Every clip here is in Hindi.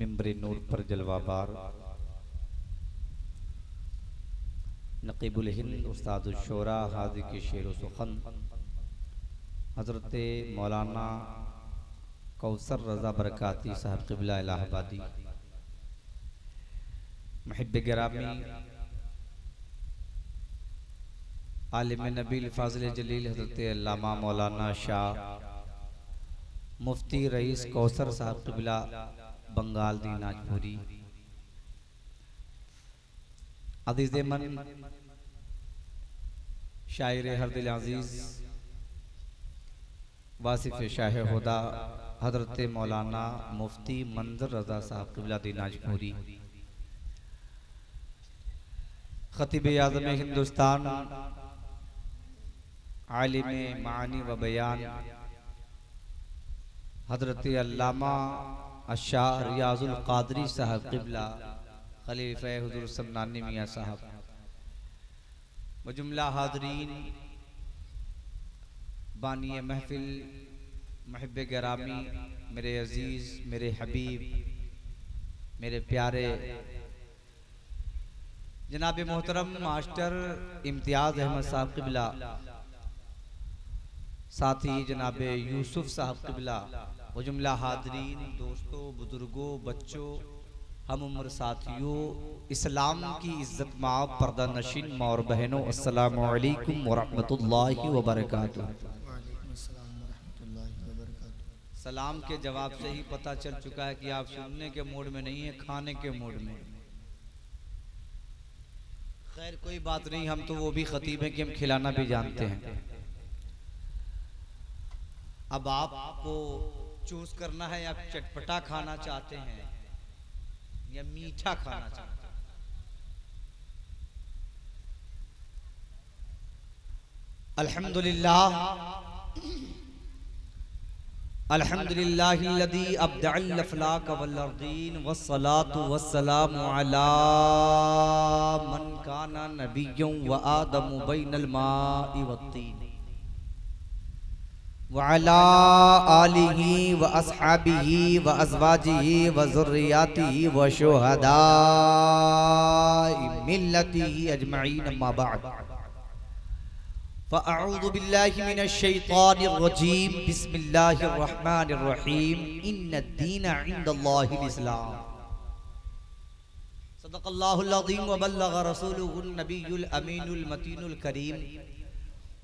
मिंबरे नूर पर जलवाबार नकीबुल हिंद उस्तादुल शोरा हाजी के शेर व सुखन हज़रत मौलाना कौसर रज़ा बरकाती साहब क़िबला इलाहाबादी, मुहिब्ब गिरामी आलिम नबील फाज़िल जलील हज़रत अल्लामा मौलाना शाह मुफ्ती रईस कौसर साहब क़िबला बंगाल दी नाजपुरी, अज़ीज़ मन शायर हर दिल अज़ीज़ वासिफ शाह हुदा हज़रत मौलाना मुफ्ती मंजर रज़ा साहब क़िबला दी नाजपुरी, ख़तीब आज़म हिंदुस्तान आलिम मानी व बयान हज़रत अल्लामा अशाह रियाज़ुल क़ादरी साहब क़िबला खलीफ़ा हुज़ूर समनानी मियाँ साहब, जुमला हाज़रीन बानी महफिल मुहिब्ब गिरामी, मेरे अजीज़, मेरे हबीब, मेरे प्यारे जनाब मोहतरम मास्टर इम्तियाज़ अहमद साहब क़िबला, साथ ही जनाब यूसुफ साहब क़िबला, व जुमला हाज़रीन, दोस्तों, बुजुर्गों, बच्चों, हम उम्र साथियों, इस्लाम की इज़्ज़त माँ पर्दा नशीन माँ और बहनों, अस्सलामु अलैकुम व रहमतुल्लाहि व बरकातुहू। सलाम के जवाब से ही पता चल चुका है कि आप सुनने के मूड में नहीं है, खाने के मूड में। खैर कोई बात नहीं, हम तो वो भी खतीब हैं कि हम खिलाना भी जानते हैं। अब आपको चूज करना है, आप चटपटा खाना चाहते हैं या मीठा खाना चाहते हैं। अल्हम्दुलिल्लाह अल्हम्दुलिल्लाहिल्लज़ी अब्दअल अफ़लाक वल अर्दीन वस्सलातु वस्सलामु अला मन काना नबिय्युन व आदमु बैनल माइ वत्तीन व अला आलिही व अस्हाबिही व अज़वाजिही व ज़ुर्रिय्यातिही व शुहदाइ मिल्लतिही अजमईन, अम्मा बअद। फ़अऊज़ु बिल्लाहि मिनश शैतानिर रजीम, बिस्मिल्लाहिर रहमानिर रहीम, इन्नद-दीन इंदल्लाहिल इस्लाम। सदक़ल्लाहुल अज़ीम व बल्लग़ रसूलुहुन नबियुल अमीनुल मतीनुल करीम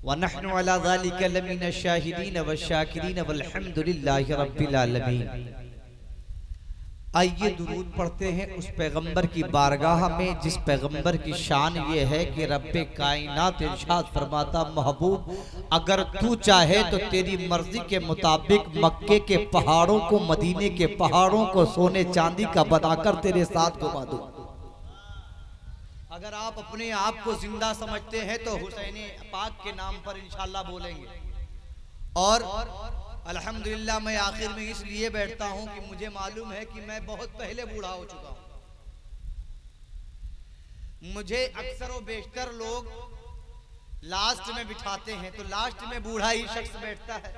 व नहनु अला ज़ालिका लमिनश शाहिदीन व शाकिरीन वल्हम्दुलिल्लाहि रब्बिल आलमीन। आइए दुरूद पढ़ते हैं उस पैगंबर की बारगाह में जिस पैगंबर की शान ये है कि रब्बे कायनात इरशाद फरमाता, महबूब अगर तू चाहे तो तेरी मर्जी के मुताबिक मक्के के पहाड़ों को, मदीने के पहाड़ों को सोने चांदी का बनाकर तेरे साथ घुमा दूं। अगर आप अपने आप को जिंदा समझते हैं तो हुसैन पाक के नाम पर इंशाअल्लाह बोलेंगे। और अल्हम्दुलिल्लाह मैं आखिर में इसलिए बैठता हूं कि मुझे मालूम है कि मैं बहुत पहले बूढ़ा हो चुका हूं। मुझे अक्सर व बेशतर लोग लास्ट में बिठाते हैं, तो लास्ट में बूढ़ा ही शख्स बैठता है,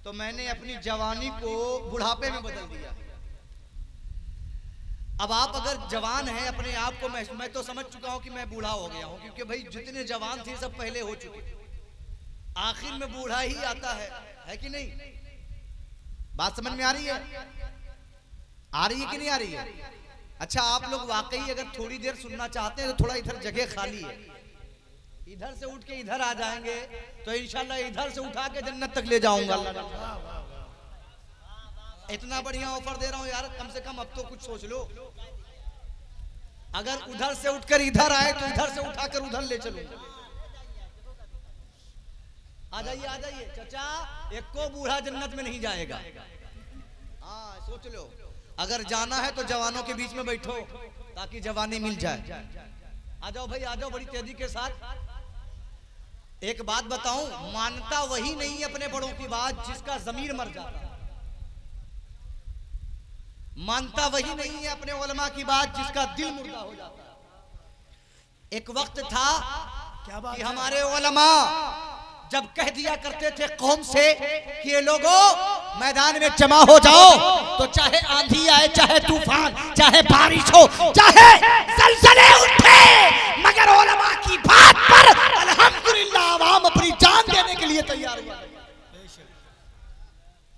तो मैंने अपनी जवानी को बुढ़ापे में बदल दिया। अब आप अगर जवान हैं, अपने आप को मैं तो समझ चुका हूं कि मैं बूढ़ा हो गया हूं, क्योंकि भाई जितने जवान थे सब पहले हो चुके, आखिर में बूढ़ा ही आता है कि नहीं? बात समझ में आ रही है? आ रही है कि नहीं आ रही है? अच्छा, आप लोग वाकई अगर थोड़ी देर सुनना चाहते हैं तो थोड़ा इधर जगह खाली है, इधर से उठ के इधर आ जाएंगे तो इंशाल्लाह इधर से उठा के जन्नत तक ले जाऊंगा। इतना बढ़िया ऑफर दे रहा हूं यार, कम से कम अब तो कुछ सोच लो। अगर उधर से उठकर इधर आए तो इधर से उठाकर उधर ले चलूंगा। आ जाइए चाचा, एक को बूढ़ा जन्नत में नहीं जाएगा। हाँ सोच लो, अगर जाना है तो जवानों के बीच में बैठो ताकि जवानी मिल जाए। आ जाओ भाई, आ जाओ बड़ी तेजी के साथ। एक बात बताऊं, मानता वही नहीं अपने बड़ों की बात जिसका जमीर मर जाता है। मानता वही नहीं है अपने उलमा की बात जिसका दिल मुर्दा हो जाता है। एक वक्त था कि हमारे उलमा जब कह दिया करते थे कौम से कि ये लोगों मैदान में जमा हो जाओ तो चाहे आंधी आए, चाहे तूफान, चाहे बारिश हो, चाहे ज़लज़ले उठे, मगर उलमा की बात पर अल्हम्दुलिल्लाह आवाम अपनी जान देने के लिए तैयार हुआ।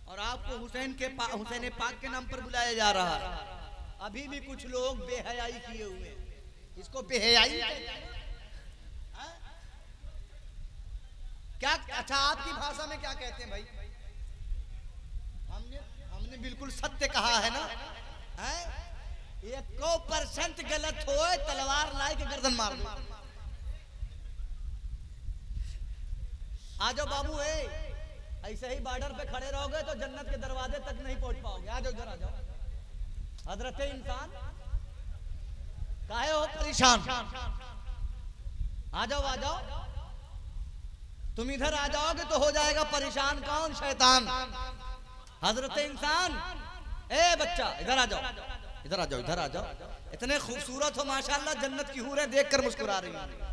और आपको हुसैन पाक के नाम पर बुलाया जा रहा है। अभी भी कुछ लोग बेहयाई किए हुए हैं, इसको बेहयाई क्या? अच्छा, आपकी भाषा में क्या कहते हैं भाई? हमने बिल्कुल सत्य कहा है ना। 1% गलत हो तलवार लाए के गर्दन मार दो। आ जाओ बाबू, ऐसे ही बॉर्डर पे खड़े रहोगे तो जन्नत के दरवाजे तक नहीं पहुंच पाओगे। आ जाओ, इधर आ जाओ। हजरत इंसान काहे हो परेशान? आ जाओ, आ जाओ। तुम इधर आ जाओगे तो हो जाएगा परेशान। कौन? शैतान। हजरत इंसान, ए बच्चा इधर आ जाओ, इधर आ जाओ, इधर आ जाओ। इतने खूबसूरत हो माशाल्लाह, जन्नत की हूरें देखकर मुस्कुरा रही हैं।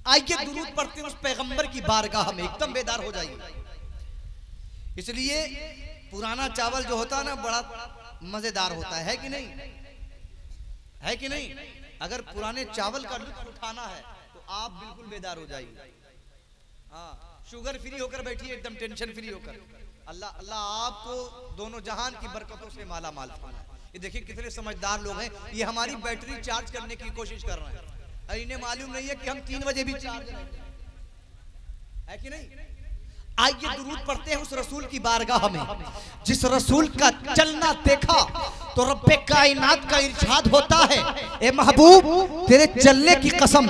आइए दुरूद पढ़ते हैं उस पैगंबर की बारगाह में, एकदम बेदार हो जाइए। इसलिए पुराना चावल जो होता है ना, बड़ा मजेदार होता है कि नहीं? है कि नहीं? अगर पुराने चावल का लुत्फ उठाना है तो आप बिल्कुल बेदार हो जाइए। हाँ, शुगर फ्री होकर बैठिए, एकदम टेंशन फ्री होकर। अल्लाह अल्लाह आपको दोनों जहान की बरकतों से माला माल फरमाए। ये देखिए कितने समझदार लोग हैं, ये हमारी बैटरी चार्ज करने की कोशिश कर रहे हैं। इन्हें मालूम नहीं है कि हम 3 बजे भी चार्ज है कि नहीं। आइए दुरूद पढ़ते हैं उस रसूल की बारगाह में, जिस रसूल का चलना देखा तो रब्बे कायनात का इरशाद होता है, ए महबूब तेरे चलने की कसम,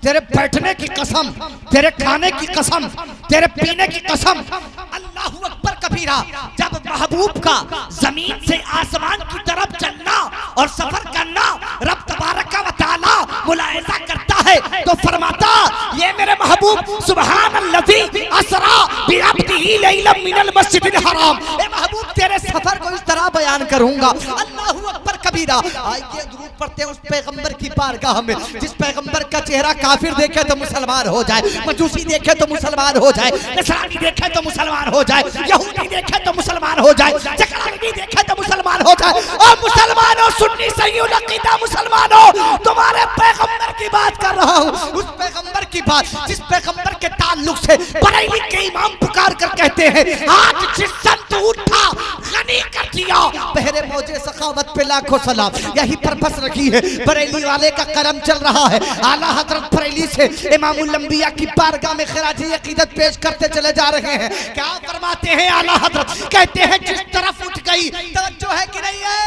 तेरे बैठने की कसम, तेरे खाने की कसम, तेरे पीने की कसम, अल्लाहू अकबर कबीरा। जब महबूब का जमीन से आसमान की तरफ चलना और सफर करना रब तबारक व तआला मुलाहिजा करता है तो फरमाता, ये मेरे महबूब सुबहानल्लज़ी असरा बिअब्दिही लैलन मिनल मस्जिदिल हराम। ए महबूब तेरे सफर को इस तरह बयान करूंगा, अल्लाहू अकबर कबीरा। आइए दुरूद पढ़ते हैं उस पैगंबर की बारगाह में, जिस पैगंबर का चेहरा काफिर देखे तो मुसलमान हो जाए, मजूसी देखे तो मुसलमान हो जाए, नसरानी देखे तो मुसलमान हो जाए, यहूदी देखे तो मुसलमान हो जाए, जकरानी देखे तो मुसलमान हो जाए। और मुसलमानों, सुन्नी सहीउल अकीदा मुसलमानों, तुम्हारे पैगंबर की बात कर रहा हूँ, उस पैगंबर की बात जिस पैगंबर के ताल्लुक से बरेली के इमाम पुकार कर कहते हैं, आज जिस संत उठा गनी कर दिया, पहरे मौजे सखावत पे लाखों सलाम। यही पर बस रखी है, बरेली वाले का करम चल रहा है। आला हजरत बरेली से इमामुल अंबिया की बारगाह में खिराजी अकीदत पेश करते चले जा रहे हैं। क्या फरमाते हैं आला हजरत? कहते हैं जिस तरफ उठ गई, तवज्जो है कि नहीं है?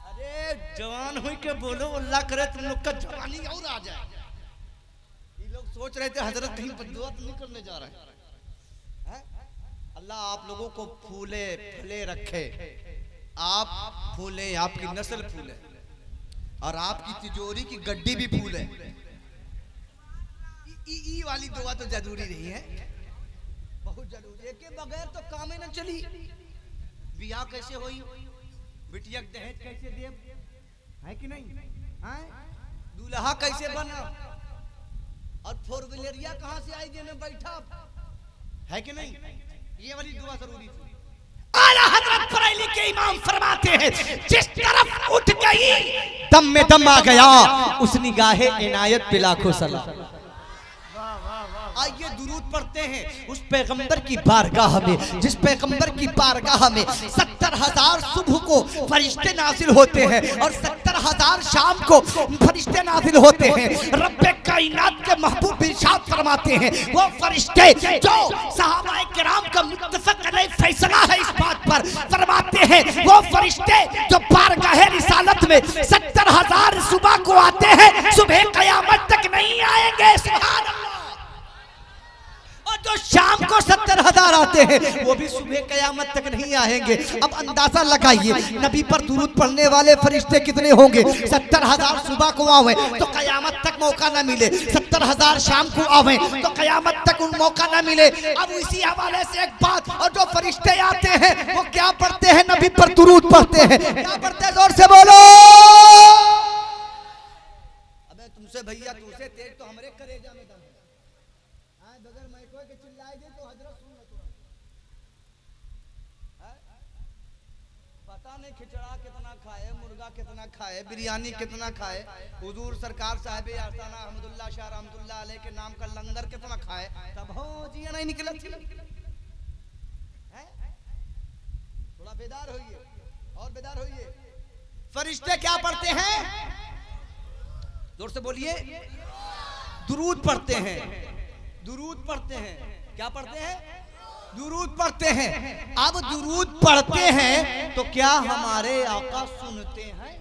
अरे जवान हुई के बोलो, अल्लाह करे तुम लोग का जवानी और आ जाए। ये लोग सोच रहे थे हजरत कहीं बद्दुआ तो नहीं करने जा रहे हैं। अल्लाह आप लोगों को फूले फले रखे, आप फूले, आपकी नस्ल फूले और आपकी तिजोरी की गड्डी भी फूले। ई वाली दुआ तो जरूरी नहीं है, बहुत जरूरी है। के बगैर तो काम ही न चली। बियाह कैसे होई, बिटिया दहेज कैसे दे, है कि नहीं? दूल्हा कैसे बना और फोर व्हीलरिया कहां से आई जेने बैठा, है कि नहीं? ये वाली दुआ जरूरी थी। आला हजरत बरेली के इमाम फरमाते हैं, जिस तरफ उठ गई दम में दम आ गया, उस निगाहे इनायत पे लाखों सलाम। आइए दुरूद पढ़ते हैं उस पैगंबर की बारगाह में, जिस पैगंबर की बारगाह में 70,000 सुबह को फरिश्ते नाजिल होते हैं और 70,000 शाम को फरिश्ते नाजिल होते हैं। रब्बे कायनात के महबूब इरशाद फरमाते हैं, वो फरिश्ते जो सहाबाए किराम का मुत्तफक अलैह फैसला है इस बात पर, फरमाते हैं वो फरिश्ते जो बारगाह रिसालत में 70,000 सुबह को आते हैं, सुबह कयामत तक नहीं आएंगे। सुभान अल्लाह। और जो शाम को 70,000 आते हैं वो भी सुबह कयामत तक नहीं आएंगे। अब अंदाजा लगाइए नबी पर दुरूद पढ़ने वाले फरिश्ते कितने होंगे। 70,000 सुबह को आवे तो कयामत तक मौका न मिले, 70,000 शाम को आवे तो कयामत तक उन मौका न मिले। अब इसी हवाले से एक बात, और जो फरिश्ते आते हैं वो क्या पढ़ते हैं? नबी पर दुरूद पढ़ते हैं। क्या पढ़ते हैं? जोर से बोलो। अबे तुमसे भैया, तुमसे तेज तो हमारे कलेजा में दम है। बगैर माइको के चिल्लाए दे तो हजरत सुन लो। पता नहीं खिचड़ा कितना खाए, मुर्गा कितना खाए, बिरयानी कितना खाए, हुजूर सरकार साहिब आस्ताना अहमदुल्ला शाह रहमतुल्लाह अलैह के नाम का लंगर कितना खाए, तब हो जी नहीं निकला। थोड़ा बेदार होइए और बेदार होइए। फरिश्ते क्या पढ़ते हैं? जोर से बोलिए। दुरूद पढ़ते हैं, दुरूद पढ़ते हैं। क्या पढ़ते हैं? दुरूद पढ़ते हैं। अब दुरूद पढ़ते हैं तो क्या हमारे आका सुनते हैं?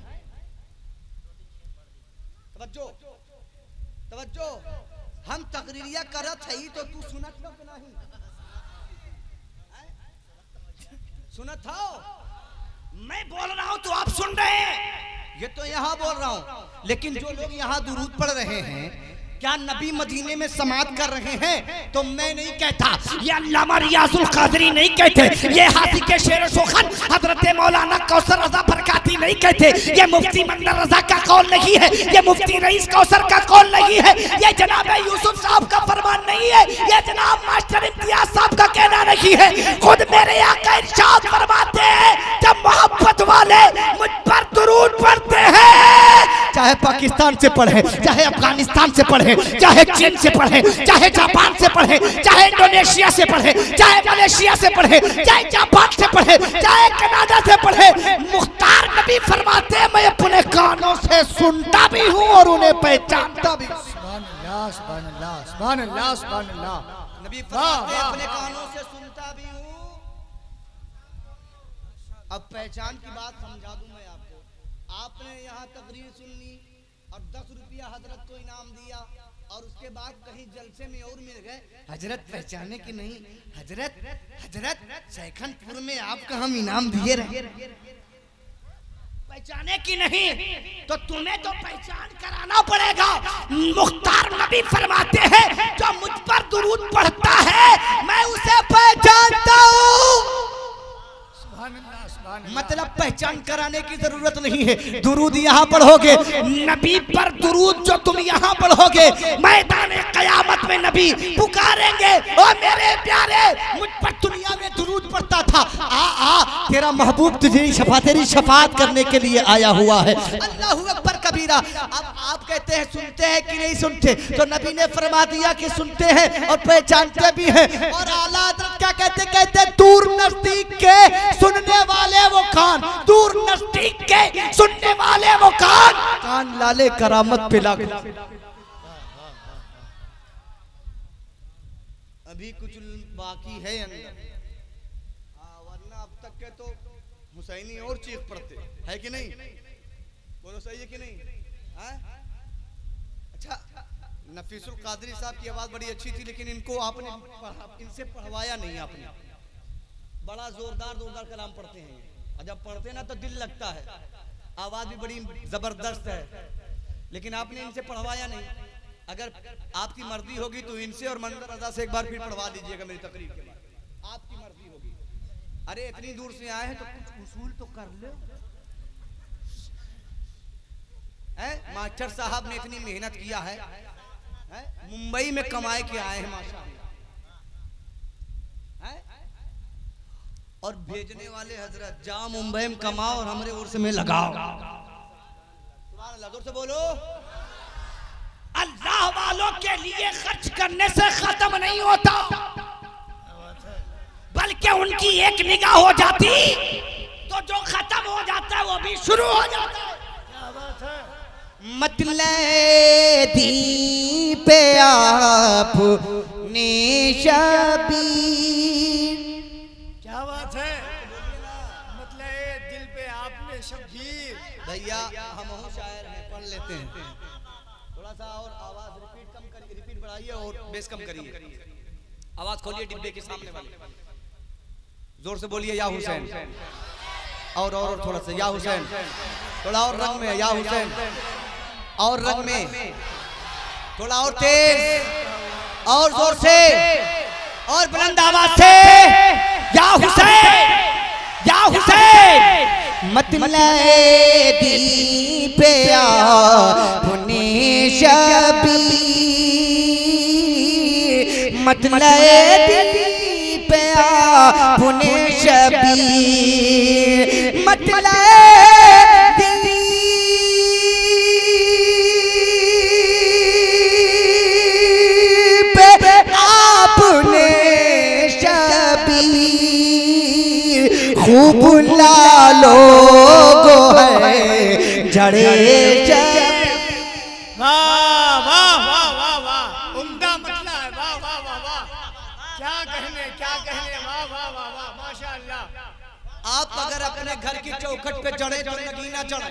तवज्जो तवज्जो। हम तकरीरिया करत है तो तू सुनत हो कि नहीं? सुनत हो? मैं बोल रहा हूं तो आप सुन रहे हैं। ये तो यहां बोल रहा हूं, लेकिन जो लोग यहां दुरूद पढ़ रहे हैं, क्या नबी मदीने में समात कर रहे हैं? तो मैं नहीं कहता, ये अल्लामा रियाजुल कादरी नहीं कहते, ये हाथी के शेर शोखन हजरत मौलाना कौसर रजा बरकाती नहीं कहते, ये मुफ्ती मंदर रजा का कौल नहीं है, ये मुफ्ती रईस कौसर का कौल नहीं है, ये जनाब यूसुफ साहब का फरमान नहीं है, ये जनाब मास्टर इम्तियाज साहब का कहना नहीं है। खुद मेरे आका इरशाद फरमाते हैं, जब मोहब्बत वाले मुझ पर दुरूद पढ़ते हैं, चाहे पाकिस्तान से पढ़े, चाहे अफगानिस्तान से पढ़े, चाहे चीन से पढ़े, चाहे जापान से पढ़े, चाहे इंडोनेशिया से पढ़े, चाहे मलेशिया से पढ़े, चाहे जापान से पढ़े, चाहे कनाडा से पढ़े, मुख्तार नबी फरमाते हैं मैं अपने कानों से सुनता भी हूँ और उन्हें पहचानता भी। सुभान अल्लाह, सुभान अल्लाह, सुभान अल्लाह, सुभान अल्लाह। नबी फरमाते हैं अपने कानों से सुनता भी हूँ। अब पहचान की बात समझा दूं मैं आपको। आपने यहाँ तकरीर सुन ली और 10 रुपया हजरत को इनाम दिया और उसके बाद कहीं जलसे में और मिल गए, हजरत पहचाने की नहीं, हजरत हजरत सैखनपुर में आपका हम इनाम दिए रहे, पहचाने की नहीं, तो तुम्हें तो पहचान कराना पड़ेगा। मुख्तार नबी फरमाते हैं, जो मुझ पर दुरूद पढ़ता है मैं उसे पहचानता हूँ। मतलब पहचान कराने की जरूरत नहीं है। दुरूद यहाँ पढ़ोगे, नबी पर दुरूद जो तुम यहाँ पढ़ोगे, मैदान कयामत में नबी पुकारेंगे, ओ मेरे प्यारे मुझ पर दुनिया में दुरूद पढ़ता था, आ तेरा महबूब तेरी शफाअत करने के लिए आया हुआ है। अल्लाहु अकबर कबीरा। अब आप कहते हैं सुनते हैं कि नहीं सुनते, तो नबी ने फरमा दिया कि सुनते हैं और पहचानते भी हैं। और आला हज़रत क्या कहते? कहते दूर नजदीक के सुनने वाले वो कान, दूर नजदीक के सुनने वाले वो कान, कान लाले करामत पे लग। अभी कुछ बाकी है अंदर, वरना अब तक के तो हुसैनी और चीख पड़ते है कि नहीं? बोलो सही है कि नहीं? अच्छा, नफीसुल कादरी साहब की आवाज बड़ी अच्छी थी, लेकिन इनको आपने इनसे पढ़वाया नहीं आपने। बड़ा जोरदार जोरदार कलाम पढ़ते हैं और जब पढ़ते ना तो दिल लगता है, आवाज भी बड़ी जबरदस्त है, लेकिन आपने इनसे पढ़वाया नहीं। अगर आपकी मर्जी होगी तो इनसे और मंदर रजा से एक बार फिर पढ़वा दीजिएगा मेरी तकरीर के बाद, आपकी मर्जी होगी। अरे इतनी दूर से आए हैं तो कुछ उसूल तो कर लो। मास्टर साहब ने इतनी मेहनत किया है, मुंबई में कमाए के आए हैं माशाअल्लाह, और भेजने वाले हजरत जा मुंबई में कमाओ और हमारे उर्स में लगाओ। सुभान अल्लाह, जोर से बोलो। अल्लाह वालों के लिए खर्च करने से खत्म नहीं होता, बल्कि उनकी एक निगाह हो जाती तो जो खत्म हो जाता है वो भी शुरू हो जाता है। क्या बात है? मतलब दी पे आप शबीर, क्या बात है? मतलब दिल पे आपने शबीर। भैया हम शायर हैं, पढ़ लेते हैं, थोड़ा सा और आवाज रिपीट कम करिए, रिपीट बढ़ाइए और बेस कम करिए, आवाज खोलिए डिब्बे के सामने वाले, जोर से बोलिए या हुसैन, और थोड़ा सा या हुसैन, थोड़ा और रंग में या हुसैन, और रंग में थोड़ा और तेज और जोर से और बुलंद आवाज से, या हुसैन, या हुसैन। मतलब दी पे आपने शबीर, मतलए दिल पे अपने शबीर, मतलए दिल पे अपने शबीर, खूब लालो गो है जड़े आप अगर अपने घर की चौखट पे जड़े तो नगीना चढ़े,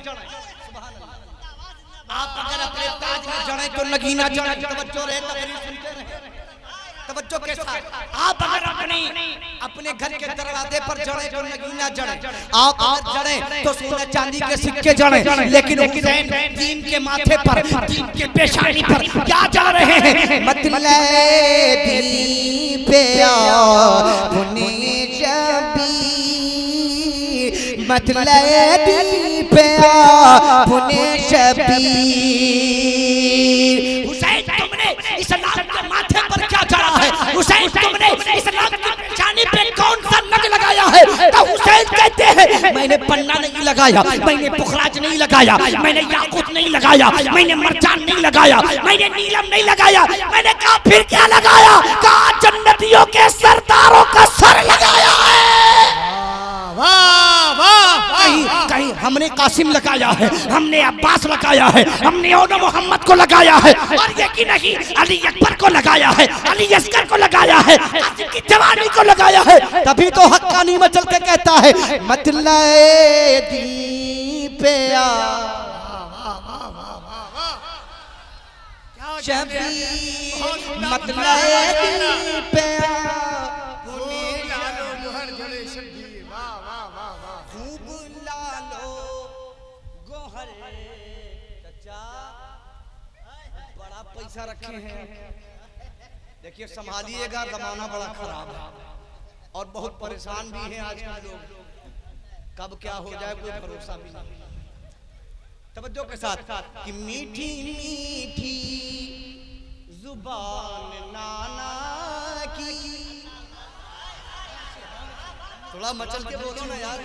आप अगर अपने ताज में जड़े तो नगीना चढ़े। तवज्जो रहे, तकरीर सुनते रहे, तवज्जो के साथ। आप अगर अपने घर के दरवाजे पर जड़े तो नगीना जड़े, आप अगर जड़े तो सोना चांदी के सिक्के जड़े, लेकिन हुसैन दीन के माथे पर, दीन के पेशानी पर क्या जड़ रहे हैं? मतलए दिल पे अपने शबीर, मतलए दिल पे अपने शबीर। हुसैन तुमने इस्लाम के माथे पर क्या जड़ा है? हुसैन तुमने इस्लाम की पेशानी पे कौन सा नग लगाया है? तो हुसैन कहते हैं मैंने पन्ना नहीं लगाया, मैंने पुखराज नहीं लगाया, मैंने याकूत नहीं लगाया, मैंने मरजान नहीं लगाया, मैंने नीलम नहीं लगाया। मैंने कहा फिर क्या लगाया? कहा जन्नतियों के सरदारों का सर लगाया है। कहीं हमने कासिम लगाया है, हमने अब्बास लगाया है, हमने ओनो मोहम्मद को लगाया है, और ये कि नहीं अली अकबर को लगाया है, अली अस्कर को लगाया है, आसिफ की जवानी को लगाया है। तभी तो हक्कानी मचल के कहता है मतलए दिल पे मतलए दिल पे पैसा रखे हैं। देखिए संभालिएगा, जमाना बड़ा खराब है और बहुत परेशान भी हैं आजकल लोग, कब क्या हो जाए कोई भरोसा भी नहीं। तवज्जो के साथ कि मीठी मीठी जुबान नाना की, थोड़ा मचल के बोलो ना यार।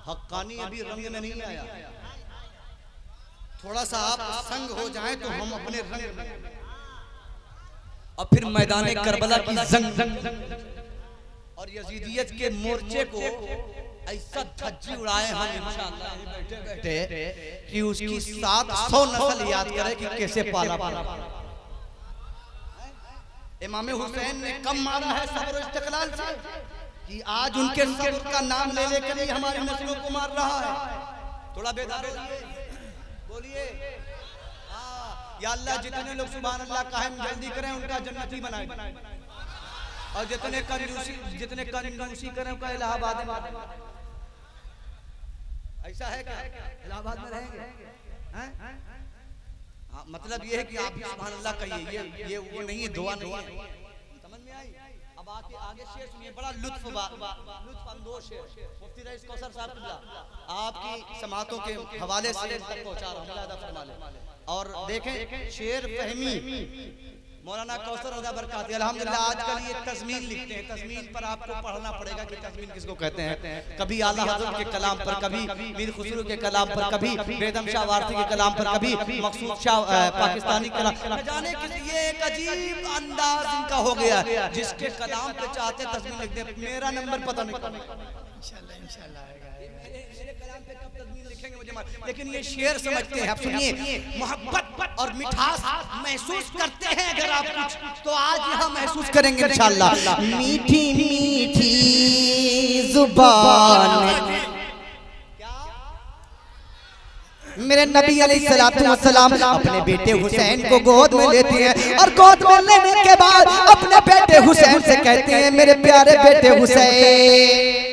हक्कानी अभी रंग में नहीं आया, थोड़ा सा आप संग हो जाएं तो हम अपने रंग में, और फिर मैदान करबला की जंग और यजीदियत के मोर्चे को ऐसा धज्जी उड़ाए हम इंशाअल्लाह बैठे बैठे कि उसकी 700 नस्ल याद करे कि कैसे पाला पाला। इमाम हुसैन ने कम मारा है सब्र इस्तिकलाल से कि आज उनके सब्र का नाम ले लेकर ही हमारी नस्लों को मार रहा है। थोड़ा बेदार बोलिए या अल्लाह, जितने लोग सुभान अल्लाह कायम जल्दी करें उनका जन्नती बनाए, और जितने कंजूसी करें उनका इलाहाबाद में। ऐसा है क्या? इलाहाबाद में रहेंगे हैं? मतलब ये है कि आप सुभान अल्लाह कहिए, ये वो नहीं है, दुआ नहीं है। समझ में आई? अब आगे शेर सुनिए, बड़ा लुत्फ अंदोश है। मुफ्ती रईस कौसर साहब आपकी समातों के हवाले से तक पहुंचा रहा हूं, फरमा ले। और देखें शेर फहमी मौलाना कौसर रज़ा बरकाती अल्हम्दुलिल्लाह आजकल ये तज़मीन लिखते हैं। तज़मीन पर आपको पढ़ना पड़ेगा कि तज़मीन किसको कहते हैं। कभी आला हज़रत के कलाम पर, कभी मीर खुसरो के कलाम पर, कभी बेदम शाह वारसी के कलाम पर, कभी मकसूद शाह पाकिस्तानी कलाम। जाने किसी ये एक अजीब अंदाज इनका हो गया, जिसके कलाम पे चाहते तज़मीन लिखते हैं। मेरा नंबर पता नहीं, इंशाअल्लाह इंशाअल्लाह लेकिन ये शेर समझते हैं। आप सुनिए, मोहब्बत और मिठास महसूस करते हैं अगर आप कुछ, तो आज यहाँ महसूस करेंगे इंशाअल्लाह। मीठी मीठी जुबान मेरे नबी अलैहिस्सलाम अपने बेटे हुसैन को गोद में लेते हैं, और गोद में लेने के बाद अपने बेटे हुसैन से कहते हैं मेरे प्यारे बेटे हुसैन,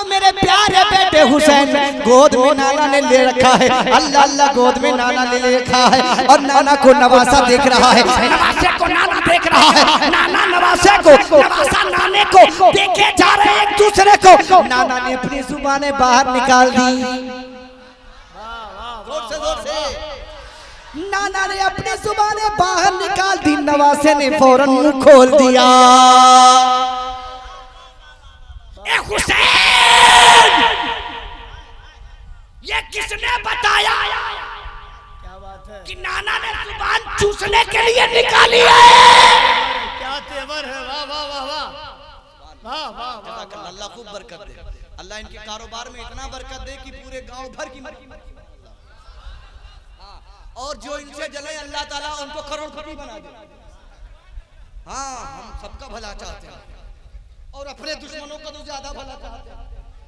मेरे प्यारे बेटे हुसैन। गोद में नाना ने ले रखा है, अल्लाह अल्लाह, गोद में नाना ने ले रखा है, और नाना को नवासा देख रहा है, नवासे को नाना देख रहा है, नाना नवासे को, नवासा नाने को देखे जा रहे हैं एक दूसरे को। नाना ने अपनी जुबानें बाहर निकाल दी, जोर से नाना ने अपनी जुबानें बाहर नवासे ने फौरन मुंह खोल दिया। ए हुसैन, ये किसने बताया क्या बात है कि नाना ने जुबान चूसने के लिए निकाली है? क्या तेवर है, वाह वाह वाह वाह वाह वाह वाह। अल्लाह खूब बरकत दे, अल्लाह इनके कारोबार में इतना बरकत दे कि पूरे गांव भर की और जो इनसे जले अल्लाह ताला उनको करोड़पति बना दे। हाँ, हम सबका भला चाहते हैं और अपने दुश्मनों का तो ज्यादा भला चाहते हैं।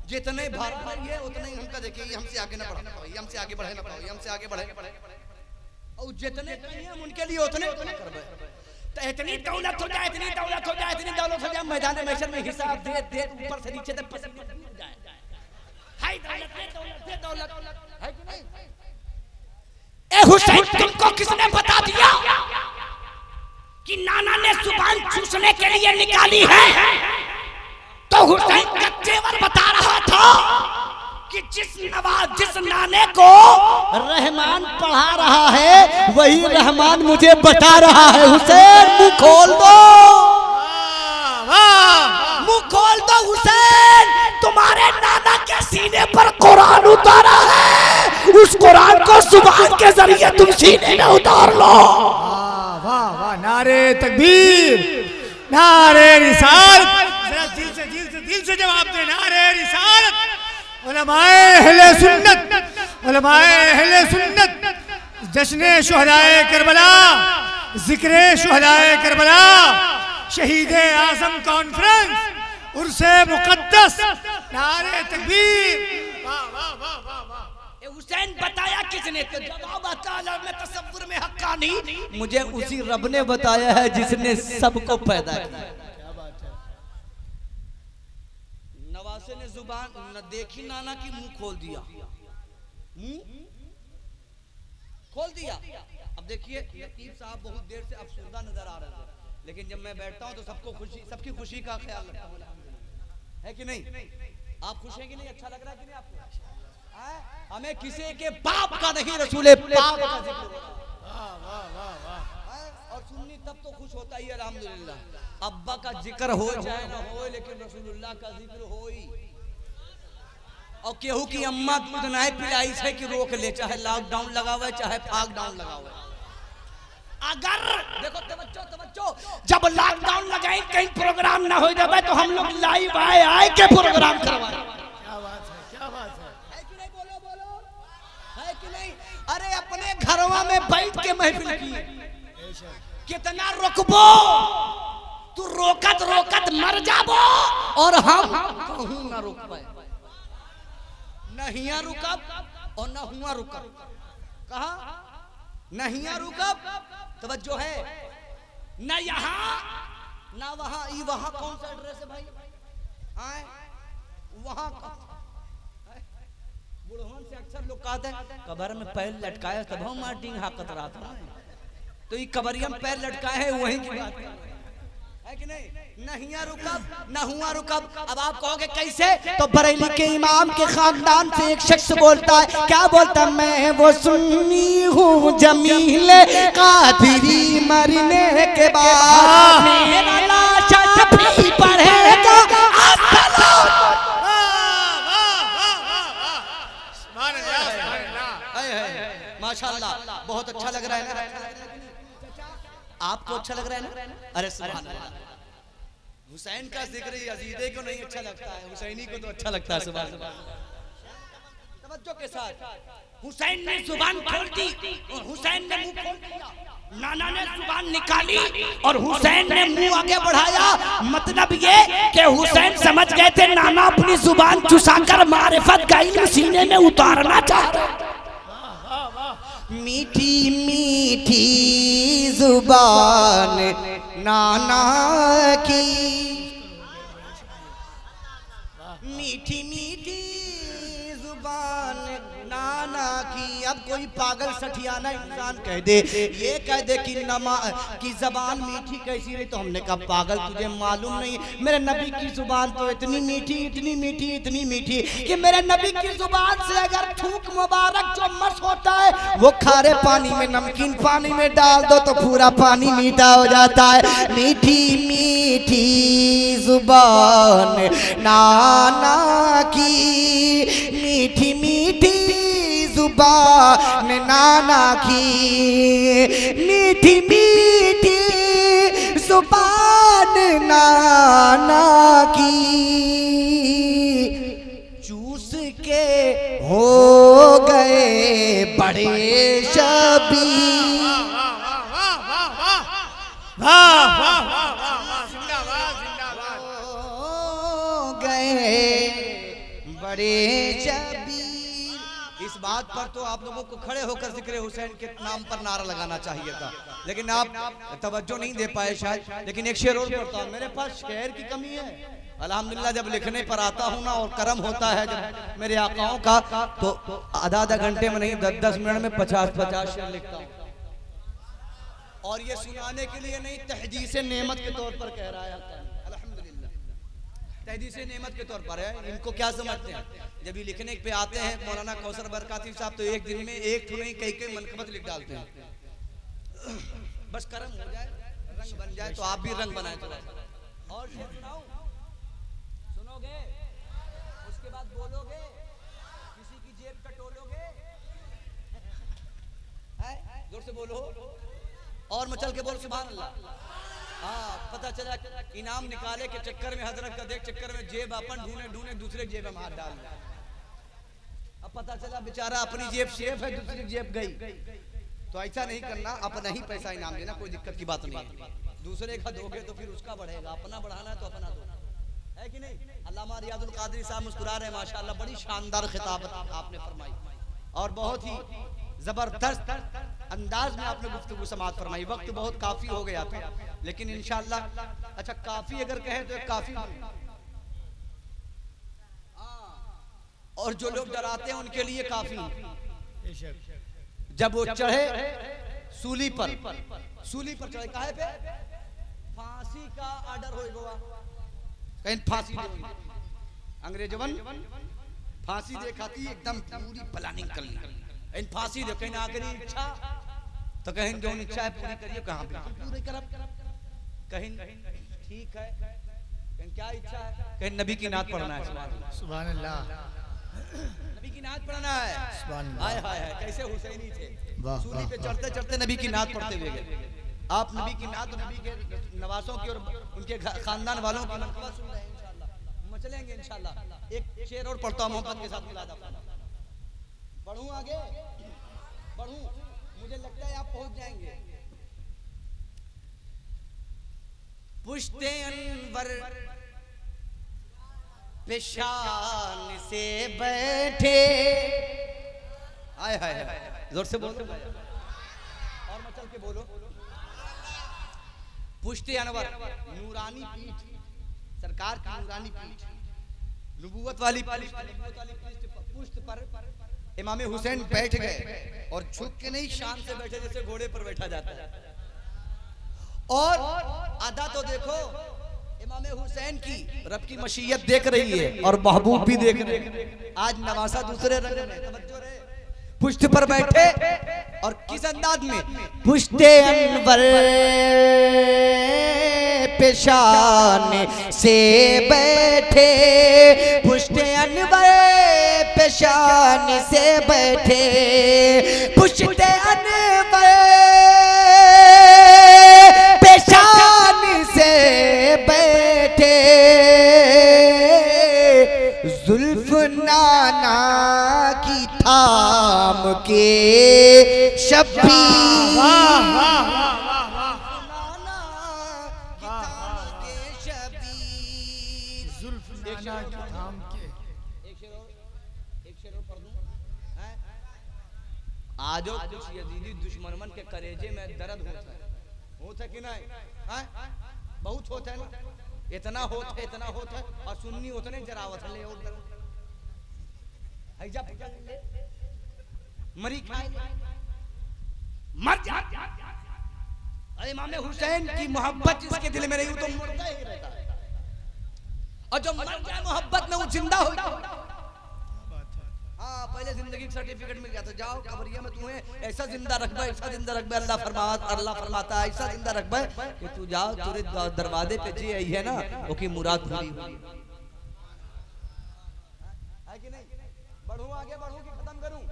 जितने भाई है उतने ही हमका देखिए, हमसे आगे ना बढ़ा पाओ, हमसे आगे बढ़े ना पाओ, हमसे आगे बढ़े और जितने कहीं हम उनके लिए उतने करबे। तो इतनी दौलत हो जाए, इतनी दौलत हो जाए, इतनी दौलत हो जाए, मैदान महशर में हिसाब दे दे ऊपर से नीचे तक पसंद जाए। हाय दौलत है, दौलत है कि नहीं? ए हुसैन, तुमको किसने बता दिया कि नाना ने जुबान चूसने के लिए निकाली है? तो हुसैन का तेवर बता रहा था कि जिस नाने को रहमान पढ़ा रहा है वही रहमान मुझे बता रहा है। हुसैन मुंह खोल दो, मुंह खोल दो हुसैन, तुम्हारे नाना के सीने पर कुरान उतारा है, उस कुरान को जुबान के जरिए तुम सीने में उतार लो। वाह वाह वाह, नारे तकबीर, नारे रिसालत। जरा दिल से जवाब दे, नारे रिसालत। उलमाए अहले सुन्नत, उलमाए अहले सुन्नत जश्न शुहदाए करबला, जिक्र शुहदाए करबला, शहीद आजम कॉन्फ्रेंस, उर्से मुकद्दस, नारे तकबीर। वाह वाह वाह वाह वाह। हुसैन बताया किसने? तो जवाब अताला में तसव्वुर में हक्कानी, मुझे उसी रब ने बताया है जिसने सबको पैदा किया। नवासे ने जुबान न देखी नाना की, मुंह खोल दिया, मुंह खोल दिया। अब देखिए लतीफ साहब बहुत देर से अफसरदा नजर आ रहे थे, लेकिन जब मैं बैठता हूं तो सबको खुशी, सबकी खुशी का ख्याल रखता हूं, है कि नहीं? आप खुश हैं कि नहीं? अच्छा लग रहा है कि नहीं आपको? हमें किसी के बाप का नहीं, रसूले पाक का जिक्र और सुन्नी तब तो खुश होता ही अल्हम्दुलिल्लाह। अब्बा का जिक्र हो जाए ना हो, लेकिन रसूलुल्लाह का जिक्र हो ही। और केहू की अम्मा दूध नहीं पिलाई से कि रोक ले, चाहे लॉकडाउन लगा हुआ है चाहे लॉकडाउन लगा हुआ है। अगर देखो तवज्जो, जब लॉकडाउन लगाए कहीं प्रोग्राम ना हो जाए तो हम लोग लाइव आए के प्रोग्राम करवाए। क्या बात है, क्या बात है कि नहीं? बोलो है कि नहीं? अरे अपने घरवा में बैठ के महफिल की, कितना रुकबो, तू रोकत रोकत मर जाबो और हम कहूं ना रुक पाए, नहीं रुकब और न हुआ रुकब। कहा नहीं रुकब, तवज्जो है न यहाँ ना वहां। ई वहां कौन सा एड्रेस है भाई? आए वहां बुढ़वन से अक्सर लोग कहते हैं कबर में पैर लटकाया तब हम मार्टिंग हाकत रहा था, तो ये कबरिया में पैर लटकाए हैं वहीं की बात है कि नहीं? नहीं रुकब न हुआ रुकब। अब आप कहोगे कैसे? तो बरेली के इमाम के खानदान से एक शख्स बोलता है, क्या बोलता है? मैं वो सुन्नी हूँ जमीले कादिरी, मरने के बाद मेरा लाशा भी पढ़ेगा माशाअल्लाह। बहुत अच्छा लग रहा है ना? आपको अच्छा लग रहा है ना? अरे सुभान अल्लाह। हुसैन का जिक्र यजीदे को नहीं अच्छा लगता है, हुसैनी को तो अच्छा लगता है। सुभान अल्लाह। तवज्जो के साथ हुसैन ने जुबान खोल दी और हुसैन ने मुंह खोल दिया। नाना ने जुबान निकाली और हुसैन ने मुंह आगे बढ़ाया। मतलब ये कि हुसैन समझ गए थे नाना अपनी जुबान चुसाकर मारिफत का इल्म सीने में उतारना चाहते हैं। मीठी मीठी जुबान नाना की, मीठी मीठी जुबान नाना की, अब कोई पागल सठियाना इंसान कह दे, ये कह दे कि की जबान मीठी कैसी रही, तो हमने कहा पागल तुझे मालूम नहीं, मेरे नबी की जुबान तो इतनी मीठी इतनी मीठी इतनी मीठी कि मेरे नबी की जुबान से अगर थूक मुबारक जो मस होता है वो खारे पानी में नमकीन पानी में डाल दो तो पूरा पानी मीठा हो जाता है। मीठी मीठी जुबान नाना की, मीठी मीठी जुबान नाना की, मीठी मीठी जुबान नाना की, चूस के हो गए बड़े शबीर, हो गए बड़े शबीर। इस बात पर तो आप लोगों को खड़े होकर जिक्र हुसैन के नाम पर नारा लगाना चाहिए था, लेकिन आप तवज्जो नहीं दे पाए शायद। लेकिन एक शेर और पढ़ता हूं, मेरे पास शेर की कमी है अल्हम्दुलिल्लाह, जब लिखने पर आता हूं ना और करम होता है जब मेरे आकाओं का, तो आधा घंटे में नहीं 10 मिनट में 50 शेर लिखता हूं। और ये सुनाने के लिए नहीं, तहदीस नेमत के तौर पर कह रहा है अल्हम्दुलिल्लाह, तहदीस नेमत के तौर पर है। इनको क्या समझते हैं, जब ये लिखने पे आते हैं मौलाना कौसर बरकाती साहब, तो एक दिन में एक नहीं कई मनकबत लिख डालते हैं। बस करम हो जाए, रंग बन जाए, तो आप भी रंग बनाए थोड़ा सा। और शेर सुनाऊं, सुनोगे उसके बाद बोलोगे, किसी की जेब टटोलोगे, जोर से बोलो और मचल के बोल सुभान अल्लाह। हाँ, पता चला इनाम निकाले के चक्कर में हजरत का देख चक्कर में जेब अपन ढूंढे ढूंढे दूसरे जेब में हाथ डाल दिया। अब पता चला बेचारा अपनी जेब सेफ है, दूसरी जेब गई। तो ऐसा नहीं करना, अपना ही पैसा इनाम देना, कोई दिक्कत की बात नहीं है। दूसरे का दोगे तो फिर उसका बढ़ेगा, अपना बढ़ाना है तो अपना दो, है कि नहीं। अल्लामा रियाजुल कादरी साहब मुस्कुरा रहे हैं माशाअल्लाह, बड़ी शानदार खिताबत आपने फरमाई और बहुत ही जबरदस्त अंदाज में आपने गुफ्तगू समाअत फरमाई। वक्त बहुत काफी हो गया था, लेकिन इंशाअल्लाह, अच्छा काफी अगर कहे तो काफी, और जो लोग डराते हैं उनके लिए काफी। जब वो चढ़े सूली पर चढ़े, काहे पे फांसी का ऑर्डर हो गया, कहीं फांसी अंग्रेजवन फांसी देखाती एकदम पूरी प्लानिंग कर ली, इन फांसी दे, कहीं आखिरी इच्छा तो कहीं जो इच्छा है पूरी करिए, कहाँ पे पूरी करब, कहीं ठीक है, कहीं क्या इच्छा है, कहीं नबी की नात पढ़ना है, सुभान अल्लाह, नबी की नात पढ़ना है, हाय हाय हाय, कैसे हुसैनी थे, सूली पे चढ़ते चढ़ते नबी की नात पढ़ते हुए गए। आप नबी की नात, नबी के नवासों की और उनके खानदान वालों की मनक़बत सुन रहे हैं, इंशाअल्लाह मचलेंगे इंशाअल्लाह। एक शेर और पढ़ता हूं मोहब्बत के साथ, मिलाद बढ़ूं आगे बढ़ूं, मुझे लगता है आप पहुंच जाएंगे। पुश्ते अनवर पेशान से बैठे, आय हाय हाय, जोर से बोलो और मचल के बोलो। पुश्ते अनवर, नूरानी पीठ, सरकार की नूरानी पीठ, नबूवत वाली पुश्त पर इमाम हुसैन बैठ गए और झुक के नहीं, शान से बैठे जैसे घोड़े पर बैठा जाता है। और आधा तो देखो इमाम हुसैन की रब की मशीयत देख रही है और महबूब भी देख रहे हैं। आज नवासा दूसरे रंग में, तवज्जो रहे, पुश्त पर बैठे और किस अंदाज में, पुश्ते अनवर पेशान से बैठे, पुश्ते अनवर पेशान से बैठे, पुश्ते अनवर पेशान से बैठे, जुल्फ नाना की थाम के शबीर, आजो कुछ यजीदी दुश्मनमन के करेजे में दर्द होता है कि नहीं, बहुत होता है ना, इतना होता है और सुन्नी होता नहीं जरावत ले और मरी खाए मर जा। अरे इमाम हुसैन की मोहब्बत जिसके दिल में रही तो मरता ही रहता है, और जो मर जाए मोहब्बत में वो जिंदा हो जाए। हाँ, पहले जिंदगी का सर्टिफिकेट मिल गया तो जाओ कब्रिया में तुम्हें ऐसा जिंदा रखबा, ऐसा जिंदा रखबा, अल्लाह फरमाता है ऐसा जिंदा रखबा कि तू जाओ तेरे दरवाजे पे जी आई है ना वो की मुराद पूरी हुई है कि नहीं। बढ़ूं आगे बढ़ूं कि खत्म करूं?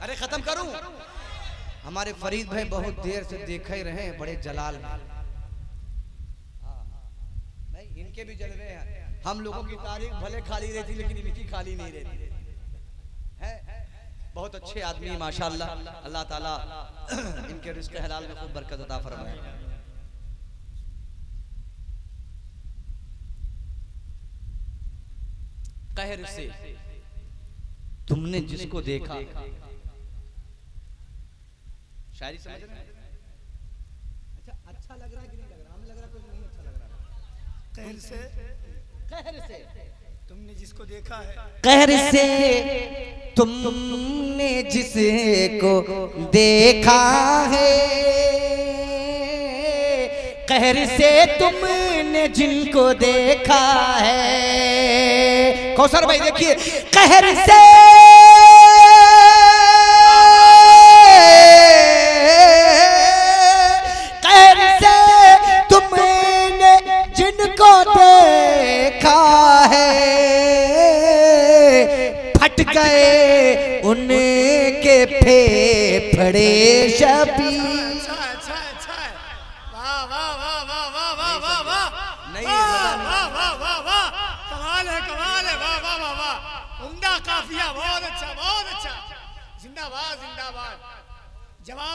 अरे खत्म करूं। हमारे फरीद भाई बहुत देर से देखे ही रहे, बड़े जलाल में। नहीं, इनके भी जलवे हैं। हम लोगों की तारीख भले खाली रहती लेकिन इनकी खाली नहीं रहती है। बहुत अच्छे आदमी माशाअल्लाह। अल्लाह ताला इनके रिज़्क़ हलाल में खूब बरकत अता फरमाए। कहर से तुमने जिसको देखा, शायरी समझ रहे हैं? अच्छा लग रहा है कि नहीं लग रहा? हमें लग रहा है कुछ नहीं अच्छा लग रहा। कहर से तुमने जिसको देखा है, कहर से तुमने जिसको देखा है, कहर से तुमने जिनको देखा है। कौसर भाई देखिए, कहर से तुमने जिनको देखा है, फट गए उनके फेफड़े शबी।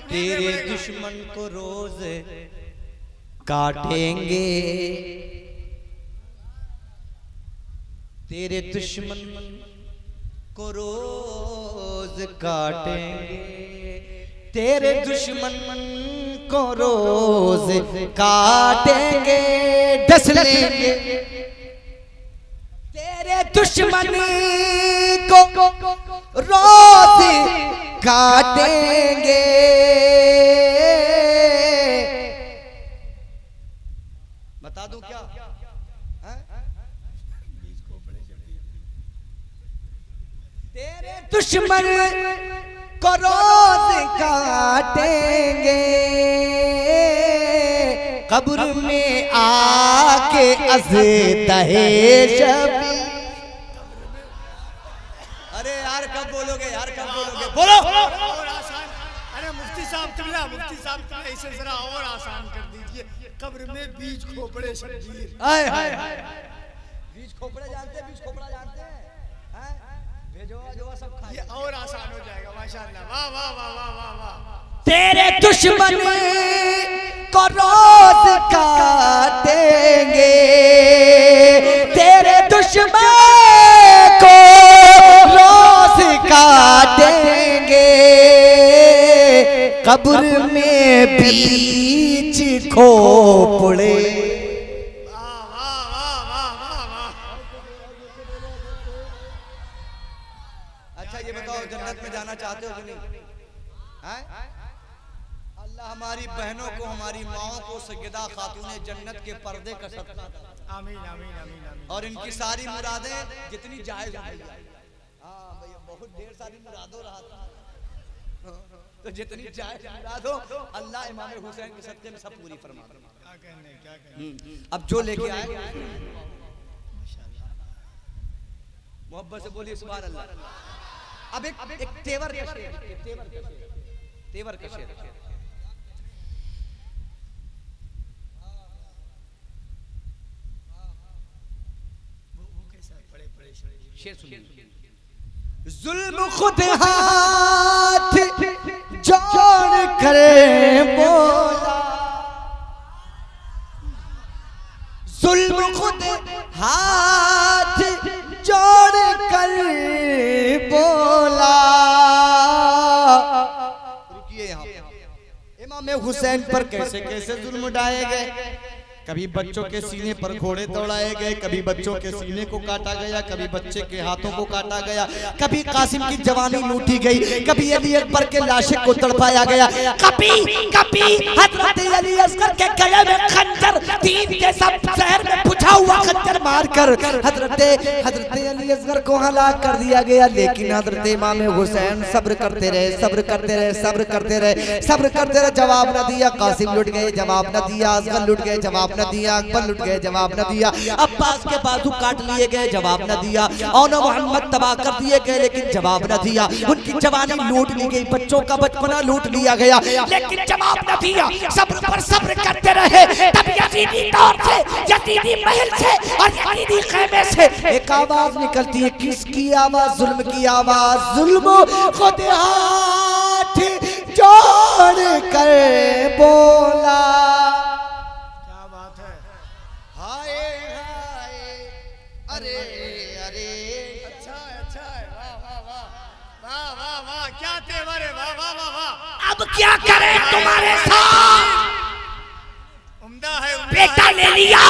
तेरे दुश्मन को रोज काटेंगे, तेरे दुश्मन को रोज काटेंगे, तेरे दुश्मन को रोज काटेंगे, डस लेंगे तेरे दुश्मन को रोज काटेंगे। बता दूं क्या? तेरे दुश्मन को रोज काटेंगे, कब्र में आके अज़दहे शबी। अरे यार कब बोलोगे यार, कब बोलोगे? बोलो। और आसान। अरे मुफ्ती साहब इसे जरा और आसान कर दीजिए। कब्र में बीज खोपड़े शबीर। बीज खोपड़े जानते हैं? बीज खोपड़ा जानते हैं? भेजो जो सब खाए। ये और आसान हो जाएगा माशाअल्लाह। वाह वाह वाह वाह वाह वाह। तेरे दुश्मन को रोज काटेंगे, तेरे दुश्मन को रोज काटेंगे, कब्र में बीच खोपड़े। अच्छा ये बताओ, जन्नत में जाना चाहते हो कि नहीं? अल्लाह हमारी बहनों को, हमारी माओ को सैयदा खातूने जन्नत के पर्दे का सदका। आमीन आमीन आमीन। और इनकी सारी मुरादें जितनी जायज हो। हाँ भैया बहुत ढेर सारी मुरादों रहा था, तो जितनी जायज मुराद हो अल्लाह इमाम हुसैन के सदके में सब पूरी फरमा। क्या कहने। अब जो लेके आए मोहब्बत से बोलिए सुभान अल्लाह। अब एक तेवर का शेर, तेवर का शेर। शेर सुनिए। जुल्म खुद हाथ जोड़ कर बोला, जुल्म खुद हाथ जोड़ कर बोला। रुकिए यहाँ, इमाम हुसैन पर कैसे कैसे जुल्म ढाए गए। कभी बच्चों के सीने पर घोड़े दौड़ाए गए, कभी बच्चों के सीने को काटा गया, कभी बच्चे के हाथों को काटा गया, कभी कासिम की जवानी लूटी गई, कभी अली अकबर के लाशे को तड़पाया गया, कभी हजरत अली असगर के गले में खंजर, तीन के सब शहर में बुझा हुआ खंजर मारकर हजरत अली असगर को हलाक कर दिया गया। लेकिन हजरत इमाम हुसैन सब्र करते रहे, सब्र करते रहे, सब्र करते रहे, सब्र करते रहे। जवाब न दिया, कासिम लुट गए, जवाब न दिया, असगर लुट गए, जवाब न दिया, अकबर लुट गए, जवाब न दिया, अब्बास के बाजू काट लिए गए, जवाब न दिया, और मोहम्मद तबाह कर दिए गए, लेकिन जवाब न दिया। उनकी जवानी लूट ली गई, बच्चों का बचपना लूट लिया गया, लेकिन जवाब न दिया। सब्र पर सब्र करते रहे। तब यजीदी दौर से, यजीदी महल से और यजीदी खेमे से एक आवाज निकलती है। किसकी आवाज? जुल्म की आवाज। जुल्म खुद हाथ जोड़ कर बोला, अरे अरे अच्छा है, वाह वाह वाह वाह वाह वाह, क्या तेवर है, वाह वाह वाह वाह। अब क्या करें तुम्हारे साथ? उम्दा है, बेटा ले लिया,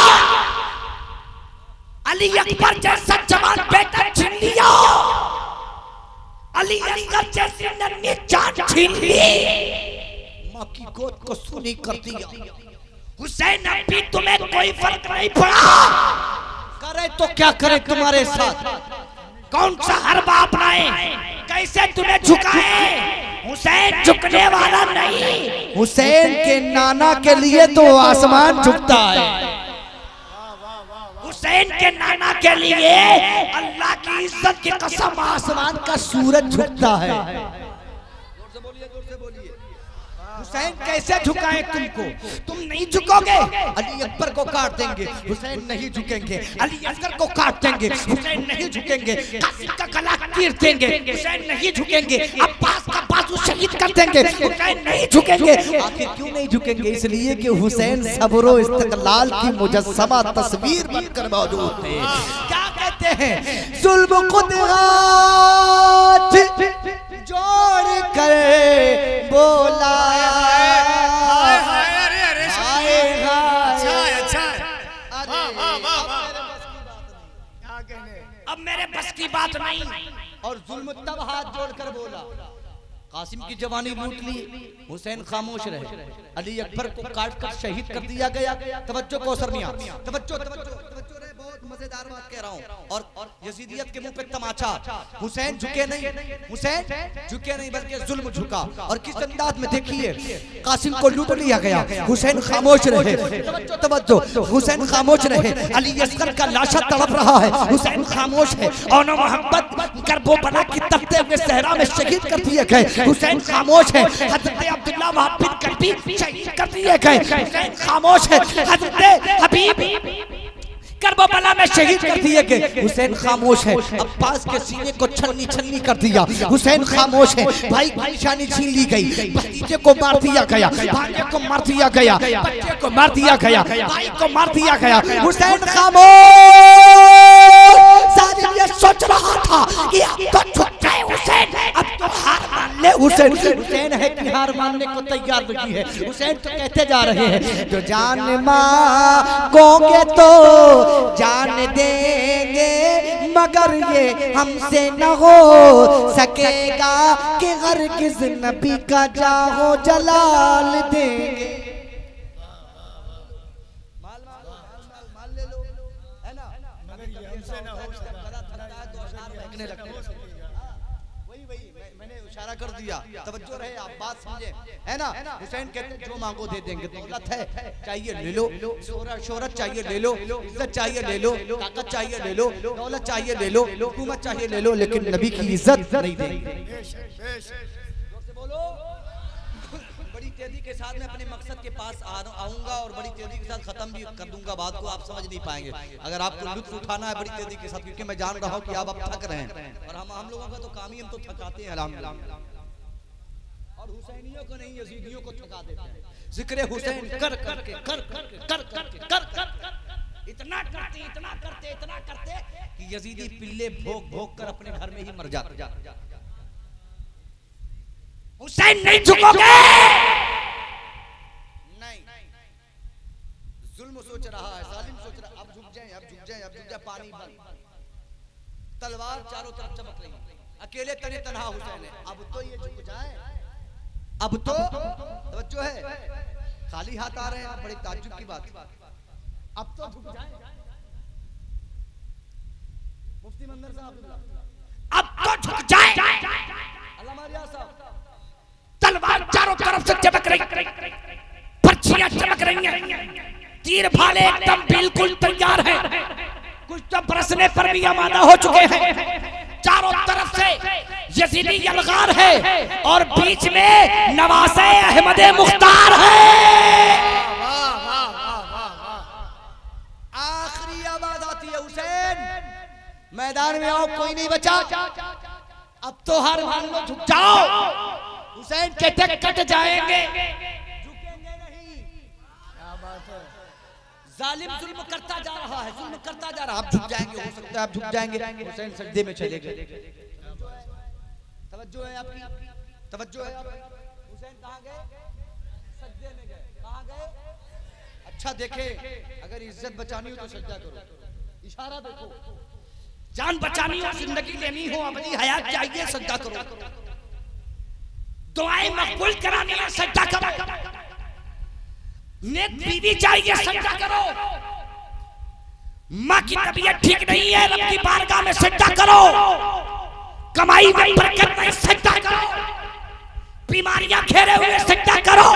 अली अकबर जैसा जवान बेटा छीन लिया, अली असगर जैसी नन्ही जान छीन ली, माँ की गोद को सुनी कर दिया। हुसैन अब भी तुम्हें कोई फर्क नहीं पड़ा। करे तो क्या करे तुम्हारे साथ? कौन सा हरबा अपनाए, कैसे तुम्हें झुकाए? हुसैन झुकने वाला नहीं। हुसैन के नाना के लिए तो आसमान झुकता है। हुसैन के नाना के लिए अल्लाह की इज्जत की कसम आसमान का सूरज झुकता है। हुसैन कैसे झुकाए तुमको? तुम नहीं झुकोगे, अली अकबर को काट देंगे, हुसैन नहीं झुकेंगे, अली असगर को काट देंगे, हुसैन नहीं झुकेंगे, कासिम का गला चीर देंगे, हुसैन नहीं झुकेंगे, अब्बास का बाजू शहीद कर देंगे, हुसैन नहीं झुकेंगे। आखिर क्यों नहीं झुकेंगे? इसलिए कि हुसैन सब्र व इस्तिक़लाल की मुजस्समा तस्वीर बनकर मौजूद थे। क्या कहते हैं? जुल्म खुद हाथ जोड़ कर बोला, अब मेरे बस की बात नहीं। और जुल्म तब हाथ जोड़कर बोला। कासिम की जवानी लूट ली, हुसैन खामोश रहे, अली अकबर को काट कर शहीद कर दिया गया। तवज्जो कौसर मियां, तवज्जो रहे, बहुत मजेदार बात कह रहा हूँ। और यजीदियत के मुंह पे तमाचा। हुसैन झुके नहीं, हुसैन झुके नहीं, बल्कि जुल्म झुका। और किस अंदाज में देखिए, कासिम को लूट लिया गया, हुसैन खामोश रहे। तवज्जो, हुसैन खामोश रहे, अली असगर का लाशा तड़प रहा है, हुसैन खामोश है। और मोहम्मद करबला की तपते हुए सहरा में शहीद कर दिए गए, हुसैन खामोश है। हजरत अब्दुल्ला वहाब बिन कल्बी शहीद कर दिए गए, हुसैन खामोश है। हजरत हबीब करबला में शहीद कर दिए गए, हुसैन खामोश है। अब्बास के सीने को छन्नी छन्नी कर दिया, हुसैन खामोश है। भाई की निशानी छीन ली गई, भतीजे को मार दिया गया, भांजे को मार दिया गया, बच्चे को मार दिया गया, भाई को मार दिया गया, हुसैन खामोश। साजिद ये सोच रहा था कि अब तो झुक गए हुसैन, अब तो हार मान ले हुसैन। हुसैन है कि हार मानने को तैयार नहीं है। हुसैन तो कहते जा रहे हैं, जो जान मांगोगे तो जान देंगे, मगर ये हमसे न हो सकेगा कि हरगिज़ नबी का जाहो जलाल देंगे। माल ले लो, है ना, मगर ये हमसे न हो सकेगा। वही मैंने इशारा कर दिया, तवज्जो रहे, आप बात समझे, है ना। हुसैन कहते जो मांगो दे देंगे। दौलत है चाहिए ले लो, शोहरत चाहिए ले लो, इज्जत चाहिए ले लो, ताकत चाहिए ले लो, दौलत चाहिए ले लो, हुकूमत चाहिए ले लो, लेकिन नबी की इज्जत नहीं देंगे। बोलो, बड़ी तेजी के साथ मैं अपने मकसद के पास आऊंगा और बड़ी तेजी के साथ खत्म भी कर दूंगा बात को। आप समझ नहीं पाएंगे अगर आपको लुत्फ उठाना है बड़ी तेजी के साथ, क्योंकि मैं जान रहा हूँ कि आप अब थक रहे हैं, और हम लोगों का तो काम ही हम तो थकाते हैं अल्हम्दुलिल्लाह। और हुसैनियों को नहीं, यजीदियों को थका देते हैं। जिक्र हुसैन कर करके इतना करते कि यजीदी पिल्ले भोग भोग कर अपने घर में ही मर जाते। हुसैन नहीं झुकोगे, नहीं, जुल्म सोच रहा है, जालिम सोच रहा है, अब झुक जाए, अब झुक जाए, अब झुक जाए, पानी बंद, तलवार चारों तरफ चमक रही है, अकेले तने तनहा हुसैन है। अब तो ये झुक जाए, अब तो तवज्जो है, खाली हाथ आ रहे हैं, बड़ी ताज्जुब की बात, अब तो झुक जाए। मुफ्ती मंदर साहब अब तो झुक जाए, अल्लामा रियाज साहब, तलवार चारों तरफ से चमक रही, पर्चियां चमक रही हैं, तीर भाले एकदम बिल्कुल तैयार हैं, कुछ तो बरसने पर भी आमादा हो चुके हैं। चारों तरफ से यजीदी यलगार है और बीच में नवासे अहमदे मुख्तार है। आखिरी आवाज आती है, हुसैन मैदान में आओ, कोई नहीं बचा, अब तो हार मान लो, झुक जाओ, हुसैन के टेक कट जाएंगे, झुकेंगे नहीं। क्या बात है, जालिम जुल्म करता जा रहा है, जुल्म करता जा रहा है, अब झुक जाएंगे, हो सकता है अब झुक जाएंगे, हुसैन सजदे में चले गए। तवज्जो है आपकी, तवज्जो है आपकी, हुसैन कहाँ गए, सजदे में गए, कहाँ गए, अच्छा देखे, अगर इज्जत बचानी हो तो सजदा करो, इशारा देखो, जान बचानी हो, जिंदगी लेनी हो, अपनी हयात चाहिए, सजदा करो, दुआएं मकबूल करानी है, सजदा करो, नेक बीवी चाहिए, सजदा करो, माँ की तबीयत ठीक नहीं है, रब की बारगाह में सजदा करो, कमाई में बरकत नहीं, सजदा करो, बीमारियां घेरे हुए, सजदा करो,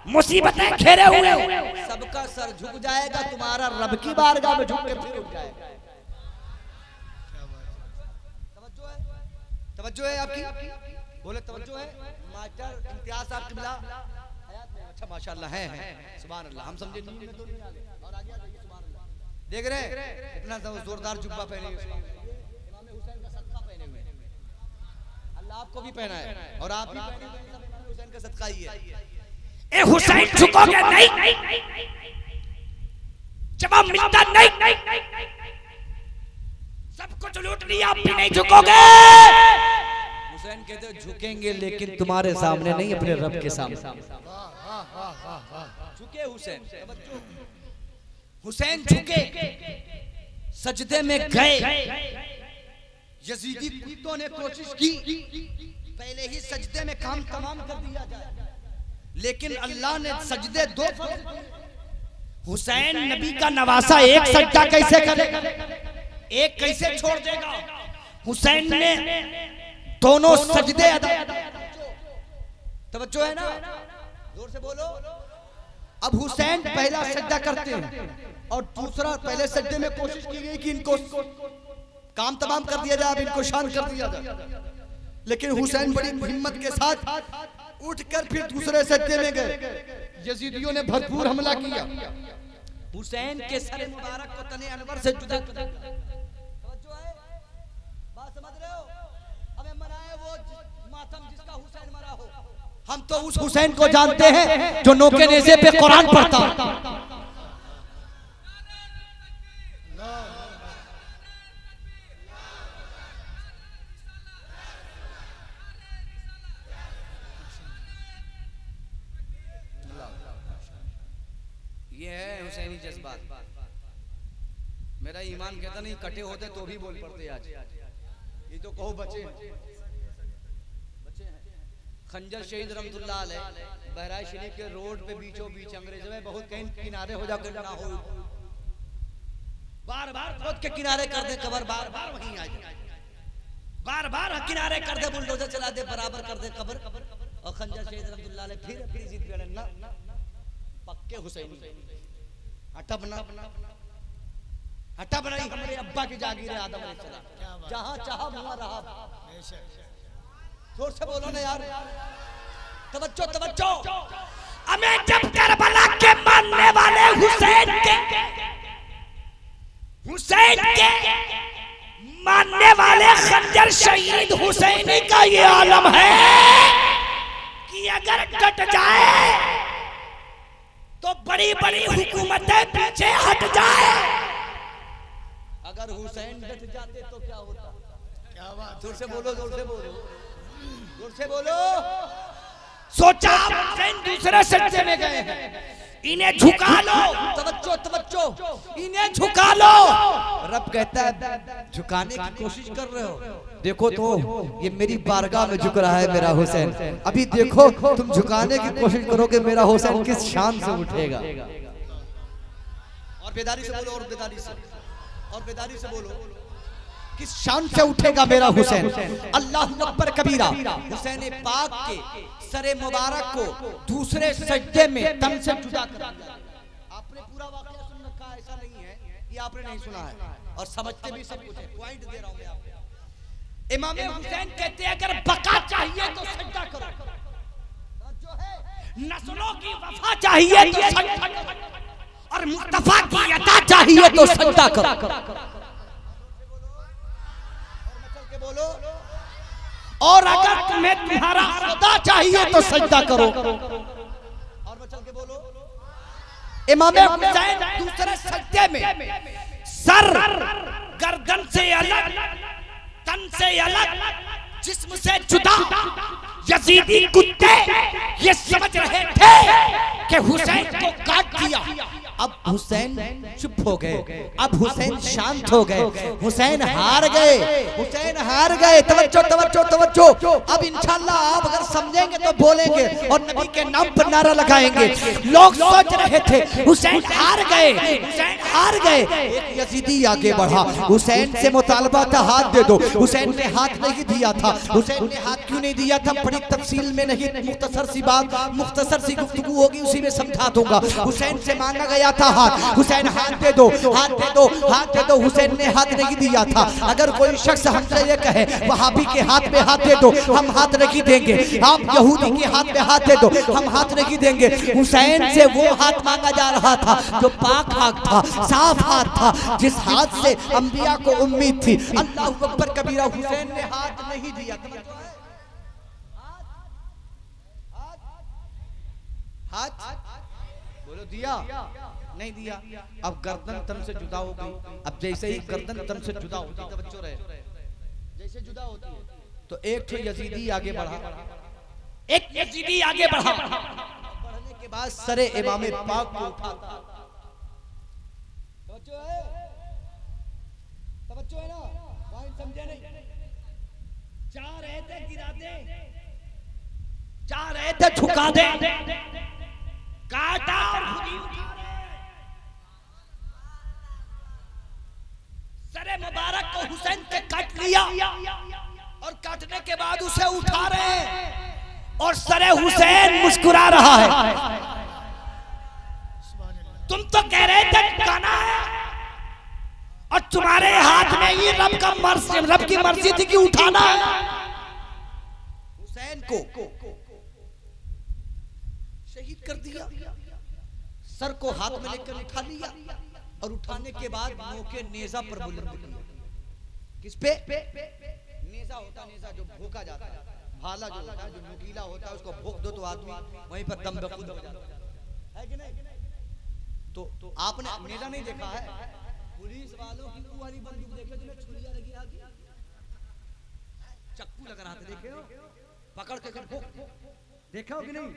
मुसीबतें घेरे हुए, सबका सर झुक जाएगा, तुम्हारा रब की बारगाह में झुक के फिर उठ जाएगा। तवज्जो है आपकी, बोले तवज्जो है। मास्टर इम्तियाज साहब किबला हयात में, अच्छा माशाल्लाह है, सुभान अल्लाह, हम समझे नींद में तो नहीं आ गए, और आगे आ जाइए, सुभान अल्लाह, देख रहे हैं इतना जोरदार जुब्बा पहने हुए, इमाम हुसैन का सदका पहने हुए, अल्लाह आपको भी पहना है और आप भी पहने हुए, इमाम हुसैन का सदका ही है। ए हुसैन झुकोगे नहीं, जवाब मिलता नहीं, सब कुछ लूट लिया, आप भी नहीं झुकोगे। हुसैन कहते झुकेंगे लेकिन तुम्हारे सामने नहीं, अपने रब के सामने झुके हुसैन। हुसैन झुके, सजदे में गए, यजीदी कुत्तों ने कोशिश की पहले ही सजदे में काम तमाम कर दिया जाए, लेकिन अल्लाह ने सजदे दो। हुसैन नबी का नवासा एक सजदा कैसे करेगा, एक कैसे छोड़ देगा, हुसैन ने दोनों सजदे अदा। तवज्जो है ना, जोर से बोलो। अब हुसैन पहला सजदा करते हैं और दूसरा, पहले सजदे में कोशिश की गई कि इनको काम तमाम कर दिया जाए, अब इनको शांत कर दिया जाए, लेकिन हुसैन बड़ी हिम्मत के साथ उठकर फिर दूसरे सजदे में गए। यजीदियों ने भरपूर हमला किया, हुसैन के सर मुबारक को तने अनवर से जुदा कर दिया। बात समझ रहे हो, हमें मनाए वो मातम जिसका हुसैन मरा हो। हम तो उस हुसैन को जानते हैं जो नोके नेज़े पे कुरान पढ़ता। ये है हुसैनी जज्बात। मेरा ईमान कहता नहीं कटे होते तो भी बोल पड़ते आज, ये तो कहो बचे बचे हैं। खंजर शहीद रहमतुल्लाह अलैह बहराइच शरीफ के रोड पे बीचों बीच अंग्रेजों में बहुत कहीं किनारे हो जाकर ना हो, बार बार खोद के किनारे कर दे कब्र, बार बार वहीं आ जाए, बार बार किनारे कर दे, बुलडोजर चला दे, बराबर कर दे कब्र। और खंजर शहीद रहमतुल्लाह अलैह फिर जीत गए ना, पक्के हुसैनी। हटा बना हमारे अब्बा की जागीर है आदम अलैहिस्सलाम, जहां चाहा वहां रहा। जोर से बोलो ना यार, तवज्जो तवज्जो। हमें जब करबला के मानने वाले हुसैन के मानने वाले खंजर शहीद हुसैनी का ये आलम है कि अगर डट जाए तो बड़ी बड़ी हुकूमतें पीछे हट जाए। अगर हुसैन डट जाते तो क्या होता? क्या बात, जोर से बोलो, जोर से बोलो, जोर से बोलो। सोचा हुसैन दूसरे सजदे में गए हैं, इन्हें झुका लो। तवज्जो तवज्जो, इन्हें झुका लो। रब कहता है झुकाने की कोशिश कर रहे हो, देखो तो ये मेरी बारगाह में झुक रहा है मेरा हुसैन। अभी देखो तुम झुकाने की कोशिश करोगे, मेरा हुसैन किस शान से उठेगा। और बेदारी से बोलो, और बेदारी से, और बेदारी से बोलो, किस शान से उठेगा मेरा हुसैन। अल्लाह अकबर कबीरा। हुसैन पाक के सरे मुबारक को दूसरे सजदे में तन से जुदा कर दिया। आपने पूरा वाकया सुन रखा है, ऐसा नहीं है कि आपने नहीं सुना है, और समझते भी सब कुछ है। पॉइंट दे रहा हूं मैं आपको। इमाम हुसैन कहते हैं अगर बका चाहिए तो सजदा करो, जो है नस्लों की वफा चाहिए तो सजदा करो, और मुस्तफा की अता चाहिए तो सजदा करो। बोलो, और अगर तुम्हें तुम्हारा खुदा चाहिए तो सजदा करो। और मचल के बोलो। इमाम हुसैन दूसरे सजदे में सर गर्दन से अलग, तन से अलग, जिस्म से जुदा। यजीदी कुत्ते ये समझ रहे थे कि हुसैन को काट दिया। अब हुसैन चुप हो गए, अब हुसैन शांत हो गए, हुसैन हार गए, हुसैन हार गए। तवज्जो तवज्जो तवज्जो। अब इंशाल्लाह आप अगर समझेंगे तो बोलेंगे और नबी के नाम पर नारा लगाएंगे। लोग सोच रहे थे हुसैन हार गए, हुसैन हार गए। एक यजीदी आगे बढ़ा, हुसैन से मुतालबा था हाथ दे दो। हुसैन ने हाथ नहीं दिया था। हुसैन ने हाथ क्यों नहीं दिया था बड़ी तफसील में नहीं, मुख्तसर सी बात, मुख्तसर सी गुफ्तगू होगी, उसी में समझा दूंगा। हुसैन से मांगा गया था हाथ, हुसैन हाथ दे दो, हाथ दे दो, हाथ दे दो। हुसैन ने हाथ नहीं दिया था। अगर कोई शख्स हमसे ये कहे वहाबी के हाथ में हाथ दे दो, हम हाथ नहीं देंगे। आप यहूदी के हाथ में हाथ दे दो, हम हाथ नहीं देंगे। हुसैन से वो हाथ मांगा जा रहा था जो पाक हाथ था, साफ हाथ था, जिस हाथ से अंबिया को उम्मीद थी। अल्लाह अकबर कबीरा। हुसैन ने हाथ नहीं दिया। हाथ बोलो दिया नहीं दिया। अब गर्दन तन से जुदा हो गई। अब जैसे ही गर्दन तन से जुदा होती, तवज्जो रहे, जैसे जुदा होती है तो एक तो यजीदी आगे बढ़ा, एक यजीदी आगे बढ़ा। बढ़ने के बाद सरे इमाम पाक को उठाता। तवज्जो है, तवज्जो है ना, पॉइंट समझे नहीं। जा रहे थे गिरा दे, जा रहे थे झुका दे, काटा और खुद ही उठा रहे। सरे मुबारक को हुसैन के काट लिया और काटने के बाद उसे उठा रहे, और सरे हुसैन मुस्कुरा रहा है। तुम तो कह रहे थे काना है, और तुम्हारे हाथ में ही रब की मर्जी थी कि उठाना है। हुसैन को शहीद कर दिया, सर को हाथ में लेकर उठा लिया, और उठाने के बाद नोके नेजा पर बुलंद किया। किस पे? नेजा होता, नेजा जो भोंका जाता है, भाला जो होता है, जो नुकीला होता है, उसको भोंक दो तो आदमी वहीं पर दम बखुद हो जाता है कि नहीं? तो आपने नेजा नहीं देखा है? पुलिस वालों की वो वाली बंदूक देखे जिन्हें छुरियां लगी आती, चक्कू लगा रहा था, देखे हो? पकड़ के देखा हो कि नहीं?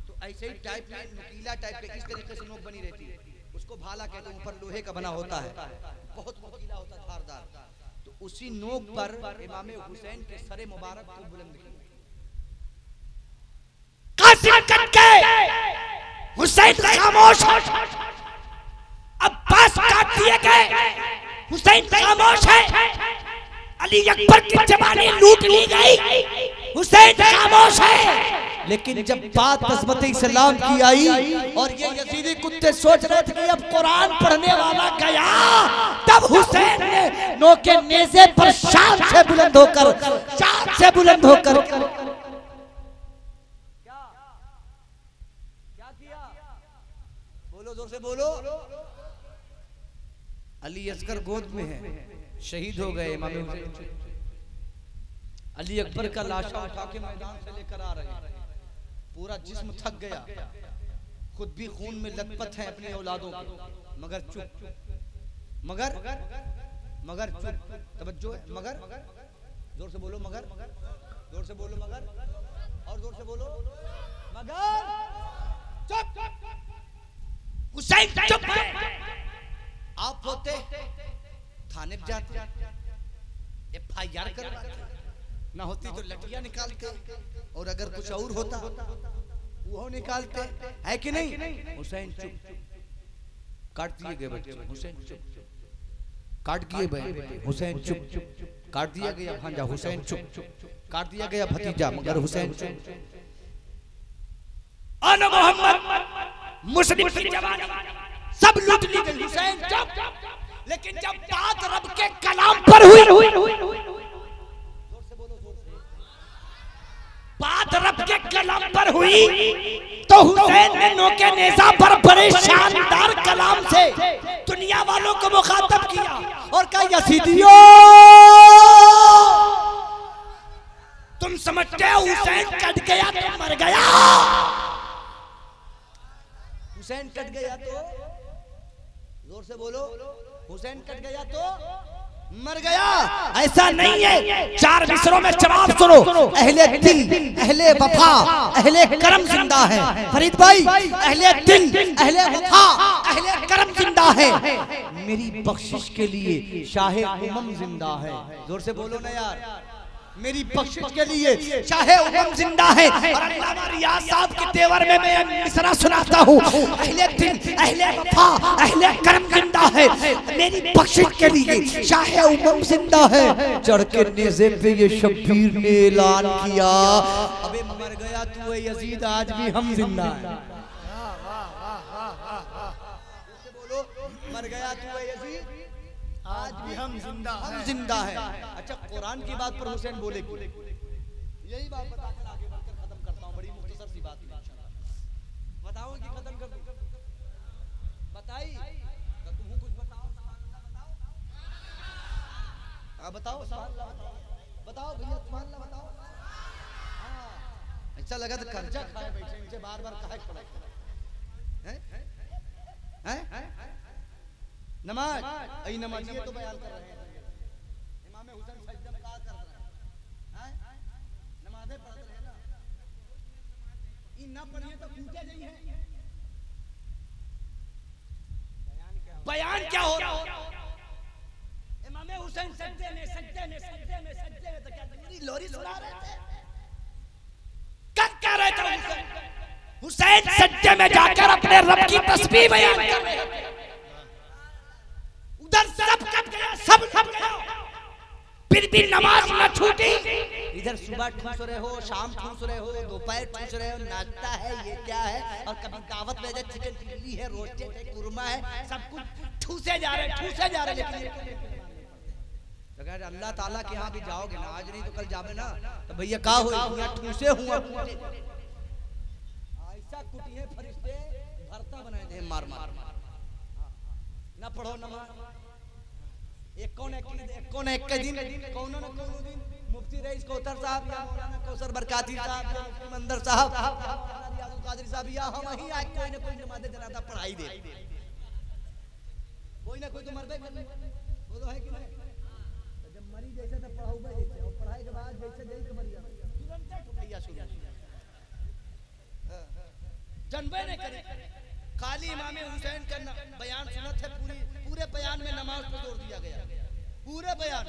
तो ऐसे ही टाइप में नुकीला टाइप के इस तरीके से नोक बनी रहती है, उसको भाला कहते हैं। ऊपर लोहे का बना होता है, बहुत नुकीला होता है, धारदार। तो उसी नोक पर इमाम हुसैन के सरे मुबारक को बुलंद किया। कासिम करके हुसैन खामोश, अब्बास काट दिए गए, हुसैन खामोश है। अली अकबर की जवानी लूट ली गई, हुसैन खामोश है। लेकिन जब बात अज़मत इस्लाम की आई और ये यजीदी कुत्ते सोच रहे थे कि अब कुरान पढ़ने वाला गया, तब हुसैन ने नोके नेज़े पर शान से बुलंद होकर, शान से बुलंद होकर क्या किया? बोलो, जोर से बोलो। अली असगर गोद में है, शहीद हो गए इमाम हुसैन। अली अकबर का लाशा उठा के मैदान से लेकर आ रहे हैं, पूरा जिस्म थक गया, खुद भी खून में लथपथ है अपनी औलादों को, मगर चुप, मगर चुप। तवज्जो है, मगर जोर से बोलो, मगर जोर से बोलो, मगर और जोर से बोलो, मगर चुप। हुसैन चुप है। आप होते थाने पे जाते, FIR करवाते, ना होती तो लठिया निकालते, और अगर कुछ और होता वो निकालते, है कि नहीं? हुसैन चुप, काट दिए गए बच्चे, हुसैन चुप, काट दिए गए हुसैन चुप, काट दिया गया भांजा, हुसैन चुप, काट दिया गया भतीजा, मगर हुसैन चुप। आना मोहम्मद मुस्लिम की जवानी सब लूट ली गई, हुसैन चुप। लेकिन जब बात रब के कलाम पर हुई, बात रब के कलाम पर हुई, तो हुसैन ने नोके नेज़ा पर बड़े शानदार कलाम से दुनिया वालों को मुखातब किया और कहा, यजीदियो तुम समझते हो हुसैन कट गया तो मर गया? हुसैन कट गया तो, जोर से बोलो, हुसैन कट गया तो मर गया? ऐसा नहीं है। 4 मिसरों में जवाब सुनो। अहले दिल, अहले वफा, अहले करम जिंदा है। फरीद भाई, अहले दिल, अहले वफा, अहले करम जिंदा है। मेरी बख्शिश के लिए शाहे उमम जिंदा है। जोर से बोलो ना यार, मेरी बख्शिश के लिए चाहे उमम जिंदा है। और अल्लामा रियाज साहब के तेवर में मैं मिसरा सुनाता हूँ, अहले दिल, अहले वफा, अहले करम जिंदा है, मेरी बख्शिश के लिए चाहे उमम जिंदा है। चढ़ के नेज़े पे ये शब्बीर ने ऐलान किया, अबे मर गया तू है यजीद, आज भी हम जिंदा है। बोलो, मर गया तू है यजीद, आज भी हम जिंदा है। अच्छा, कुरान की बात पर हुसैन बोले, यही बात बताकर आगे बढ़कर खत्म करता हूँ। बड़ी मुख्तसर सी बात है, बताओ कि खत्म कर दूं? बताई तो तुम कुछ बताओ, बताओ, बताओ भैया, सुभान अल्लाह बताओ। अच्छा लगा तो कर्जा खाए बैठे, इनसे बार-बार कहा पड़ा है नमाज, आई नमाज ये तो बयान कर रहे हैं। इमाम हुसैन सजदा में क्या कर रहे हैं? नमाजें पढ़ रहे हैं ना, इन ना पढ़िए तो कूटे नहीं है। बयान क्या हो रहा है? इमाम हुसैन सजदे में तो क्या पूरी लोरी सुना रहे थे? कब कह रहे थे हुसैन सजदे में जाकर अपने रब की तस्बीह बयान कर रहे थे? उधर सब कट गया, सब गया, फिर भी नमाज न छूटी। इधर सुबह ठूस रहे हो, शाम ठूस रहे हो, दोपहर ठूस रहे हो, नाश्ता है, ये क्या है? और कभी दावत में चिकन चिल्ली है, रोस्टेड है, कुरमा है, सब कुछ ठूसे जा रहे, लेकिन अगर अल्लाह ताला के यहाँ भी जाओगे ना, आज नहीं तो कल जावे ना, तो भैया का हो ठूसे हुआ ऐसा कुटिए फरिश्ते भरता बनाए दे, मार ना पढ़ो नमाज। एक कौन एक दिन कौन मुफ्ती रईस कौसर साहब या मौलाना कौसर बरकाती साहब या मंदर साहब रियाजुल कादिर साहब या हम ही आज कोई ना कोई नमाज जनाजा पढ़ाई दे, कोई ना कोई तो मरबे कर, वो तो है कि नहीं? तो जब मरी जैसे तो पढ़ाऊबे जैसे, और पढ़ाई के बाद जैसे जैसे मरिया तुरंत ठुकैया शुरू जनबे ने करे। खाली इमाम हुसैन का बयान सुना था, पूरे बयान में नमाज पर जोर दिया गया। पूरे बयान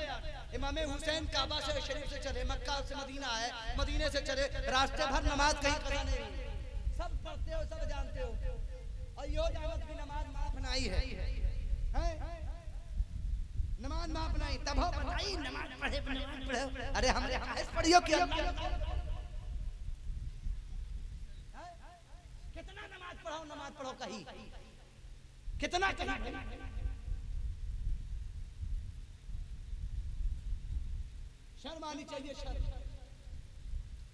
इमाम हुसैन काबा से शरीफ से चले, मक्का से मदीना आए, मदीने से चले, रास्ते भर नमाज कहीं करा नहीं। सब पढ़ते हो, सब जानते हो। और यो दावत की नमाज माफ नहीं है, नमाज माफ नहीं, तब हो बनाई नमाज पढ़े। अरे हमने पढ़ियो कि कितना नमाज पढ़ो कहीं, कितना शर्म आनी चाहिए, शर्म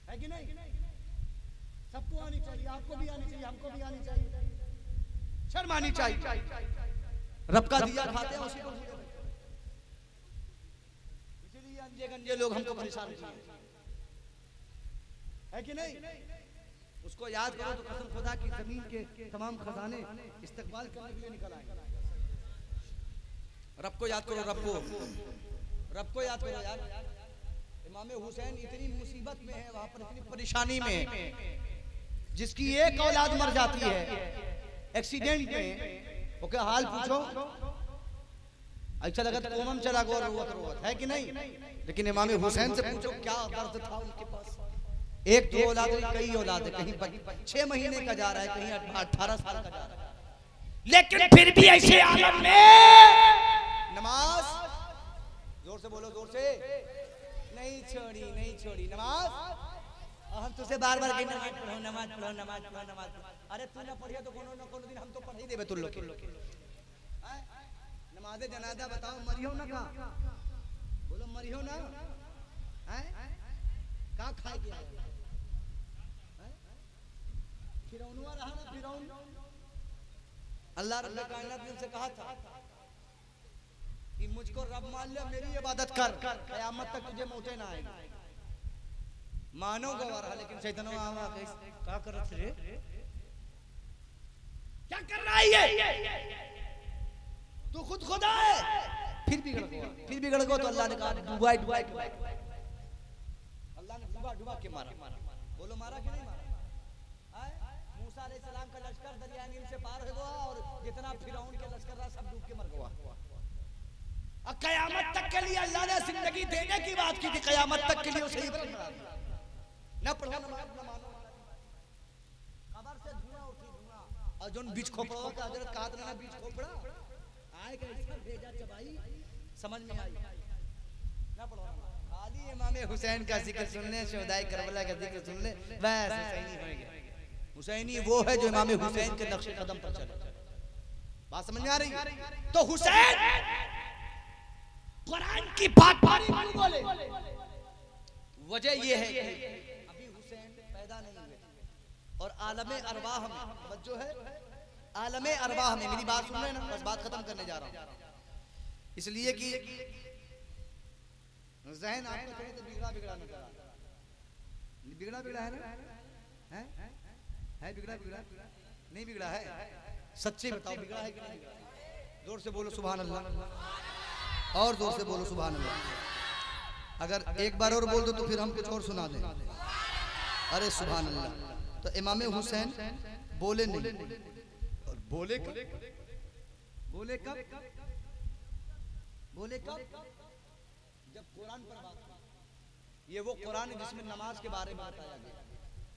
है कि नहीं? सबको आनी चाहिए, आपको भी आनी चाहिए, हमको भी आनी चाहिए, शर्म आनी चाहिए। रब का दिया खाते हैं उसी को, इसीलिए अंजे गंजे लोग हमको परेशान किए, है कि नहीं? उसको याद करो तो कसम खुदा की जमीन के तमाम खजाने इस्तकबाल करने के लिए निकल आए। रब को याद करो, रब को याद करो यार। इमाम हुसैन इतनी मुसीबत में है, वहां पर इतनी परेशानी में है, जिसकी एक औलाद मर जाती है, एक्सीडेंट में ओके हाल पूछो, अच्छा लगा तो कोमम चला गो रोवत है कि नहीं, लेकिन इमाम हुसैन से पूछो क्या दर्द था उनके पास। एक दो औलाद कई औलाद है, कहीं 6 महीने का जा रहा है, कहीं 18 साल का जा रहा है, लेकिन फिर भी ऐसे आलम में नमाज, जोर से बोलो, जोर से, नहीं छोड़ी नमाज। हम तुझसे बार बार नमाज पढ़ो, नमाज पढ़ो, नमाज पढ़ो, नमाज पढ़ो। अरे तू ना पढ़िया तो कोनो न कोनो दिन हम तो पढ़ ही देबे तुम लोग के। नमाज जनाजा बताओ, मरियो ना का बोलो, मरियो ना हैं का खाए के फिरौनवा रहा ना, फिरौन अल्लाह रब्बुल कायनात ने उनसे कहा था कि मुझको रब मान ले, मेरी इबादत कर, क़यामत तक तुझे मौतें ना आएगी। मानो गवारा, लेकिन शैतानों आवा क्या कर रहे रे, क्या कर रहा है तू खुद खुदा है, फिर बिगड़ गो तो अल्लाह ने कहा डुबाई, अल्लाह ने डुबा के मारा। बोलो मारा कि नहीं मारा? मूसा अलैहिस्सलाम का लश्कर दरिया नील से पार हो गया और जितना फिरौन के लश्कर रहा सब डूब के मर गया। और कयामत तक के लिए अल्लाह ने जिंदगी देने की बात की थी, कयामत तक के लिए उसे ही ना पढ़ो ना मानो, खबर से धुआं उठी, धुआं और जोन बीच खोपड़ा का हजरत कहा था ना, बीच खोपड़ा आए कैसा भेजा चबाई, समझ में आई ना पढ़ो। खाली इमाम हुसैन का जिक्र सुन ले, शहदाए करबला का जिक्र सुन ले, बस हुसैनी हो गया। हुसैनी वो है जो इमाम हुसैन के नक्शे कदम पर चले। बात समझ में आ रही? तो हुसैन कुरान की बात क्यों बोले? वजह ये है कि अभी हुसैन पैदा नहीं हुए और आलमे अरवाह में जो है, आलमे अरवाह में, मेरी बात सुन रहे हैं ना, बस बात खत्म करने जा रहा हूं, इसलिए कि ज़हन आपका थोड़ा तो बिगड़ा नजर आ रहा है। बिगड़ा है ना, है बिगड़ा नहीं बिगड़ा है? सच्चे बताओ बिगड़ा है कि नहीं बिगड़ा? जोर से बोलो सुभान अल्लाह, और जोर से बोलो सुभान अल्लाह। अगर एक बार और बोल दो तो फिर हम कुछ और सुना दें। अरे सुभान अल्लाह। तो इमाम हुसैन बोले नहीं, और बोले कब? जब कुरान पर बात हुई। ये वो कुरान है जिसमें नमाज के बारे में बताया गया,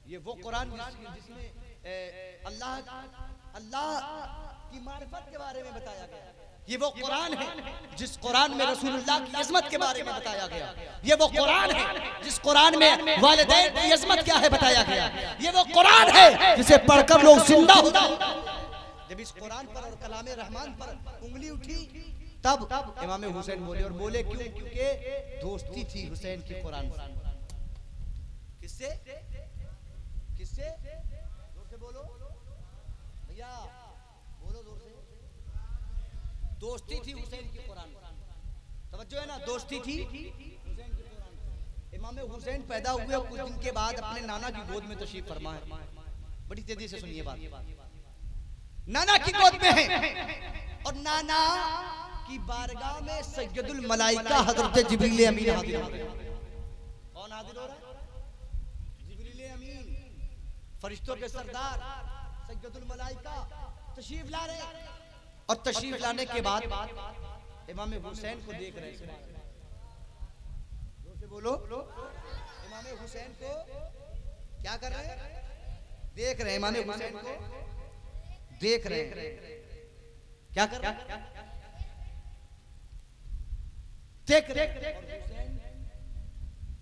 ये वो कुरान जिसमें अल्लाह की मारिफत के बारे में बताया गया, ये वो कुरान है जिस कुरान में रसूलुल्लाह की इज़्ज़त के बारे में बताया गया, ये वो कुरान है जिस कुरान में वालिदैन की इज़्ज़त क्या है बताया गया, ये वो कुरान है जिसे पढ़कर लोग जिंदा हो जाते। जब इस कुरान पर और कलामे रहमान पर उंगली उठी तब इमाम हुसैन बोले, और बोले क्यों? क्योंकि दोस्ती थी हुसैन की कुरान से। किससे? जोर से बोलो भैया, बोलो जोर से। दोस्ती थी हुसैन की कुरान, तवज्जो है ना, दोस्ती थी हुसैन की कुरान से। इमाम हुसैन पैदा हुए और कुछ दिन के बाद अपने नाना की गोद में तशरीफ फरमा है। बड़ी तेजी से सुनिए बात, नाना की गोद में है और नाना की बारगाह में सैयदुल मलाइका हजरत जिब्रील अमीन हाजिर हो रहे हैं। कौन हाजिर हो रहा है? जिब्रील अमीन, फरिश्तों के सरदार सैयदुल मलाइका तशरीफ ला रहे हैं। और तशरीफ लाने के बाद इमाम हुसैन को देख रहे हैं। बोलो, इमाम हुसैन को क्या कर रहे हैं? देख रहे हैं। इमाम हुसैन को देख रहे हैं। क्या कर रहे हैं? देख रहे हैं।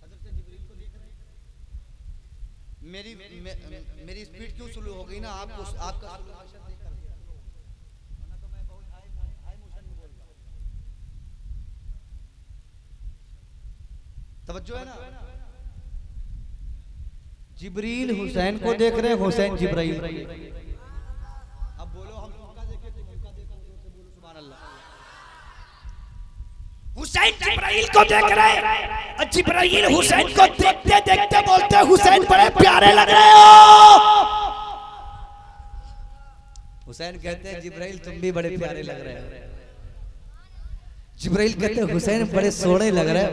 हज़रत जिब्रील को देख रहे हैं। मेरी स्पीड क्यों स्लो हो गई ना? आपको आपका तवज्जो है ना। जिब्रील हुसैन को देख रहे हैं, हुसैन जिब्राइल। अब बोलो, हम उनका देखे तो उनका देखो, बोलो सुभान अल्लाह। हुसैन जिब्राइल को देख रहे हैं और जिब्राइल हुसैन को देखते देखते बोलते हैं, हुसैन बड़े प्यारे लग रहे हो। हुसैन कहते हैं, जिब्राइल तुम भी बड़े प्यारे लग रहे हो। जिब्राइल कहते हैं, हुसैन बड़े सोने लग रहे हो।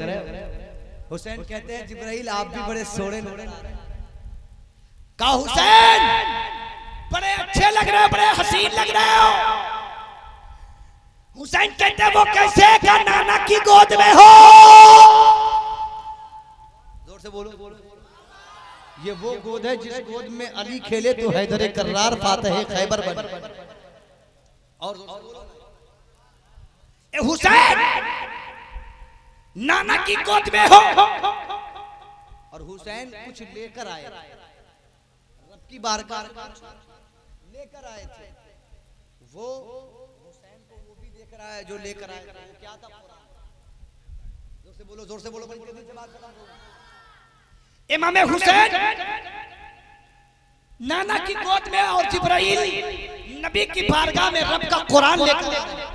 हुसैन कहते हैं, जिब्राइल आप भी बड़े सोने लग रहे हो। का हुसैन बड़े अच्छे अच्छे लग रहे हो, बड़े हसीन लग रहे हो। हुसैन कहते वो कैसे का नाना की गोद में हो। जोर से बोलो। ये वो गोद है जिस गोद में अली खेले तो हैदर कर्रार फातह खैबर बन। और हुसैन नाना की गोद में हो। और हुसैन कुछ लेकर आए, रब की बारगाह लेकर आए थे। वो हुसैन को वो भी देख रहा है जो लेकर आए थे। वो क्या था? कुरान। जोर से बोलो, जोर से बोलो। इमाम हुसैन नाना की गोद में और जिब्राइल नबी की बारगाह में रब का कुरान लेकर।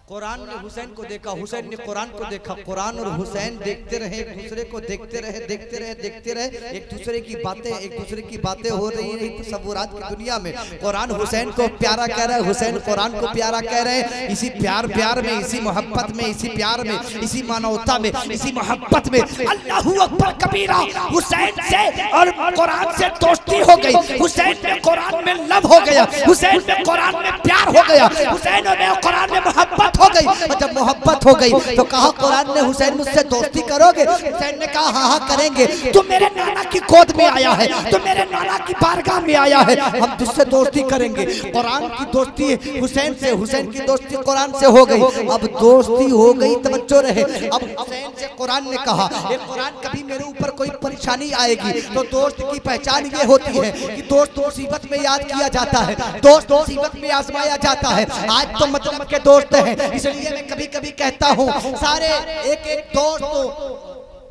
कुरान ने हुसैन को देखा, हुसैन ने कुरान को देखा। कुरान और हुसैन देखते रहे, एक दूसरे को देखते रहे, देखते रहे, देखते रहे। एक दूसरे की बातें हो रही हैं तसव्वुरात की दुनिया में। कुरान हुसैन को प्यारा कह रहा है, हुसैन कुरान को प्यारा कह रहे हैं। इसी प्यार में, इसी मोहब्बत में, इसी प्यार में, इसी मानवता में, इसी मोहब्बत में अल्लाहू अकबर कबीरा हुसैन से और कुरान से दोस्ती हो गई। हुसैन में कुरान में लव हो गया, हुसैन में कुरान में प्यार हो गया, हुसैन में कुरान में मोहब्बत हो गई। और जब मोहब्बत हो गई तो कहा कुरान ने, हुसैन मुझसे दोस्ती करोगे? हुसैन ने कहा हाँ हाँ करेंगे। तू मेरे नाना की गोद में आया है, तू मेरे नाना की बारगाह में आया है, हम तुझसे दोस्ती करेंगे। कुरान की दोस्ती हुसैन से, हुसैन की दोस्ती कुरान से हो गई। अब दोस्ती हो गई, तवज्जो रहे। अब हुसैन से कुरान ने कहा, ये कुरान कभी मेरे ऊपर कोई परेशानी आएगी तो दोस्त की पहचान ये होती है कि दोस्त मुसीबत में याद किया जाता है, दोस्त मुसीबत में आजमाया जाता है। आज तो मतलब के दोस्त हैं, इसलिए मैं कभी कभी कहता हूँ सारे एक एक दोस्त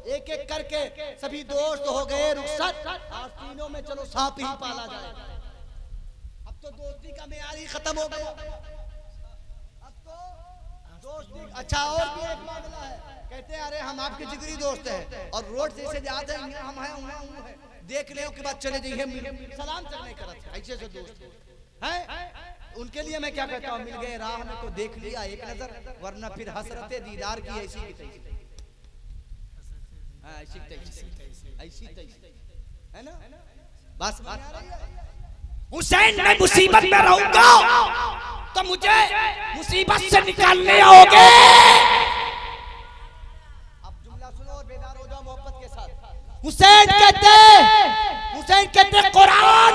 एक एक करके सभी दोस्त हो गए रुखसत, आज तीनों में चलो सांप ही पाला जाए। अब तो दोस्ती का मेयार ही खत्म हो गया। अब तो दोस्ती अच्छा। और भी एक मामला है, कहते हैं अरे हम आपके जिगरी दोस्त हैं और रोड से जाते हैं हम हैं देख ले के बाद चले जाइए, सलाम तक नहीं करते, ऐसे से दोस्त हैं। उनके लिए मैं क्या कहता हूँ, मिल गए राह में तो देख लिया एक नजर, वरना फिर हसरते दीदार की ऐसी की तैसी है ना। बस हुसैन मैं मुसीबत में रहूंगा तो मुझे मुसीबत से निकालने आओगे। अब जुमला सुनो और बेदार हो जाओ मोहब्बत के साथ। हुसैन कहते कुरान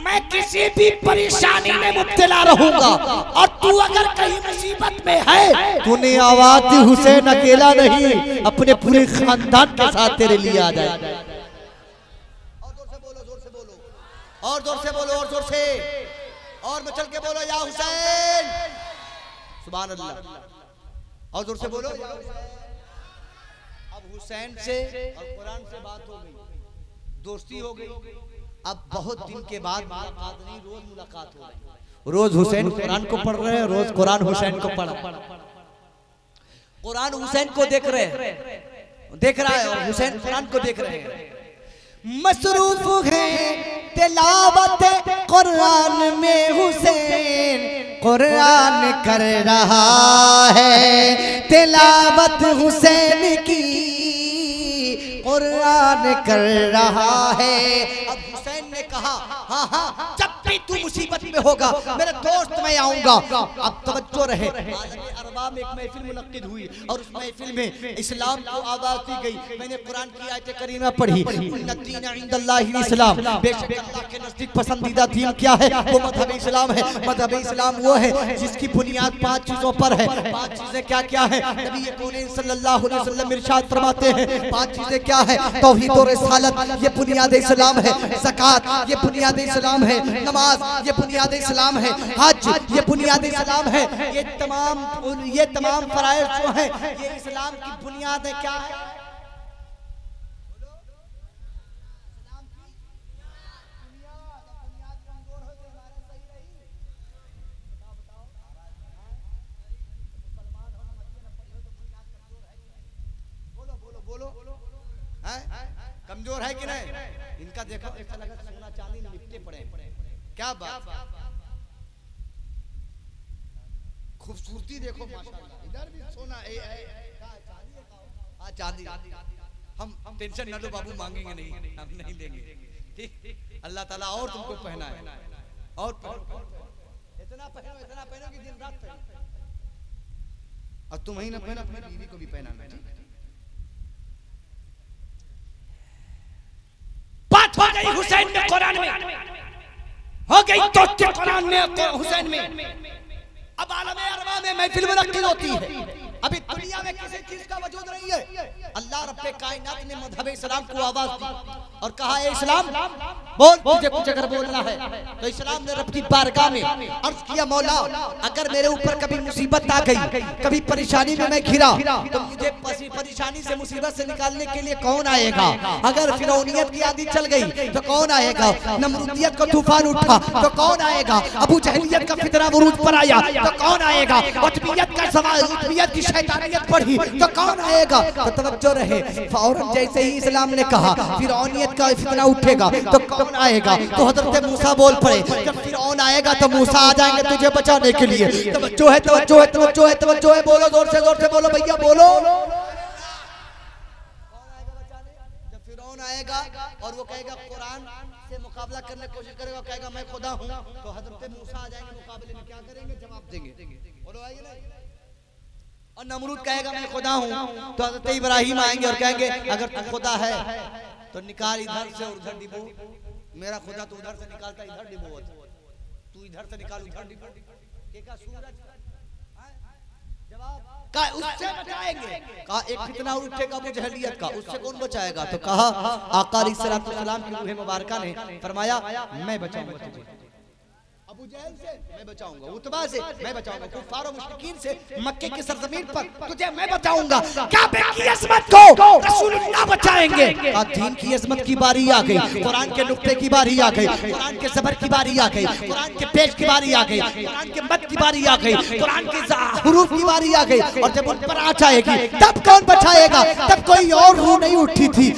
मैं किसी भी परेशानी में मुब्तला रहूंगा और तू अगर कहीं मुसीबत में है, तूने आवाज दी हुसैन अकेला नहीं, अपने पूरे खानदान के साथ तेरे लिए आ जाए। और जोर से बोलो, जोर से बोलो, और जोर से बोलो, और जोर से और मचल के बोलो या हुसैन, सुभान अल्लाह। और जोर से बोलो। अब हुसैन से और कुरान से बात हो गई, दोस्ती हो गई। अब बहुत दिन के बाद मुलाकात नहीं, रोज मुलाकात हो रही। रोज हुसैन कुरान को पढ़ रहे हैं, रोज कुरान हुसैन को पढ़, कुरान हुसैन को देख रहा है और हुसैन कुरान को देख रहे हैं। मसरूफ है तिलावत कुरान में, हुसैन कुरान कर रहा है तिलावत हुसैन की, कुरान कर रहा है। अब हुसैन ने कहा हाँ हाँ जब भी तू मुसीबत में होगा मेरे दोस्त मैं आऊंगा। अब तवज्जो रहे, अरबा में एक महफिल मुनक्किद हुई और उस महफिल में इस्लाम को आवाज दी गई। मैंने कुरान की आयत करीमा पढ़ी, इस्लाम, बेशक अल्लाह के नजदीक पसंदीदा दीन क्या है? वो मजहब इस्लाम है। मजहब इस्लाम वो है जिसकी बुनियाद 5 चीजों पर है। 5 चीजें क्या क्या है? नबी करीम सल्लल्लाहु अलैहि वसल्लम इरशाद फरमाते हैं 5 चीजें क्या है? तौहीद और रिसालत ये बुनियाद इस्लाम है, ज़कात ये बुनियाद इस्लाम है, नमाज ये बुनियाद इस्लाम है, हज ये बुनियाद इस्लाम है। ये तमाम फराइज़ जो हैं ये इस्लाम की बुनियाद है। क्या है? कमजोर है कि नहीं? इनका देखो ऐसा लगा सोना चांदी लिपटे पड़े। क्या बात, खूबसूरती देखो माशाल्लाह। इधर भी सोना चांदी। हम टेंशन न लो बाबू, मांगेंगे नहीं, हम नहीं देंगे। ठीक, अल्लाह ताला और तुमको पहनाए। और इतना पहनो कि दिन रात पहनो। और तुम ही ना पहना, अपनी बीवी को भी पहनाना। बात हो गई हुसैन में, कुरान में हो गई, तो कुरान में हुसैन में। अब आलम अरवा में महफिल मुनक्किद होती है। अभी दुनिया में किसी चीज का वजूद नहीं है। अल्लाह रब्बे कायनात ने मज़हब इस्लाम को आवाज दी और कहा, ए इस्लाम बोल, तुझे कुछ अगर बोलना है। तो इस्लाम ने रब की बारगाह में अर्ज किया, मौला अगर मेरे ऊपर कभी मुसीबत आ गई, कभी परेशानी में मैं घिरा, तो मुझे परेशानी से मुसीबत से निकालने के लिए कौन आएगा? अगर फिरौनियत की आंधी चल गई तो कौन आएगा? नमरूदियत का तूफान उठा तो कौन आएगा? अबू जहलियत का फितना उरूज पर आया तो कौन आएगा? उतबियत का सवाल, उतबियत की शैतानियत पढ़ी तो कौन आएगा? तो तवज्जो रहे, फौरन जैसे ही इस्लाम ने कहा फिरौनियत का फितना उठेगा तो कौन आएगा, तो हजरत मूसा बोल पड़े, जब फिरौन आएगा तो मूसा आ जाएंगे तुझे बचाने के लिए। तवज्जो है, तवज्जो है, तवज्जो है, तवज्जो है, बोलो जोर से बोलो भैया बोलो। जब फिरौन आएगा और वो कहेगा कुरान से मुकाबला करने की कोशिश करेगा, कहेगा मैं खुदा हूँ, तो हजरत मूसा आ जाएंगे मुकाबले में, क्या करेंगे? जवाब देंगे। बोलो आएंगे ना? और नमरूद कहेगा मैं खुदा हूँ, तो हजरत इब्राहिम आएंगे और कहेंगे अगर तू खुदा है तो निकाल इधर से और उधर डिबो। मेरा खुदा तो उधर से निकालता इधर डिबो, तू इधर से निकाल उधर डिबो। का सूरज जवाब का उससे बचाएंगे। कहा एक फितना उठेगा अबू जहलियत का, उससे कौन बचाएगा? तो कहा आका अलैहिस्सलाम की रूह मुबारका ने फरमाया मैं बचाऊंगा तुझे, अबू जहल से मैं बचाऊंगा, उतबा से मैं बचाऊंगा, कुफार और मुश्रिकीन से मक्के की सरजमीन पर तुझे मैं बचाऊंगा। काबे की अज़मत को रसूलुल्लाह बचाएंगे। दीन की अज़मत की बारी आ गई, कुरान के नुक्ते की बारी आ गई, कुरान के ज़बर की बारी आ गई, कुरान के पेश की बारी आ गई, कुरान के मत की बारी आ गई, कुरान के हुरूफ की बारी आ गई। और जब उन पर आँच आएगी तब कौन बचाएगा? तब कोई और रूह नहीं उठी थी।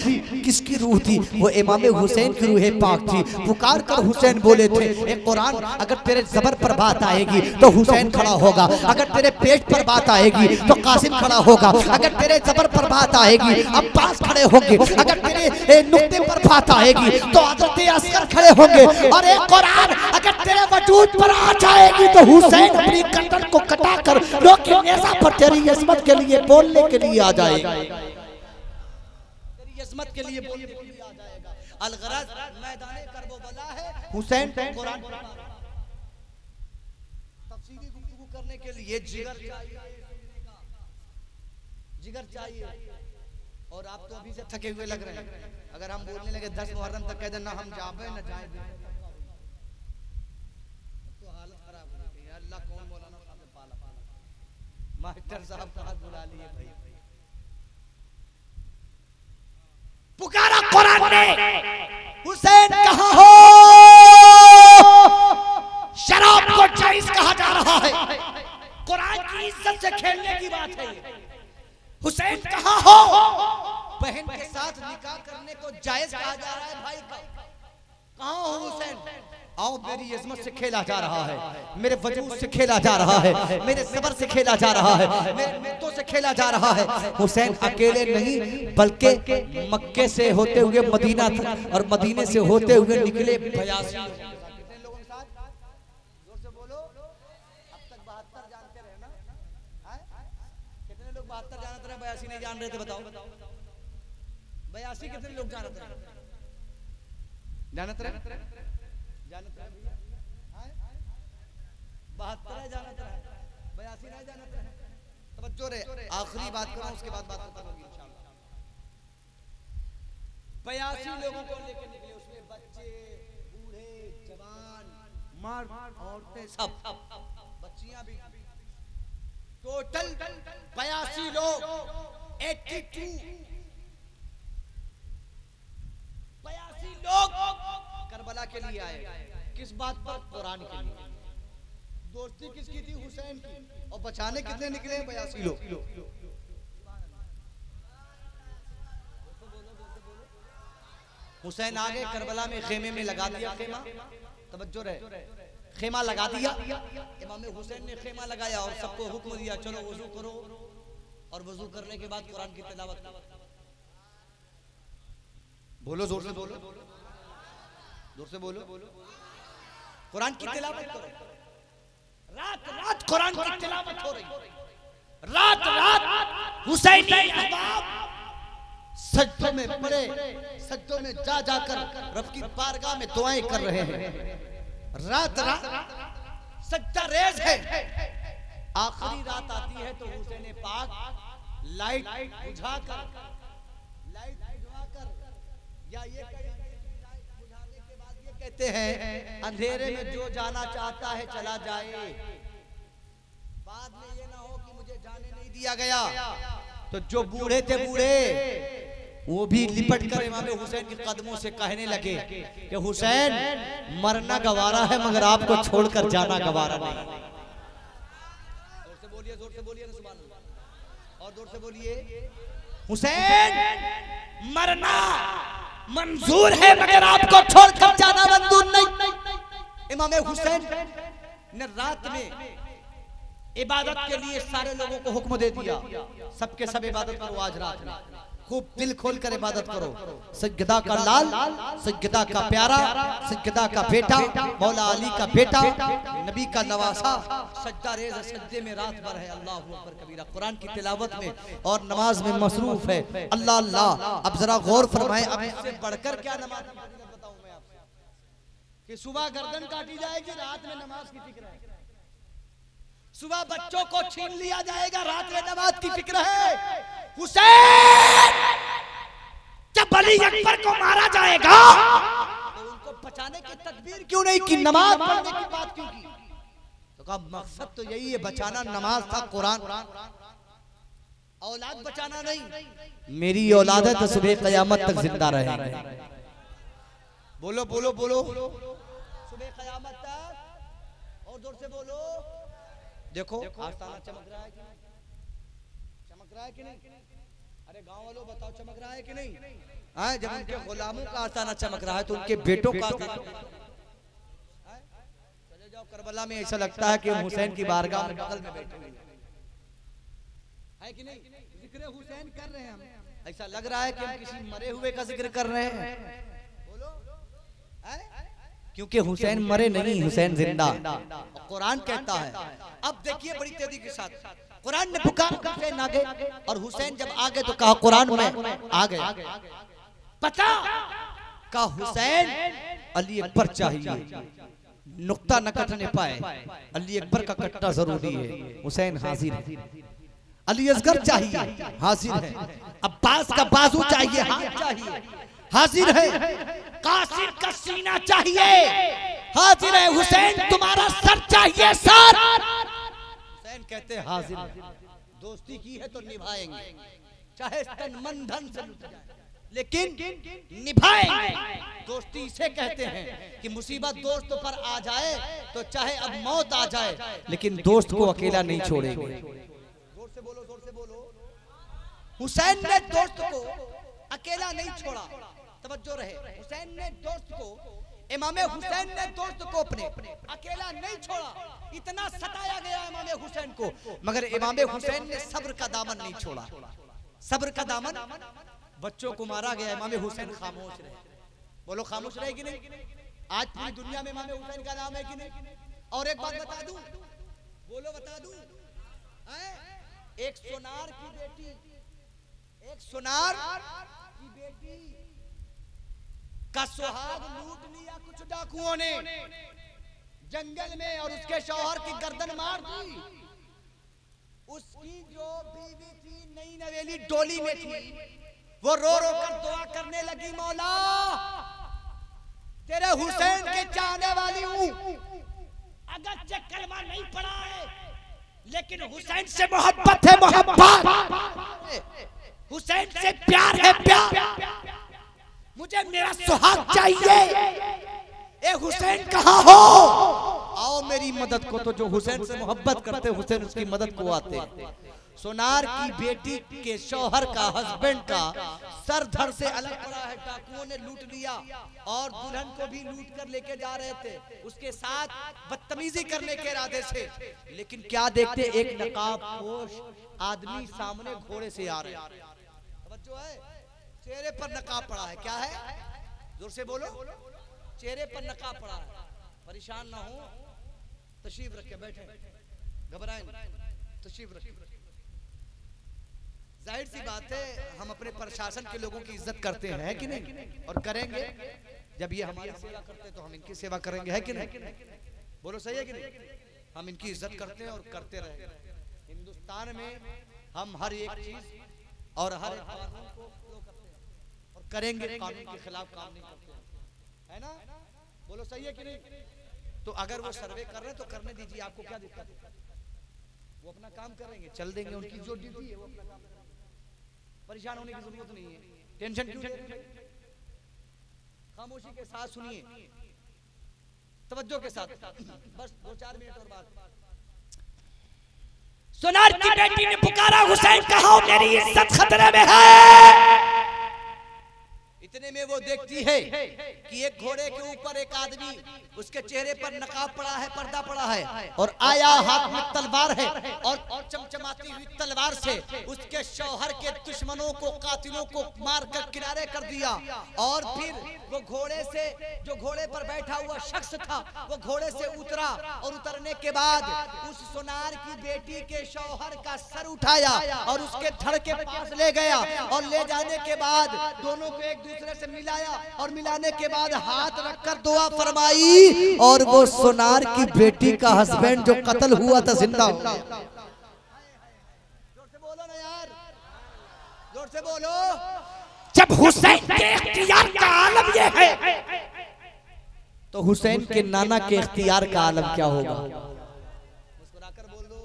किसकी रूह थी? वो इमाम हुसैन की रूह पाक थी। पुकार कर हुसैन बोले थे, ए कुरान अगर तेरे जबर पर बात आएगी तो हुसैन खड़ा होगा, अगर तेरे पेट पर बात आएगी तो कासिम खड़ा होगा, अगर तेरे जबर पर बात आएगी अब्बास खड़े होंगे, अगर तेरे नुक्ते पर बात आएगी तो हजरत असगर खड़े होंगे। और एक कुरान अगर तेरे वजूद पर आ जाएगी तो हुसैन अपनी गर्दन को कटाकर रोके नेज़ा पर तेरी इस्मत के लिए बोलने के लिए आ जाएगा, तेरी इस्मत के लिए बोलने के लिए आ जाएगा। अलगरज मैदान करबला है हुसैन को कुरान तफसीली गुफ्तगू करने के लिए जिगर चाहिए। और आप तो अभी से थके हुए लग रहे हैं। अगर हम बोलने लगे 10 मुहर्रम तक कह देना हम जाबे न जाए तो हालत खराब हो जाएगी। अल्लाह कौन मौलाना साहब ने पाला मास्टर साहब का हाथ बुला लिए भाई। पुकारा कुरान ने, हुसैन कहाँ हो? शराब को जायज कहा जा रहा है, कुरान की इज्जत से खेलने की बात है। हुसैन कहाँ हो? बहन के साथ निकाह करने को जायज कहा जा रहा है भाई। कहाँ हो हुसैन? आओ, मेरी इज्जत से खेला जा रहा है, मेरे वजूद से खेला जा रहा है, मेरे सबर से खेला जा रहा है, मेरे मेहनतों से खेला जा रहा है। हुसैन अकेले नहीं बल्कि मक्के से होते हुए मदीना था और मदीने से होते हुए निकले 82 लोगों के साथ। जोर से बोलो। अब तक 72 जानते रहे ना? कितने लोग 72 जानते रहे? 82 नहीं जान रहे थे? बताओ 82 कितने लोग जानते रहे? जानते रहे? 72 जानते रहे, 82 नहीं जानते रहे। तवज्जो रे, आखिरी बात करूं उसके बाद बात खत्म होगी इंशाअल्लाह। 82 लोगों को लेकर निकले, उसमें बच्चे, बूढ़े, जवान, मर्द, औरतें, सब, बच्चियां भी। टोटल 82 लोग, 82 लोग करबला के लिए आए। किस बात पर? कुरान के लिए। दोस्ती किसकी थी? हुसैन की। और बचाने कितने निकले? 82 लोग। हुसैन आ गए, करबला में खेमे में लगा दिया खेमा। तवज्जो रहे, खेमा लगा दिया। इमाम हुसैन ने खेमा लगाया और सबको हुक्म दिया चलो वजू करो, और वजू करने के बाद कुरान की तिलावत। बोलो जोर से बोलो, जोर से बोलो। कुरान की तिलावत करो, रात रात कुरान की तिलावत हो रही, रात रात हुसैनी अहबाब सज्जों में पड़े, सज्जों में जा जाकर रब की बारगाह में दुआएं कर रहे हैं। रात रात सज्जा रेज है। आखिरी रात आती है तो हुसैन पाक लाइट बुझाकर या ये बुझाने के बाद ये कहते हैं अंधेरे में जो जाना चाहता है चला जाए, बाद में ये ना हो कि मुझे जाने नहीं दिया गया। तो जो बूढ़े थे बूढ़े वो भी लिपट कर इमाम हुसैन के कदमों से कहने लगे कि हुसैन मरना गवारा है मगर आपको छोड़कर जाना गवारा नहीं। जोर से बोलिए, जोर से बोलिए ना सुभान अल्लाह, और जोर से बोलिए। हुसैन मरना मंजूर है मगर आपको छोड़कर जाना मंजूर नहीं। इमाम हुसैन ने रात में इबादत के लिए सारे लोगों को हुक्म दे दिया, सबके सब इबादत करो, आज रात में खूब दिल खोल कर इबादत करो। सज्जदा का लाल, सज्जदा का प्यारा, सज्जदा का बेटा, मौला अली का बेटा, नबी का नवासा सज्जा रेज सज्जे में रात भर है। अल्लाह अकबर कबीरा, कुरान की तिलावत में और नमाज में मसरूफ है। अल्लाह अल्लाह। अब जरा गौर फरमाएं, अब इससे बढ़कर क्या नमाज बताऊं मैं आपसे कि सुबह गर्दन काटी जाएगी, रात में नमाज की फिक्र है। सुबह बच्चों को छीन लिया जाएगा, रात में नमाज की फिक्र है। हुसैन जब अली अकबर को मारा जाएगा तो उनको बचाने की तदबीर क्यों नहीं की, नमाज पढ़ने की बात क्यों की? तो कहा मकसद तो यही है, बचाना नमाज था, कुरान, औलाद बचाना नहीं। मेरी औलाद है तो सुबह क़यामत तक जिंदा रहेंगे। बोलो बोलो बोलो, सुबह क़यामत तक। और जोर से बोलो। देखो आस्ताना चमक रहा है कि नहीं? चमक रहा है कि नहीं? अरे गांव वालों बताओ, चमक रहा है कि नहीं? हाँ, जब उनके गुलामों का आस्ताना चमक रहा है तो उनके बेटों का चले जाओ करबला में, ऐसा लगता है कि हम हुसैन की बारगाह में बगल में बैठे हुए है कि नहीं? जिक्र हुसैन कर रहे हैं हम, ऐसा लग रहा है कि हम किसी मरे हुए का जिक्र कर रहे हैं। बोलो, क्योंकि हुसैन मरे नहीं, हुसैन जिंदा। कुरान कहता है। अब देखिए बड़ी तेजी के साथ कुरान ने पुकारा हुसैन आ गए, और हुसैन जब आ गए तो कहा कुरान में आ गए, पता कहा हुसैन अली अकबर चाहिए, नुक्ता न कटने पाए, अली अकबर का कटना जरूरी है। हुसैन हाजिर है। अली असगर चाहिए, हाजिर है। अब्बास का बाजू चाहिए, हाथ चाहिए, हाजिर है। कासिम का सीना चाहिए, हाजिर है। हुसैन तुम्हारा सर चाहिए, सर। हुसैन कहते हैं हाजिर है। दोस्ती की है तो निभाएंगे, चाहे तन मन धन से लुट जाए, लेकिन निभाएंगे। दोस्ती इसे कहते हैं कि मुसीबत दोस्त पर आ जाए तो चाहे अब मौत आ जाए, लेकिन दोस्त को अकेला नहीं छोड़ेंगे। जोर से बोलो, जोर से बोलो। हुसैन ने दोस्त को अकेला नहीं छोड़ा। तवज्जो रहे, हुसैन ने दोस्त को, इमाम हुसैन ने दोस्त को अपने अकेला नहीं छोड़ा। इतना सताया गया इमाम हुसैन को, मगर इमाम हुसैन ने सब्र का दामन नहीं छोड़ा। सब्र का दामन, बच्चों को मारा गया, इमाम हुसैन खामोश रहे। बोलो खामोश रहे कि नहीं? आज पूरी दुनिया में इमाम हुसैन का नाम है कि नहीं? और एक बात बता दूं, बोलो बता दूं, एक सोनार की बेटी, एक सोनार की बेटी का सुहाग लूट लिया कुछ डाकुओं ने जंगल में, और उसके शौहर की गर्दन मार दी। उसकी जो बीवी थी नई नवेली डोली में थी, वो रो रो कर दुआ करने लगी, मौला तेरे हुसैन के चाहने वाली हूँ, अगर कलमा नहीं पड़ा है लेकिन हुसैन से मोहब्बत है, मोहब्बत, हुसैन से प्यार है, प्यार, मुझे मेरा सुहाग चाहिए। ए हुसैन कहाँ हो? आओ मेरी मदद को। तो जो हुसैन से मोहब्बत करते हुसैन उसकी मदद को आते। सोनार की बेटी के शौहर का, हस्बैंड का सर धड़ से अलग पड़ा है, डाकुओं ने लूट लिया, और दुल्हन को भी लूट कर लेके जा रहे थे, उसके साथ बदतमीजी करने के इरादे से। लेकिन क्या देखते, एक नकाबपोश आदमी सामने घोड़े से आ रहे हैं। जो है चेहरे पर नकाब पड़ा है, क्या है? जोर से बोलो। चेहरे पर नकाब पड़ा है, परेशान ना हो, तशरीफ रखे, बैठे, घबराएं, तशरीफ रखे। जाहिर सी बात है हम अपने प्रशासन के लोगों की इज्जत करते हैं कि नहीं, और करेंगे। जब ये हमारी सेवा करते हैं तो हम इनकी सेवा करेंगे, है कि नहीं? बोलो सही है कि नहीं? हम इनकी इज्जत करते हैं और करते रहेंगे। हिंदुस्तान में हम हर एक चीज और हर एक कानून को फॉलो करते हैं और करेंगे, कानून के खिलाफ काम नहीं करते हैं, है ना? बोलो सही है कि नहीं? तो अगर वो सर्वे कर रहे हैं तो करने दीजिए, आपको क्या दिक्कत है? वो अपना काम करेंगे, चल देंगे, उनकी जो ड्यूटी है वो अपना काम करेंगे। परेशान होने की जरूरत नहीं है, टेंशन क्यों ले रहे हैं? खामोशी के साथ सुनिए, तवज्जो के साथ, बस 2-4 मिनट और बात। सोनार की बेटी ने पुकारा, हुसैन कहा मेरी इज्जत खतरे में है। इतने में वो देखती है कि एक घोड़े के ऊपर एक आदमी, उसके चेहरे पर नकाब पड़ा है, पर्दा पड़ा है, और आया, हाथ में तलवार है, और चमचमाती हुई तलवार से उसके शौहर के दुश्मनों को, कातिलों को मार कर किनारे कर दिया। और फिर वो घोड़े से, जो घोड़े पर बैठा हुआ शख्स था, वो घोड़े से उतरा, और उतरने के बाद उस सोनार की बेटी के शौहर का सर उठाया और उसके धड़ के पास ले गया, और ले जाने के बाद दोनों को एक दूसरे से मिलाया, और मिलाने के बाद हाथ रखकर दुआ फरमाई, और वो सोनार की बेटी का हस्बैंड जो कत्ल हुआ था जिंदा हो गया। जोर से बोलो ना यार, जोर से बोलो। जब हुसैन के इख्तियार का आलम ये है, तो हुसैन के नाना के इख्तियार का आलम क्या होगा? मुस्कुराकर बोल दो।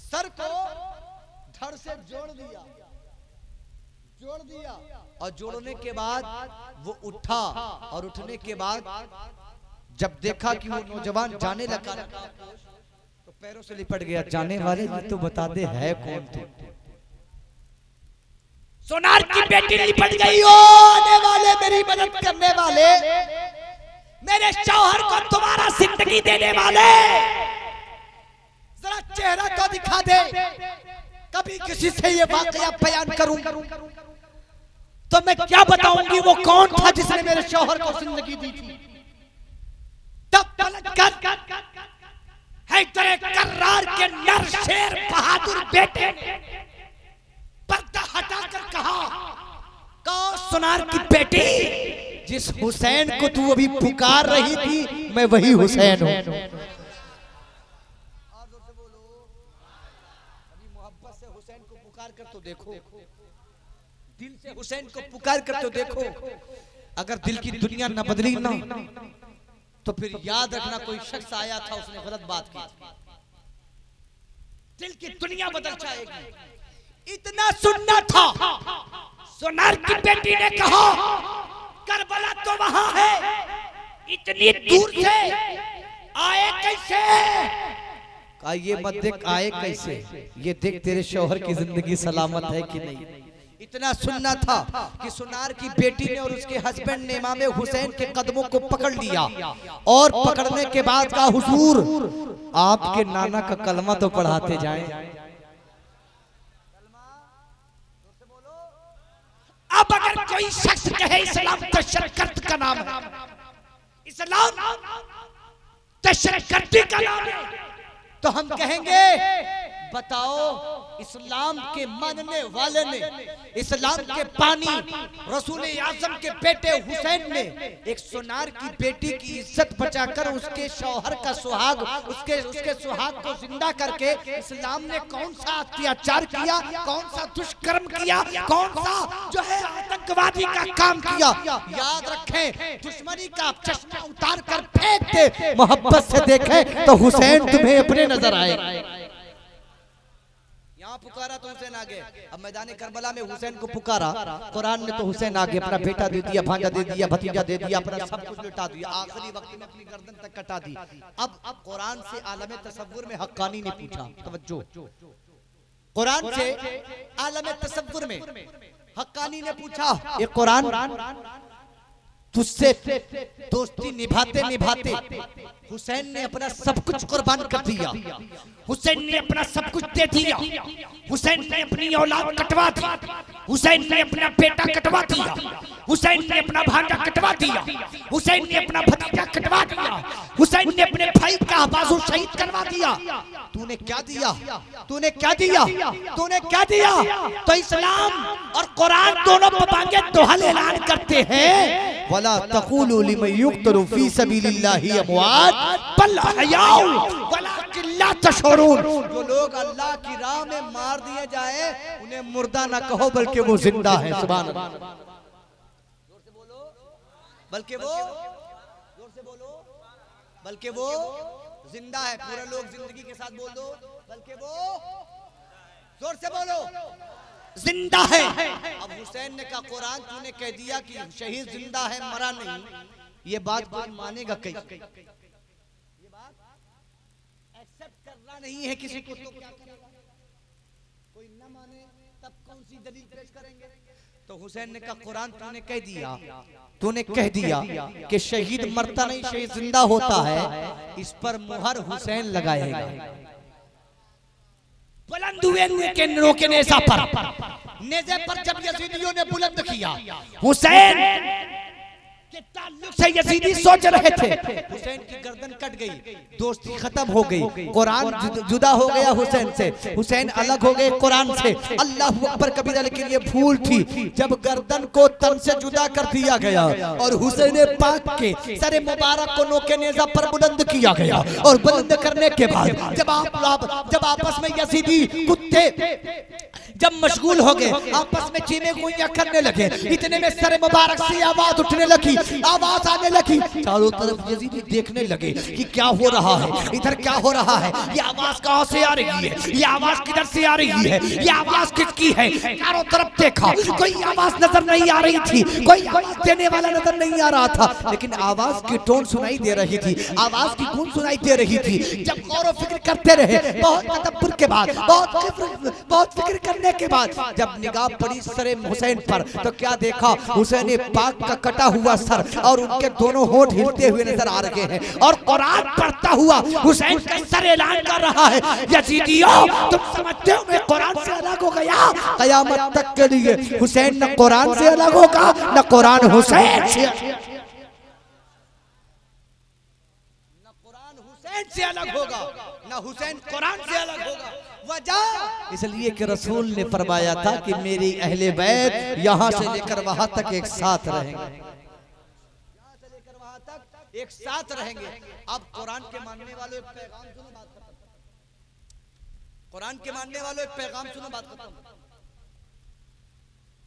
सर को धड़ से जोड़ दिया, और जोड़ने के बाद वो उठा, और उठने के बाद जब देखा कि वो नौजवान जाने लगा तो पैरों से लिपट गया। जाने वाले तो बता दे है कौन थे? सोनार की बेटी लिपट गई। आने वाले, मेरी मदद करने वाले, मेरे शौहर को तुम्हारा जिंदगी देने वाले, जरा चेहरा तो दिखा दे। कभी किसी से ये वाकया बयान करूं तो मैं क्या बताऊंगी वो कौन था जिसने मेरे शौहर को जिंदगी दी थी। तब हैदर कर्रार के नर शेर बहादुर बेटे ने पर्दा हटाकर कहा, कौन? सोनार की बेटी, जिस हुसैन को तू अभी पुकार रही थी, मैं वही हुसैन हूं। मोहब्बत से हुसैन को पुकार कर तो देखो, दिल से हुसैन को पुकार कर तो देखो। अगर दिल की दुनिया न बदली ना, तो फिर याद रखना कोई शख्स आया था, उसने गलत बात की। दिल की दुनिया बदल जाएगी। इतना सुनना था। सोनार की बेटी ने कहा, करबला तो वहां है, इतनी दूर से आए कैसे? कहा ये मत देख आए कैसे, ये देख तेरे शौहर की जिंदगी सलामत है कि नहीं। इतना सुनना था कि सोनार की बेटी ने और उसके हस्बैंड ने इमाम हुसैन के कदमों को पकड़ लिया, और पकड़ने के बाद कहा, हुजूर आपके नाना का कलमा तो पढ़ाते जाएं। अब अगर कोई शख्स कहे इस्लाम तशक्कुर का नाम है, इस्लाम तशक्कुर का नाम है, तो हम कहेंगे बताओ इस्लाम के मानने वाले ने, इस्लाम के पानी रसूल आजम के बेटे हुसैन ने एक सोनार की बेटी की इज्जत बचाकर उसके शौहर का सुहाग, उसके सुहाग को जिंदा करके इस्लाम ने कौन सा अत्याचार किया, कौन सा दुष्कर्म किया, कौन सा जो है आतंकवादी का काम किया। याद रखें, दुश्मनी का चश्मा उतार कर फेंक दे, मोहब्बत से देखें तो हुसैन तुम्हें अपने नजर आए। यहाँ पुकारा तो हुसैन आ गए। अब मैदान करबला में हुसैन को पुकारा, कुरान ने तो हुसैन आ गए, अपना बेटा दे दिया, भांजा दे दिया, भतीजा दे दिया, अपना सब कुछ लुटा दिया, आखिरी वक्त में अपनी गर्दन तक कटा दी। अब कुरान से आलम तसव्वुर में हक्कानी ने पूछा, तवज्जो, कुरान से आलम तसव्वुर में हक्कानी ने पूछा, ये कुरान तुझसे दोस्ती निभाते निभाते हुसैन ने अपना सब कुछ कुर्बान कर दिया, हुसैन ने अपना सब कुछ दे दिया, हुसैन ने अपनी औलाद कटवा दी, हुसैन ने अपना बेटा कटवा दिया, हुसैन ने अपना भांजा कटवा दिया, हुसैन ने अपना भतीजा कटवा दिया, हुसैन ने अपने भाई का बाजू शहीद करवा दिया। तूने क्या दिया, तूने क्या दिया, तूने क्या दिया? तो इस्लाम और कुरान दोनों पबांगे दोहल ऐलान करते हैं, वला तक़ूलू लिमन युक़्तलू फी सबीलिल्लाहि अमवात बल अहयाउ वलाकिन ला तशऊरून। जो लोग अल्लाह की राह में मार दिए जाए उन्हें मुर्दा ना कहो बल्कि वो जिंदा है। सुभान अल्लाह। जोर से बोलो, बल्कि वो, जोर से बोलो, बल्कि वो जिंदा है। पूरे लोग जिंदगी के साथ बोल दो, बल्कि वो, जोर से बोलो, जिंदा है। अब हुसैन ने कहा कुरान तूने कह दिया कि शहीद जिंदा है मरा नहीं, ये बात कोई मानेगा कहीं? ये बात एक्सेप्ट करना नहीं है किसी को, तो क्या करेगा? कोई न माने तब कौन सी दलील पेश करेंगे? तो हुसैन ने कहा कुरान तूने कह दिया, तूने कह दिया कि शहीद मरता नहीं शहीद जिंदा होता है, इस पर मुहर हुसैन लगाएगा। बुलंद हुए के रोके नेज़ा पर, नेज़े पर जब यजीदियों ने बुलंद किया, हुसैन के ताल्लुक से यजीदी सोच रहे थे, हुसैन की गर्दन कट गई, दोस्ती खत्म हो गई, कुरान जुदा हो गया हुसैन से, हुसैन अलग हो गए कुरान से। अल्लाह अकबर कबीरा, लेकिन ये भूल थी जब गर्दन को तन से जुदा कर दिया गया और हुसैन पाक के सर मुबारक को नोके नेज़ा पर बुलंद किया गया। और बुलंद करने के बाद जब आपस में यजीदी कुत्ते जब मशगूल हो गए, आपस में चीमे गुइयां करने लगे, इतने में सर मुबारक से आवाज उठने लगी, आवाज आने लगी। चारों तरफ यजीदी देखने लगे कि क्या हो रहा है, इधर क्या हो रहा है, ये आवाज कहां से आ रही है, ये आवाज किधर से आ रही है, ये आवाज किसकी है? चारों तरफ देखा, कोई आवाज नजर नहीं आ रही थी, कोई आवाज देने वाला नजर नहीं आ रहा था, लेकिन आवाज की टोन सुनाई दे रही थी, आवाज की गूंज सुनाई दे रही थी। जब गौर व फिक्र करते रहे, बहुत तदब्बुर के बाद, बहुत फिक्र करने के बाद जब निगाह पड़ी सर हुसैन पर, तो क्या देखा? हुसैन पाक का कटा हुआ सर और उनके दोनों होंठ हिलते हुए नजर आ रहे हैं और कुरान पढ़ता हुआ हुसैन का सर ऐलान कर रहा है, यजीदियों तुम समझते हो मैं कुरान से अलग हो गया? कयामत तक के लिए हुसैन न कुरान से अलग होगा न कुरान हुसैन से, से अलग होगा, ना हुसैन कुरान से अलग होगा। वजह इसलिए कि रसूल ने फरमाया था कि मेरी अहले बैत यहाँ से लेकर वहां तक एक साथ रहेंगे, यहाँ से लेकर वहां तक एक साथ रहेंगे। अब कुरान के मानने वालों एक पैगाम सुनो, बात खत्म। कुरान के मानने वालों एक पैगाम सुनो, बात खत्म।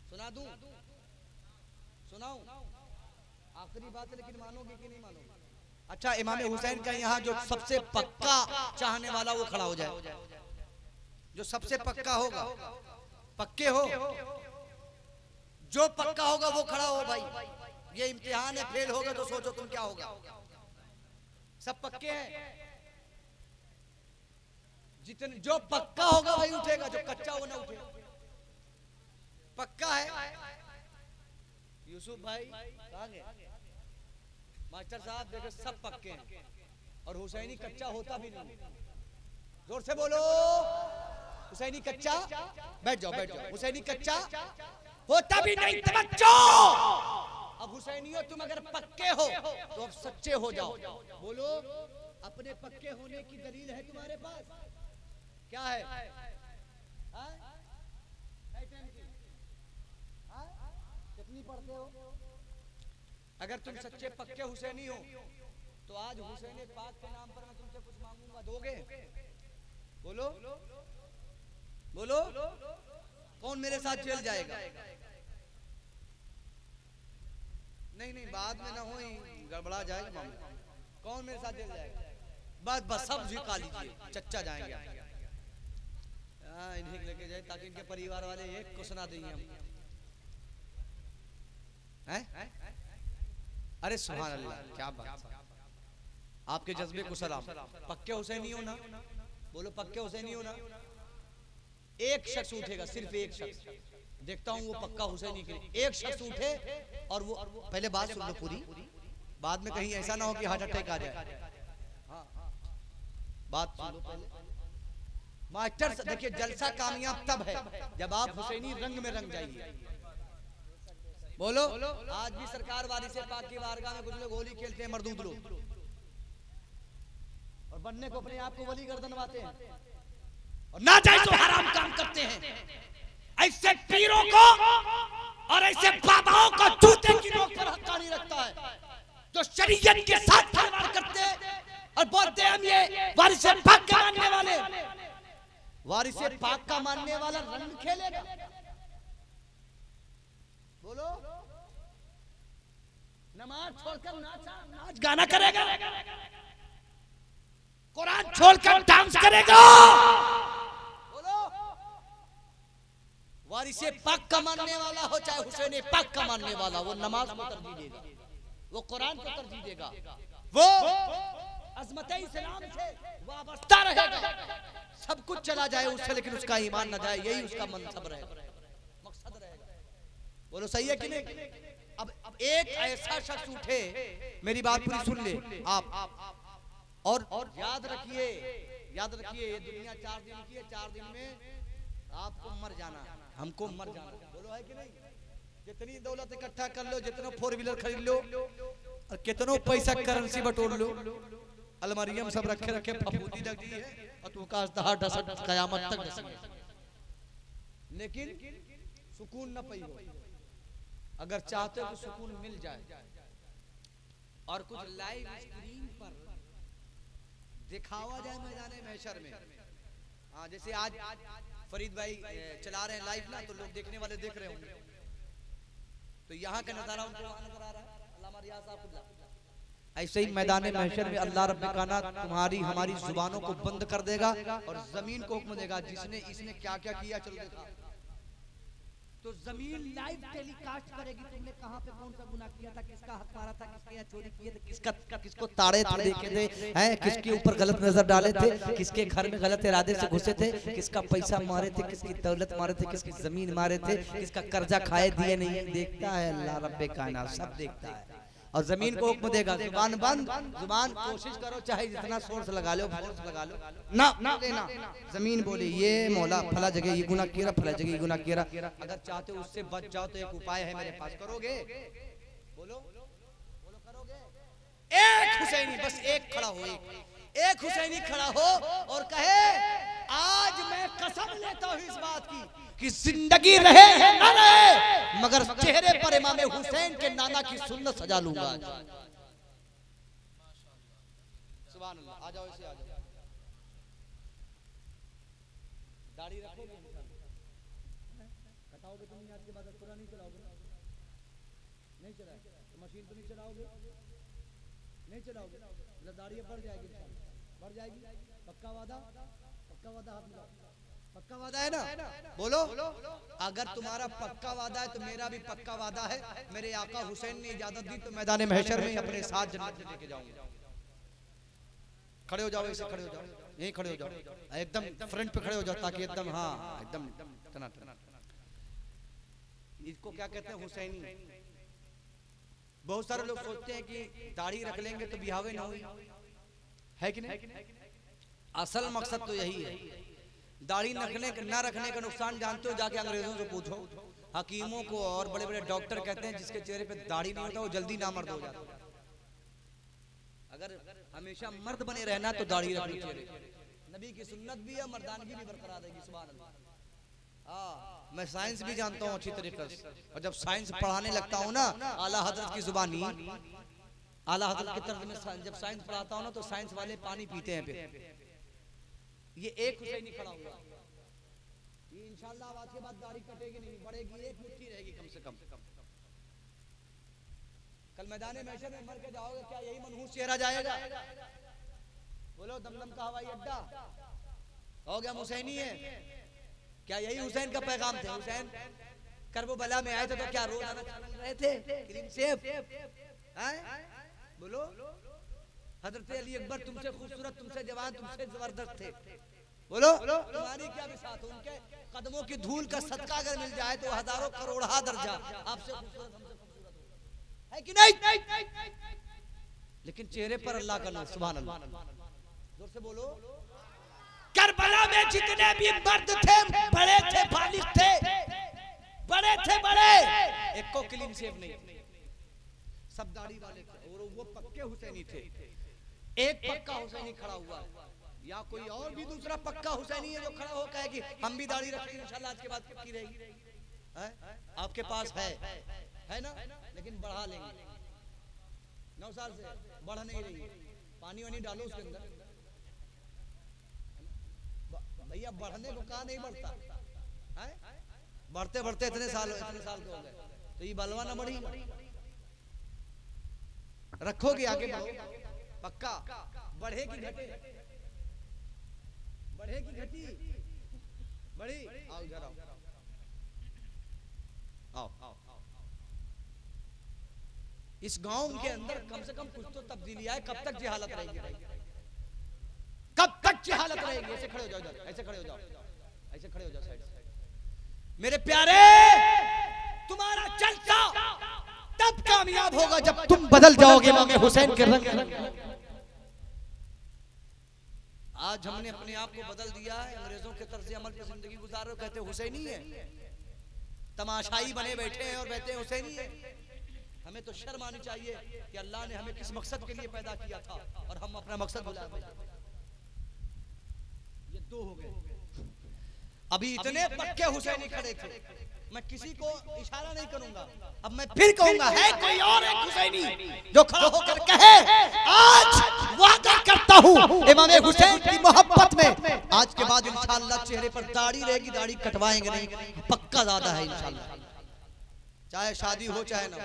सुना दूं, सुनाऊं? आखिरी बात है, लेकिन मानोगे कि नहीं मानोगे? अच्छा, इमाम हुसैन का यहाँ जो सबसे पक्का चाहने वाला वो खड़ा हो जाए, जो सबसे पक्का होगा, पक्के हो, जो पक्का होगा वो खड़ा हो। भाई ये इम्तिहान है, फेल होगा तो सोचो तुम क्या होगा। सब पक्के हैं, जितने जो पक्का होगा वही उठेगा, जो कच्चा वो ना उठेगा। पक्का है? यूसुफ भाई कहाँ गए? मास्टर साहब देखो सब पक्के हैं और हुसैनी कच्चा होता भी नहीं। जोर से बोलो, हुसैनी कच्चा, बैठ जाओ बैठ जाओ, हुसैनी कच्चा होता भी नहीं। तवज्जो, अब हुसैनियों तुम अगर पक्के हो तो अब सच्चे हो जाओ। बोलो, अपने पक्के होने की दलील है तुम्हारे पास? क्या है? कितनी पढ़ते हो? अगर तुम सच्चे पक्के हुसैनी हो तो आज हुसैन पाक के नाम पर मैं तुमसे कुछ मांगूंगा, दोगे? बोलो बोलो, कौन मेरे साथ जेल जाएगा? नहीं नहीं, बाद में ना हो, गड़बड़ा जाएगा मामला। कौन मेरे साथ जेल जाएगा? बस बस सब झुका लीजिए, चच्चा जाएंगे। इन्हें लेके जाए ताकि इनके परिवार वाले एक को सुना देंगे हम। हैं? अरे सुभान अल्लाह, क्या बात। आपके जज्बे को सलाम। पक्के हुसैनी हो ना? बोलो पक्के हुसैनी हो ना? एक शख्स उठेगा, सिर्फ एक शख्स, देखता हूं वो पक्का हुसैनी के लिए। एक शख्स उठे और वो, पहले बात सुन लो पूरी, बाद में कहीं ऐसा ना हो कि हार्ट अटैक आ जाए। हाँ, बात सुन लो पहले, मास्टर देखिए जलसा कामयाब तब है जब आप हुसैनी रंग में रंग जाइए। बोलो आज भी सरकार वाली से पाक की बारगाह में कुछ लोग होली खेलते हैं, मरदूद लोग, और बनने को अपने आप को वली गर्दनवाते हैं और ना जाए तो हराम काम करते हैं। ऐसे पीरों को और ऐसे बाबाओं को जूते की नोक पर हक्कानी रखता है जो शरीयत के साथ खिलवाड़ करते हैं और बोलते हैं हम ये वारिस पाक का मानने वाले। वारिस पाक का मानने वाला रंग खेलेगा? बोलो नमाज छोड़कर नाच गाना करेगा, कुरान छोड़कर डांस करेगा। बोलो वारिस पाक का मानने वाला हो चाहे हुसैन पाक का मानने वाला, वो नमाज को तरजीह देगा, वो कुरान को तरजीह देगा, वो अज़मत इस्लाम से वाबस्ता रहेगा। सब कुछ चला जाए उससे लेकिन उसका ईमान न जाए, यही उसका मनसब रहेगा, मकसद रहेगा। बोलो सही है कि नहीं? अब एक ऐसा शख्स उठे, मेरी बात पूरी सुन ले आप, और याद रखिए ये दुनिया 4 दिन की है, 4 दिन में आपको मर जाना, हमको मर जाना। बोलो है कि नहीं? जितनी दौलत इकट्ठा कर लो, जितना 4 व्हीलर खरीद लो और कितनो पैसा करेंसी बटोर लो, अलमारियम सब रखे रखे फफूदी लग गई है और तू का कयामत तक, लेकिन सुकून न पई हो। अगर चाहते हो तो सुकून मिल जाए और कुछ लाइव स्क्रीन पर दिखावा जाए मैदान महशर में। हाँ जैसे आज फरीद भाई चला रहे हैं लाइव ना, तो लोग देखने वाले देख रहे होंगे, तो यहाँ का नजारा उनको नजर आ रहा है। अल्लामा रियाज साहब ऐसे ही मैदान महशर में अल्लाह रब्बुल कायनात तुम्हारी हमारी जुबानों को बंद कर देगा और जमीन को हुक्म देगा जिसने इसने क्या क्या किया चलो देखा। तो जमीन लाइव टेलीकास्ट करेगी तुमने कहां पे कौन सा गुनाह किया था, किसका हक मारा था, किसके यहाँ चोरी किए थे, किसको ताड़े देखे थे, हैं किसके ऊपर गलत नजर डाले थे, किसके घर में गलत इरादे से घुसे थे, किसका पैसा मारे थे, किसकी दौलत मारे थे, किसकी जमीन मारे थे, किसका कर्जा खाए दिए नहीं, देखता है अल्लाह रब्बे कायनात, सब देखता है। और जमीन को हुक्म देगा जुबान बंद, जुबान कोशिश करो चाहे जितना सोर्स लगा लो, फोर्स लगा लो ना देना। जमीन बोले ये मौला फला जगह ये गुनाह किया, फला जगह ये गुनाह किया, अगर चाहते हो उससे बच जाओ तो एक उपाय है मेरे पास, करोगे? बोलो करोगे? एक हुसैनी, बस एक खड़ा हो, एक हुसैनी खड़ा हो और कहे आज मैं कसम लेता हूँ इस बात की कि जिंदगी रहे है न रहे मगर चेहरे पर इमाम हुसैन के नाना की सुन्नत सजा लूंगा। सुभान अल्लाह। आ जाओ, इसे आ जाओ। दाढ़ी रखोगे, कटाओगे तुम आज के बाद पूरा नहीं चलाओगे, नहीं चलाए तो मशीन तो नहीं चलाओगे, नहीं चलाओगे मतलब दाढ़ी बढ़ जाएगी, बढ़ जाएगी। पक्का वादा, पक्का वादा, हाथ मिलाओ, पक्का वादा है ना? बोलो अगर तुम्हारा पक्का वादा है तो मेरा भी पक्का वादा है। मेरे आका हुसैन ने इजाजत दी तो मैदान महशर में अपने साथ जन्नत में लेके जाऊंगा। खड़े हो जाओ, ऐसे खड़े हो जाओ, यहीं खड़े हो जाओ, एकदम फ्रंट पे खड़े हो जाओ ताकि एकदम हाँ एकदम टना टना। इसको क्या कहते हैं? हुसैनी। बहुत सारे लोग सोचते हैं कि दाढ़ी रख लेंगे तो बिहावे ना हुई, है कि नहीं? असल मकसद तो यही है। दाढ़ी ना रखने का नुकसान जानते हो? जाके अंग्रेजों से पूछो, हकीमों को और बड़े बड़े डॉक्टर कहते हैं जिसके चेहरे पे दाढ़ी नहीं होता वो जल्दी नामर्द हो जाता है। अगर हमेशा मर्द बने रहना तो दाढ़ी रखनी चाहिए। नबी की सुन्नत भी है, मर्दानगी भी बरकरार रहेगी। सुभान अल्लाह। मैं साइंस भी जानता हूँ अच्छी तरीके से, और जब साइंस पढ़ाने लगता हूँ ना आला हजरत की जुबानी, आला हजरत की तरफ में जब साइंस पढ़ाता हूँ ना तो साइंस वाले पानी पीते हैं। फिर ये एक हुसैनी खड़ा हुआ, ये इंशाल्लाह आज के बाद दाढ़ी कटेगी नहीं, बढ़ेगी, एक मुट्ठी रहेगी कम से कम। कल मैदान महशर में मर के जाओगे, क्या यही मनहूस चेहरा जाएगा? बोलो दमदम का हवाई अड्डा हो गया हुसैनी है, क्या यही हुसैन का पैगाम थे? हुसैन करबला में आए थे तो क्या रोज आना रहे थे क्रीम सेफ? बोलो हजरत अली अकबर तुमसे खूबसूरत, तुमसे जवान, तुमसे जबरदस्त थे। बोलो तुम्हारी क्या बिसात? उनके कदमों की धूल का सदका अगर मिल जाए तो हजारों करोड़ा दर्जा आपसे खूबसूरत, हमसे खूबसूरत है कि नहीं? लेकिन चेहरे पर अल्लाह का नाम। सुभान अल्लाह। जोर से बोलो। करबला में जितने भी मर्द थे, बड़े थे, बालिग थे, बड़े थे, बड़े, एक को क्लीन शेव नहीं, सब दाढ़ी वाले थे और वो पक्के हुसैनी थे। एक पक्का हुसैनी खड़ा हुआ है, या कोई और भी दूसरा पक्का हुसैनी है जो खड़ा हो कहे कि हम भी दाढ़ी रखेंगे इंशाल्लाह आज के बाद पक्की रहेगी? आपके पास है ना, लेकिन बढ़ा लेंगे 9 साल से बढ़ नहीं रही, पानी वानी डालो उसके अंदर। भैया बढ़ने को कहा नहीं बढ़ता है, बढ़ते बढ़ते इतने साल के हो गए, तो ये बलवा ना बढ़ी, रखोगे आगे बढ़ो, पक्का बढ़ेगी घटे, बढ़ेगी घटी, बड़ी। आओ इधर आओ, इस गांव के अंदर कम से कम कुछ तो तब्दीली आए। कब तक जहालत रहेगी भाई, कब तक जहालत रहेगी? ऐसे खड़े हो जाओ, ऐसे खड़े हो जाओ, ऐसे खड़े हो जाओ साइड से। मेरे प्यारे, तुम्हारा जलसा तब कामयाब होगा जब तुम बदल जाओगे इमाम हुसैन के रंग। आज हमने अपने आप को बदल दिया है, अंग्रेजों के तर्ज अमल पे जिंदगी गुजार रहे हो, कहते हुसैनी है, तमाशाई बने बैठे हैं और कहते हैं हुसैनी है। हमें तो शर्म आनी चाहिए कि अल्लाह ने हमें किस मकसद के लिए पैदा किया था और हम अपना मकसद भुला गए। ये 2 हो गए। अभी इतने पक्के हुसैनी खड़े थे, मैं किसी को इशारा नहीं करूंगा, अब मैं फिर कहूंगा है कोई और एक हुसैनी जो खड़ा होकर कहे आज वादा करता हूं इमाम हुसैन की मोहब्बत में आज के बाद इंशाअल्लाह चेहरे पर दाढ़ी रहेगी, दाढ़ी कटवाएंगे नहीं, पक्का ज्यादा है इंशाअल्लाह, चाहे शादी हो चाहे ना।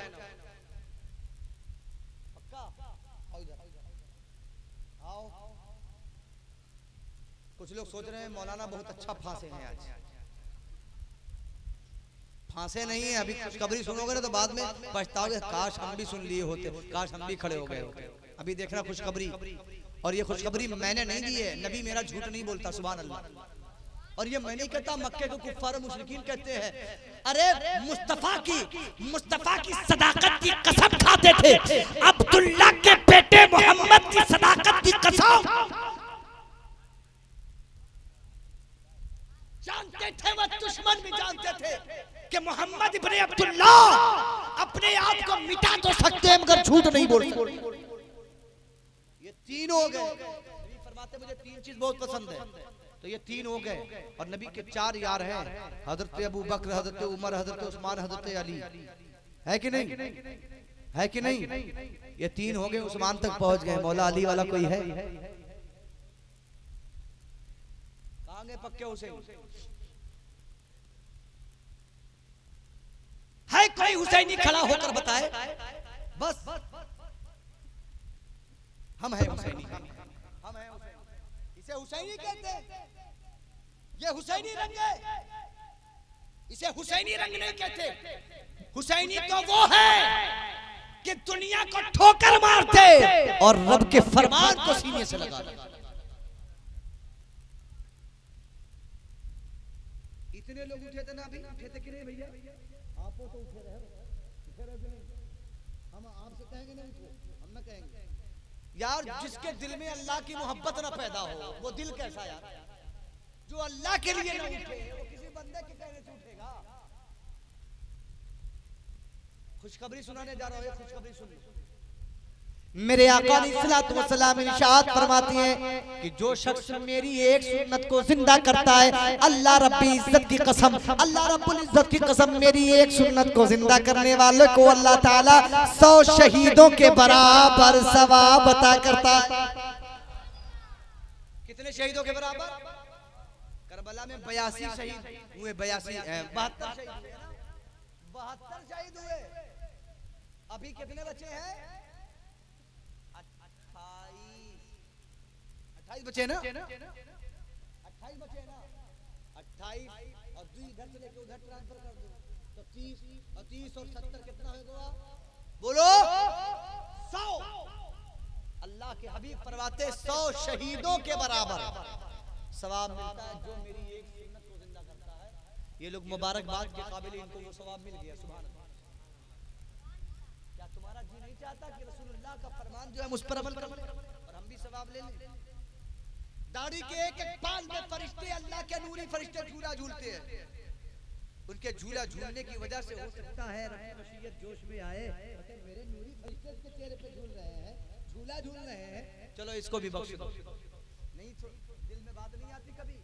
कुछ लोग सोच रहे हैं मौलाना बहुत अच्छा फांसे हैं, आज फांसे नहीं है। अभी खुशखबरी सुनोगे ना तो बाद में पछताओगे, काश हम भी सुन लिए होते, काश हम भी खड़े हो गए होते। अभी देखना खुशखबरी, और ये खुशखबरी मैंने नहीं दी है, नबी मेरा झूठ नहीं बोलता, सुभान अल्लाह। और ये मैं नहीं कहता, मक्के को कुफ्फार और मुशरिकीन कहते हैं। अरे मुस्तफा की सदाकत की कसम खाते थे, अब्दुल्ला के बेटे मोहम्मद की सदाकत की कसम जानते थे, वो दुश्मन भी जानते थे कि मोहम्मद इब्ने अब्दुल्ला अपने आप को मिटा तो सकते हैं मगर झूठ नहीं बोल सकते। ये 3 हो गए। नबी फरमाते मुझे 3 चीज बहुत पसंद है, तो ये 3 हो गए। और नबी के 4 यार हैं, हजरत अबू बकर, हजरत उमर, हजरत उस्मान, हजरत अली, है कि नहीं? है कि नहीं? ये 3 हो गए, उस्मान तक पहुंच गए। मौला अली वाला कोई है? कहां गए पक्के हुसैन? है कोई हुसैनी खड़ा होकर बताए बस हम हैं हुसैनी, हम हैं हुसैनी। इसे हुसैनी कहते हैं, ये हुसैनी रंग है, इसे हुसैनी रंग नहीं कहते। हुसैनी तो वो है कि दुनिया को ठोकर मारते और रब के फरमान को सीने से लगा। इतने लोग उठे थे ना, अभी उठे थे कि नहीं भैया? आप तो उठे रहे कि नहीं? हम आपसे कहेंगे नहीं उठो, हम ना कहेंगे यार। जिसके दिल में अल्लाह की मोहब्बत ना पैदा हो, वो दिल कैसा यार? जो अल्लाह के लिए ना उठे, वो किसी बंदे के कहने से उठेगा? खुशखबरी सुनाने जा रहा हूं, खुशखबरी सुन। मेरे आका अलैहिस्सलातु वस्सलाम इरशाद फरमाती हैं कि जो शख्स मेरी एक सुन्नत को जिंदा करता है, अल्लाह रब्बुल इज्जत की कसम, अल्लाह रब्बुल इज्जत की कसम, मेरी एक सुन्नत को जिंदा करने वाले को अल्लाह ताला 100 शहीदों के बराबर सवाब अता करता है। कितने शहीदों के बराबर? करबला में 82 शहीद हुए, 72 शहीद हुए। अभी कितने बचे हैं? 28 बचे ना, 28 बचे ना, 28 और 2 इधर से लेके उधर ट्रांसफर कर दो तो 30 और 70 कितना होगा? बोलो 100। अल्लाह के हबीब फरमाते 100 शहीदों के बराबर सवाब मिलता है जो मेरी एक सुन्नत को जिंदा करता है। ये लोग मुबारकबाद के काबिल, इनको वो सवाब मिल गया। सुभान अल्लाह। क्या तुम्हारा जी नहीं चाहता कि रसूलुल्लाह का फरमान जो है मुझ पर अमल करो और हम भी सवाब ले लें? दाढ़ी के एक एक बाल में फरिश्ते, अल्लाह के नूरी फरिश्ते झूला झूलते हैं। उनके झूला झूलने की वजह से हो सकता है मशीयत जोश में आए, मेरे नूरी फरिश्ते के चेहरे पे झूल रहे हैं, झूला झूल रहे हैं, चलो इसको भी बख्श दो। नहीं तो दिल में बात नहीं आती कभी?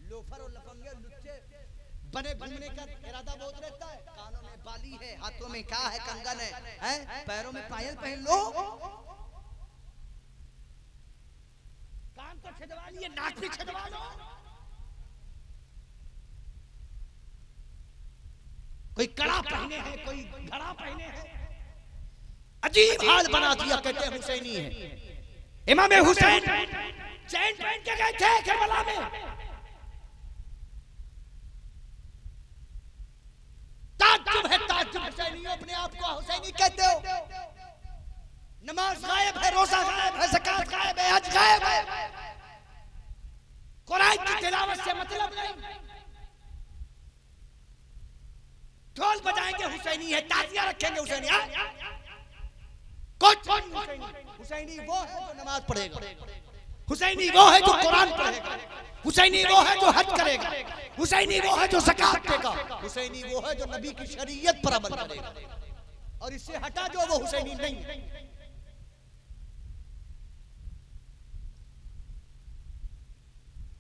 लोफर और लफंगे लुच्चे बने घूमने का इरादा बहुत रहता है। कानों में बाली है, हाथों में क्या है, कंगन है, पैरों में पायल पहन लो, कान तो छेदवा लिए, नाक भी छेदवा लो। कोई कड़ा पहने हैं, कोई घड़ा पहने हैं, अजीब हाल बना दिया। कहते हैं हुसैनी है। इमाम हुसैन चैन पहन के गए थे करबला में, ताज्जुब है ताज्जुब। हुसैनियों अपने आप को हुसैनी कहते हो। नमाज गायब है, रोजा गायब है, ज़कात गायब है, हज गायब है, कुरान की तिलावत से मतलब नहीं। ढोल बजाएंगे हुसैनी है, ताजिया रखेंगे हुसैनी है, कुछ हुसैनी वो है जो नमाज पढ़ेगा, हुसैनी वो है जो कुरान पढ़ेगा, हुसैनी वो है जो हज करेगा, हुसैनी वो है जो ज़कात देगा, हुसैनी वो है जो नबी की शरीयत पर अमल करेगा। और इससे हटा जो वो हुसैनी नहीं।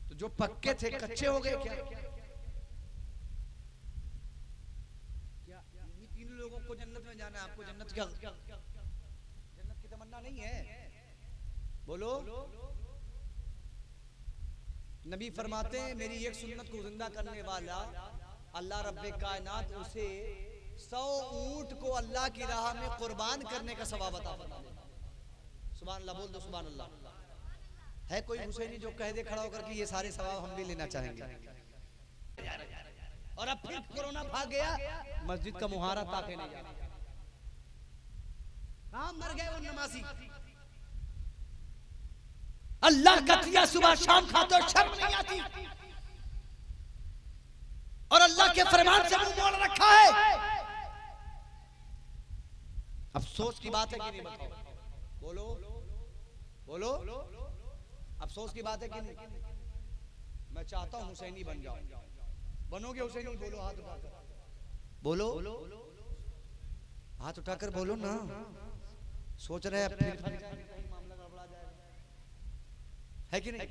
तो जो पक्के थे कच्चे हो गए क्या? तीन लोगों को जन्नत में जाना है, आपको जन्नत क्या, जन्नत की तमन्ना नहीं है? बोलो। नबी फरमाते हैं मेरी एक सुन्नत को जिंदा करने वाला अल्लाह रब्बे कायनात उसे 100 ऊंट को अल्लाह की राह में कुर्बान करने का सवाब अता फरमाएगा। सुभान अल्लाह, बोल दो सुभान अल्लाह। है कोई हुसैनी जो कह दे खड़ा होकर कि ये सारे सवाब हम भी लेना चाहेंगे? और अब फिर कोरोना भाग गया, मस्जिद का मुहारा ताके नहीं जा रहा। कहां मर गए वो नमाजी? अल्लाह का दिया सुबह शाम खाते हो, शर्म नहीं आती? और अल्लाह के फरमान से मुंह मोड़ रखा है। अफसोस की बात है कि नहीं? बताओ, बोलो बोलो। अफसोस की बात है कि नहीं? मैं चाहता हूं हुसैनी बन जाऊं। बनोगे हुसैनी? बोलो हाथ उठाकर, बोलो हाथ उठाकर बोलो ना। सोच रहे हैं मामला गड़बड़ा जाएगा, है कि नहीं?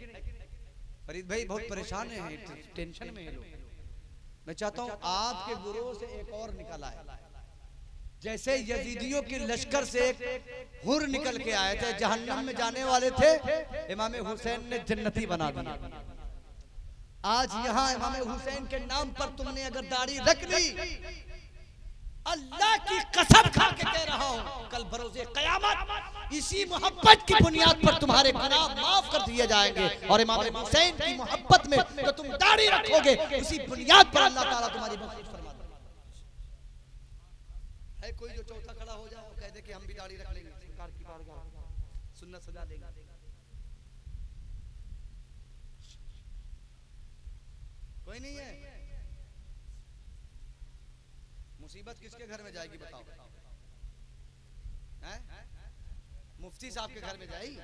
फरीद भाई बहुत परेशान है, टेंशन में है लोग। मैं चाहता हूं आपके गुरुओं से एक और निकल आए। जैसे यजीदियों के लश्कर से एक हुर निकल के आए थे, जहन्नम में जाने वाले थे, इमाम हुसैन ने जन्नती बना दिया। आज यहाँ इमाम हुसैन के नाम पर तुमने अगर दाढ़ी रख ली, अल्लाह की कसम खा के कह रहा हूँ, कल बरोज़े क़यामत इसी मोहब्बत की बुनियाद पर तुम्हारे गुनाह माफ कर दिए जाएंगे। और इमाम हुसैन की मोहब्बत में तो तुम दाढ़ी रखोगे, उसी बुनियाद पर अल्लाह ताला तुम्हारी बख्शिश फरमा देगा। है कोई जो चौथा खड़ा हो जाए और कह दे कि हम भी दाढ़ी रख लेंगे, सरकार की बारगाह सुन्नत सजा देगा? कोई नहीं है। मुसीबत किसके घर में जाएगी बताओ? हैं? मुफ्ती साहब के घर में जाएगी?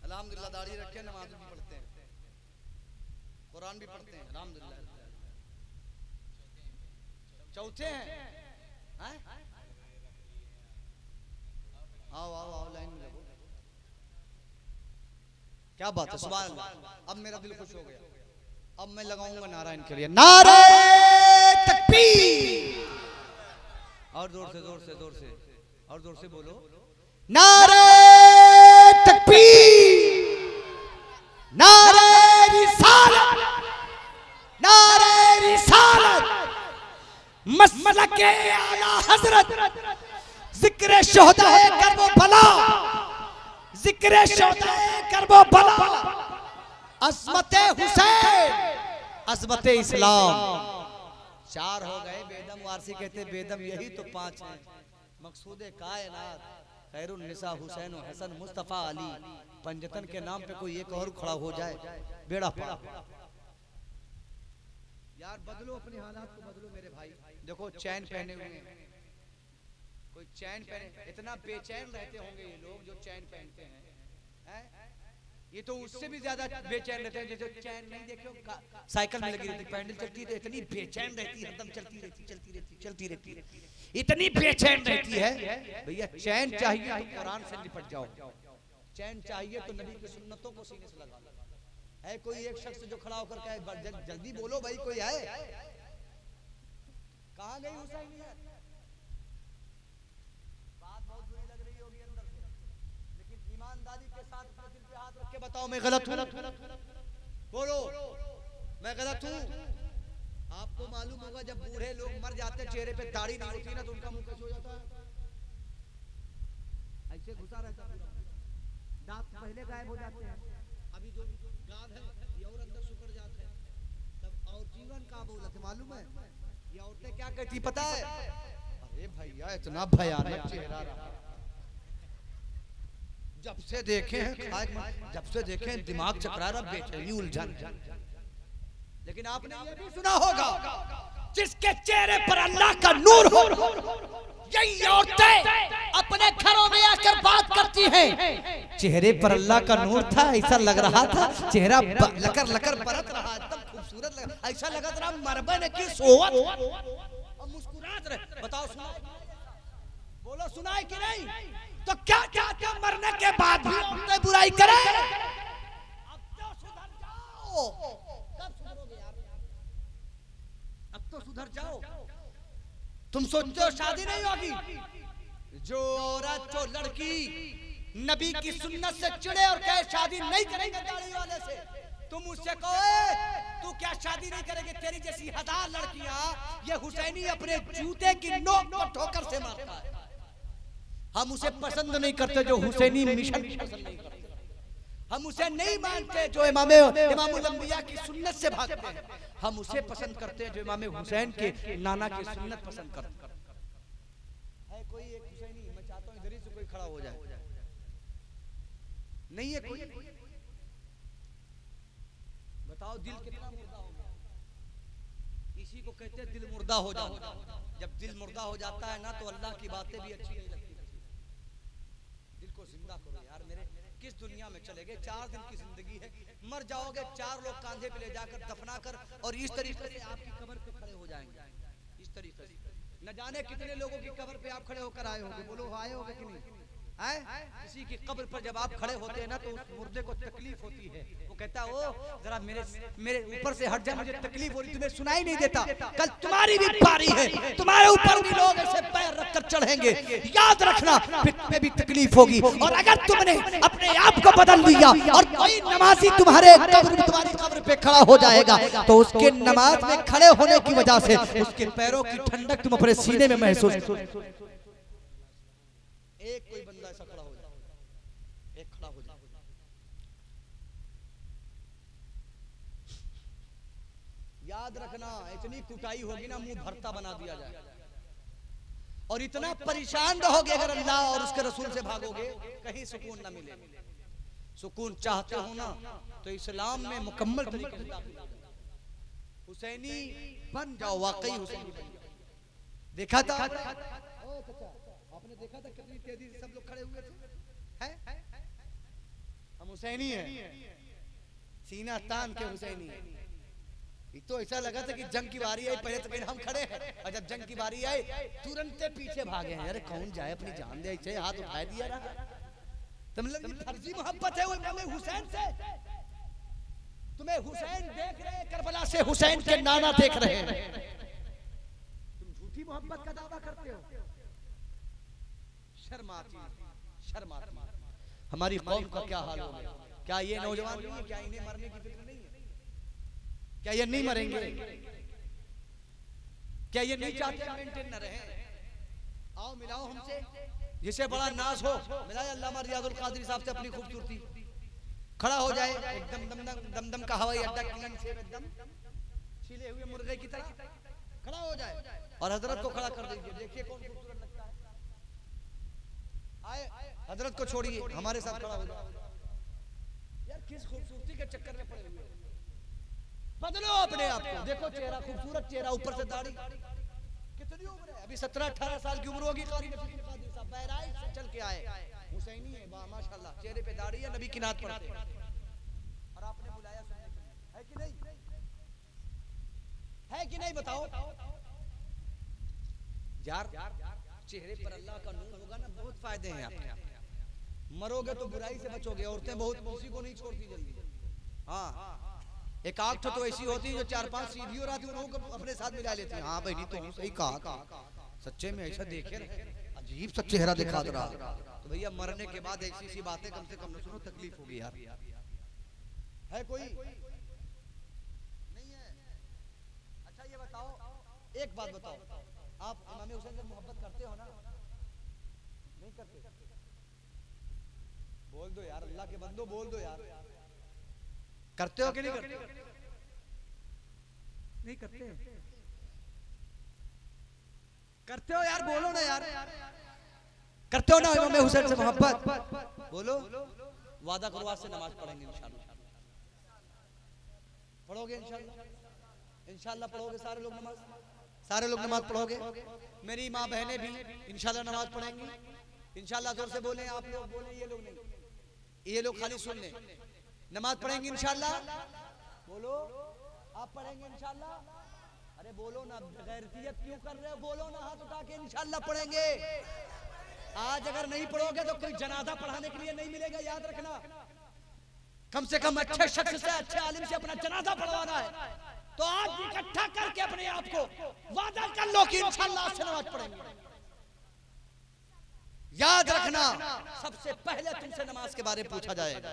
अल्हम्दुलिल्लाह दाढ़ी रखे, नमाज भी पढ़ते हैं, कुरान भी पढ़ते हैं, अल्हम्दुलिल्लाह। चौथे हैं? आओ आओ आओ, लाइन में लगो। क्या बात है, सुभान अल्लाह। अब मेरा दिल खुश हो गया। अब मैं लगाऊंगा नारा इनके लिए, नारे तकबीर। और जोर से जोर से जोर से और जोर से बोलो, नारे तकबीर, नारे रिसालत, नारे रिसालत, मसलके आला हजरत, जिक्र शोहदाए करबो भला, जिक्र शोहदाए करबो भला, अज़मत हुसैन, अज़मत इस्लाम। 4 हो गए। बेदम वारसी कहते बेदम यही तो 5 हैं। मकसूद कायनात खैरुन निसा हुसैन हसन मुस्तफ़ा अली। पंजतन के नाम पे कोई एक और खड़ा हो जाए, बेड़ा पार। यार बदलो अपने हालात को, बदलो मेरे भाई। देखो चैन पहने हुए हैं, कोई चैन पहने, इतना बेचैन रहते होंगे ये लोग जो चैन पहनते हैं। ये तो उससे भी ज्यादा बेचैन रहते हैं, जैसे चैन नहीं देखो साइकिल में लगी रहती, पैडल चलती है, इतनी बेचैन रहती है, हरदम चलती रहती, इतनी बेचैन रहती है। भैया चैन चाहिए तो कुरान से निपट जाओ, चैन चाहिए तो नबी की सुन्नतों को सीने से लगा लो। है कोई एक शख्स जो खड़ा होकर कहे जल्दी बोलो भाई कोई है? कहाँ गई हुसैनियत? बात बहुत बुरी लग रही होगी अंदर से, लेकिन ईमानदारी के साथ अपने दिल पे हाथ रख के बताओ मैं गलत हूँ? बोलो मैं गलत हूँ? आपको मालूम होगा जब बूढ़े लोग मर जाते चेहरे पे दाढ़ी नहीं होती ना तो उनका मुंह कैसे हो जाता है? ऐसे घुसा रहता है, दांत पहले गायब हो जाते हैं, अभी जो गाद है ये और अंदर सुकड़ जाते हैं, तब और जीवन का बोला थे मालूम है? ये औरतें क्या कहती पता है? अरे भैया इतना भयानक चेहरा रहा, जब से देखे हैं जब से देखे हैं दिमाग चकरा रहा, बेचैनी उलझन। लेकिन आपने ये भी सुना होगा जिसके चेहरे पर अल्लाह का नूर हो, यही औरतें अपने घरों में आकर बात करती हैं, चेहरे पर अल्लाह का नूर था, ऐसा लग रहा था चेहरा लकर लकर बरत रहा, एकदम खूबसूरत लग, ऐसा लगा था मरबे ने की सोहत और मुस्कुरात रहे। बताओ सुनाए? बोलो सुनाए कि नहीं? तो क्या क्या मरने के बाद भी औरतें बुराई करें? अब तो सुधर जाओ। कब सुधरोगे यार? अब तो सुधर जाओ। तुम सोचते हो शादी नहीं होगी? जो औरत जो लड़की नबी की सुन्नत से चिढ़े और कहे शादी नहीं करेंगे दाढ़ी वाले से, तुम उससे कहो तू क्या शादी नहीं करेगी? तेरी जैसी 1000 लड़कियां ये हुसैनी अपने जूते की नोक पर ठोकर से मारता है। हम उसे पसंद नहीं करते जो हुसैनी मिशन पसंद नहीं करते, हम उसे नहीं मानते जो इमामुल अंबिया की सुन्नत से भागते हैं, हम उसे पसंद करते हैं जो इमाम हुसैन के नाना की सुन्नत पसंद करते हैं। है कोई एक हुसैनी? मैं चाहता हूं इधर ही से कोई खड़ा हो जाए। नहीं है कोई? बताओ दिल कितना मुर्दा हो गया। इसी को कहते हैं दिल मुर्दा हो जाना। जब दिल मुर्दा हो जाता है ना तो अल्लाह की बातें भी अच्छी नहीं लगती। दिल को जिंदा करो यार। मेरे किस दुनिया में चले गए? 4 दिन की जिंदगी है, मर जाओगे, 4 लोग कांधे पे ले जाकर दफना कर और इस तरीके से आपकी कब्र पे खड़े हो जाएंगे। इस तरीके से न जाने कितने लोगों की कब्र पे आप खड़े होकर आए होंगे। बोलो आए होंगे कि नहीं? किसी की कब्र पर जब आप खड़े होते हैं ना तो उस मुर्दे को तकलीफ होती है। वो कहता है ओ जरा मेरे ऊपर से हट जा, मुझे तकलीफ हो रही, तुम्हें सुनाई नहीं देता? कल तुम्हारी भी पारी है, तुम्हारे ऊपर भी लोग ऐसे पैर रखकर चढ़ेंगे, याद रखना फिर तुम्हें भी तकलीफ होगी। और अगर तुमने अपने आप को बदल लिया और कोई नमाजी तुम्हारी कब्र पे खड़ा हो जाएगा तो उसके नमाज में खड़े होने की वजह से उसके पैरों की ठंडक तुम अपने सीने में महसूस। एक कोई बंदा ऐसा खड़ा हो जाए, एक खड़ा हो जाए। याद रखना इतनी कुटाई होगी ना मुंह भरता बना दिया जाए, और इतना परेशान रहोगे अगर अल्लाह और उसके रसूल से भागोगे, कहीं सुकून ना मिले। सुकून चाहते हो ना तो इस्लाम में मुकम्मल तरीके से दाखिल हो जाओ, हुसैनी बन जाओ, वाकई हुसैनी बन जाओ। देखा था आपने, देखा था कितनी तेजी से सब लोग खड़े हुए थे। हैं? हम हुसैनी हैं, सीना तान के हुसैनी हैं। तो ऐसा लगा था कि जंग की बारी आई, पहले तो कहीं हम खड़े हैं और जब जंग की बारी आई तुरंत पीछे भागे हैं। अरे कौन जाए, अपनी जान दे, ऐसे हाथ उठा दिया रहा। तो मतलब ये फर्जी मोहब्बत है वो इमाम हुसैन से। तुम्हें हुसैन देख रहे हैं, करबला से हुसैन के नाना देख रहे हैं, तुम झूठी मोहब्बत का दावा करते हो। शर्म आती है, शर्म आती है। हमारी कौम का क्या हाल हो गया? क्या ये नौजवान नहीं है? क्या इन्हें मरने की फिक्र नहीं है? क्या ये नहीं मरेंगे? क्या ये नहीं चाहते मेंटेन न रहे? आओ मिलाओ हमसे, जिसे बड़ा नाज हो मिलाए अल्लामा रियाजुल कादरी साहब से अपनी खूबसूरती। खड़ा हो जाए एकदम दमदम का हवाई अड्डा क्लीन से एकदम छिले हुए मुर्गे की तरह खड़ा हो जाए और हजरत को खड़ा कर दीजिए। देखिए कौन खूबसूरत लगता है। आए हजरत को छोड़िए, हमारे साथ खड़ा हो जाए। यार किस खूबसूरती के चक्कर में पड़े हुए? बदलो अपने आप को। देखो चेहरा, खूबसूरत चेहरा, ऊपर से दाढ़ी। कितनी उम्र है? अभी 17-18 साल की उम्र होगी। कारी नबी कादिर साहब बहराइच से चल के आए, हुसैनी है माशाल्लाह, चेहरे पे दाढ़ी है, नबी की नात पढ़ते हैं। कि नहीं? है कि नहीं बताओ यार। चेहरे पर अल्लाह का नूर होगा ना, बहुत फायदे हैं आपके। मरोगे तो बुराई से बचोगे। औरतें बहुत किसी को नहीं छोड़ती जल्दी। हाँ, एक आंख तो ऐसी होती है जो 4-5 सीढ़ियों आती है उनको अपने साथ मिला लेती है। हाँ बहनी तो सही कहा, सच्चे में ऐसा देखे अजीब सा चेहरा दिखा रहा। तो भैया मरने के बाद ऐसी सी बातें कम से कम न सुनो, तकलीफ होगी यार। है कोई नहीं है? अच्छा ये बताओ, एक बात बताओ, आप इमाम हुसैन से मोहब्बत करते हो ना? नहीं करते? बोल दो यार, अल्लाह के बंदो बोल दो यार, करते हो कि नहीं करते? नहीं करते? करते हो यार, बोलो ना यार, करते हो ना इमाम हुसैन से मोहब्बत? बोलो। वादा करो आज से नमाज पढ़ेंगे इंशाल्लाह। पढ़ोगे इंशाल्लाह? इंशाल्लाह पढ़ोगे सारे लोग नमाज? सारे लोग नमाज पढ़ोगे? मेरी माँ बहनें भी इंशाल्लाह नमाज पढ़ेंगी इंशाल्लाह। जोर से बोले आप लोग, बोले ये लोग नहीं, ये लोग खाली सुन ले। नमाज पढ़ेंगे इंशाल्लाह? बोलो। आप पढ़ेंगे इंशाल्लाह? अरे बोलो ना, गैरतियत क्यों कर रहे हो? बोलो ना हाथ उठा के, इंशाल्लाह पढ़ेंगे। आज अगर नहीं पढ़ोगे तो कोई जनाजा पढ़ाने के लिए नहीं मिलेगा, याद रखना। कम से कम अच्छे शख्स से, अच्छे आलिम से अपना जनाजा पढ़वाना है तो आज इकट्ठा करके अपने आप को वादा कर लो कि इंशाल्लाह आज से नमाज पढ़ेंगे। याद रखना, सबसे पहले तुमसे नमाज के बारे में पूछा जाएगा।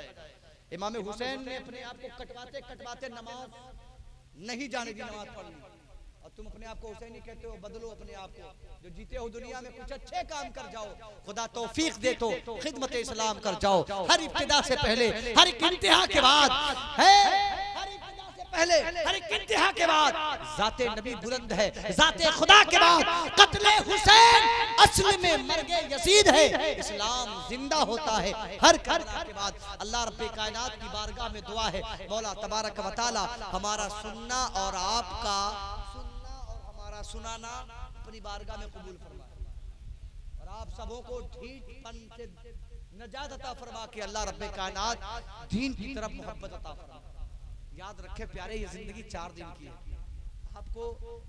इमाम हुसैन ने अपने आप को कटवाते कटवाते नमाज नहीं जाने दी, नमाज पढ़ ली। और तुम अपने आप को हुसैनी कहते हो? बदलो अपने आप को। जो जीते हो दुनिया में कुछ अच्छे काम कर जाओ, खुदा तौफीक दे तो खिदमत इस्लाम कर जाओ। हर इब्तिदा से पहले, हर एक इंतहा के बाद है, हर इब्तिदा से पहले, हर एक इंतहा के बाद जाते नबी बुलंद है, जाते खुदा के बाद कत्ले हुसैन असल में मर्गे यजीद है। इस्लाम जिंदा होता है हर करबला के बाद। अल्लाह रब्बे कायनात की बारगाह में दुआ है, मौला तबारक व तआला हमारा सुनना और आपका सुनाना अपनी बारगाह में कबूल फरमाए और आप सबों को ढीठपन से नजात अता फरमा के अल्लाह रब्बे कायनात दीन की तरफ मोहब्बत अता फरमा। याद रखे प्यारे, ये जिंदगी 4 दिन की है। आपको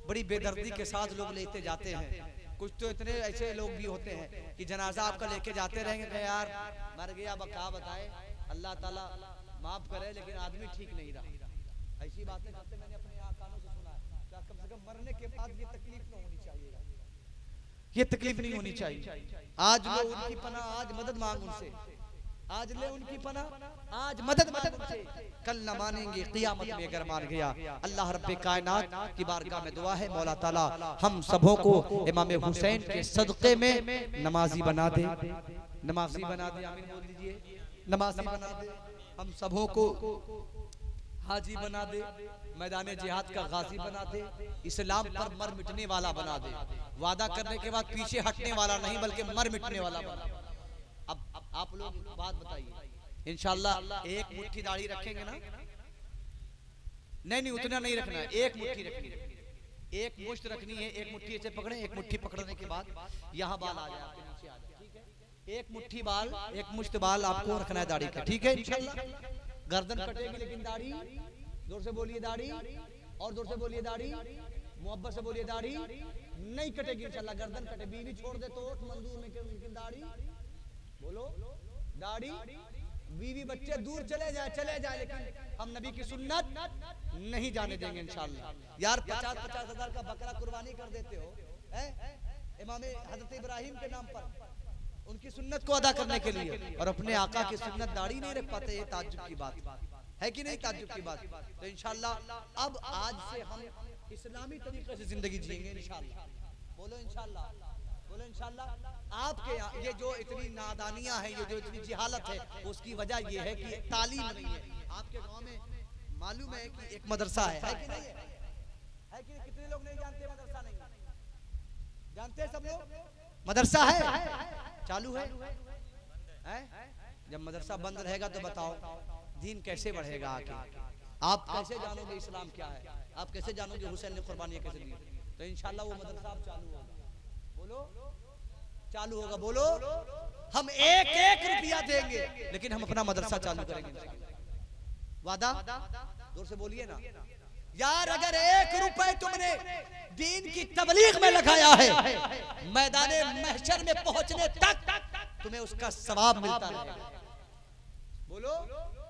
बड़ी बेदर्दी के साथ लोग लेते जाते हैं। कुछ तो इतने ऐसे लोग भी होते हैं कि जनाजा आपका लेके जाते रहेंगे, यार मर गया बका बताए, अल्लाह ताला माफ करे, लेकिन आदमी ठीक नहीं रहा। ऐसी बातें करते मैंने अपने यहाँ कानों से सुना है। कम से कम मरने के बाद ये तकलीफ न होनी चाहिए, ये तकलीफ नहीं होनी चाहिए। आज लो उनकी पनाह, आज मदद मांग उनसे, आज ले उनकी पनाह, आज मदद मांग उनसे। कल न मानेंगे क़ियामत में अगर मान गया। अल्लाह रब्बे कायनात की बारगाह में दुआ है, मौला ताला हम सबों को इमाम हुसैन के सदक़े में नमाजी बना दे, नमाजी बना दे। आमीन बोल दीजिए। नमाजी बना दे, हम सबों को हाजी बना दे, मैदान जिहाद का गाजी बना दे, इस्लाम पर मर मिटने वाला बना दे। वादा करने के बाद पीछे हटने वाला नहीं, बल्कि मर मिटने वाला बना। अब आप लोग बात बताइए, इंशाल्लाह एक मुट्ठी दाढ़ी रखेंगे ना? नहीं, उतना नहीं रखना है, एक मुट्ठी रखनी है, एक मुश्त रखनी है। एक मुट्ठी ऐसे पकड़े, एक मुट्ठी पकड़ने के बाद यहाँ बाल आ जाए, आपके नीचे आ जाए, ठीक है? एक मुट्ठी बाल, एक मुश्त बाल आपको रखना है दाढ़ी का, ठीक है? इंशाल्लाह गर्दन कटेगी लेकिन दाढ़ी, जोर से बोलिए दाढ़ी, और जोर से बोलिए दाढ़ी, मोहब्बत से बोलिए दाढ़ी नहीं कटेगी इंशाल्लाह। गर्दन कटे, बीवी छोड़ दे तो मंजूर में, लेकिन दाढ़ी बोलो, दाढ़ी बीवी बच्चे दूर चले जाए, लेकिन हम नबी की सुन्नत नहीं जाने देंगे इंशाल्लाह। यार 50-50 हजार का बकरा कुर्बानी कर देते हो इमाम हजरत इब्राहिम के नाम पर, उनकी सुन्नत को अदा करने के लिए, और अपने आका की सुन्नत दाढ़ी नहीं रख पाते। ये ताज्जुब की बात है कि नहीं? ताज्जुब की बात। तो इंशाल्लाह अब आज से हम इस्लामी तरीके से जिंदगी जिएंगे इंशाल्लाह। बोलो इंशाल्लाह, बोलो इंशाल्लाह। आपके यहाँ ये जो इतनी नादानियां हैं, ये जो इतनी जिहालत है, उसकी वजह ये है कि तालीम नहीं है। आपके गांव में मालूम है कि एक मदरसा है कि नहीं है? है कि कितने लोग नहीं जानते? मदरसा नहीं जानते सब लोग? मदरसा है, चालू है? जब मदरसा बंद रहेगा तो बताओ दीन कैसे बढ़ेगा आगे? आप कैसे जानोगे इस्लाम क्या है? आप कैसे जानोगे हुसैन ने कुर्बानियां कैसे दी? तो इंशाल्लाह वो मदरसा अब चालू होगा। बोलो चालू होगा, बोलो। हम 1-1 रुपया देंगे, लेकिन हम अपना मदरसा चालू करेंगे इंशाल्लाह। वादा जोर से बोलिए ना यार। अगर 1 रुपए तुमने दीन की तबलीग में लगाया है, मैदाने महशर में पहुंचने तक तुम्हें उसका सवाब मिलता रहेगा। बोलो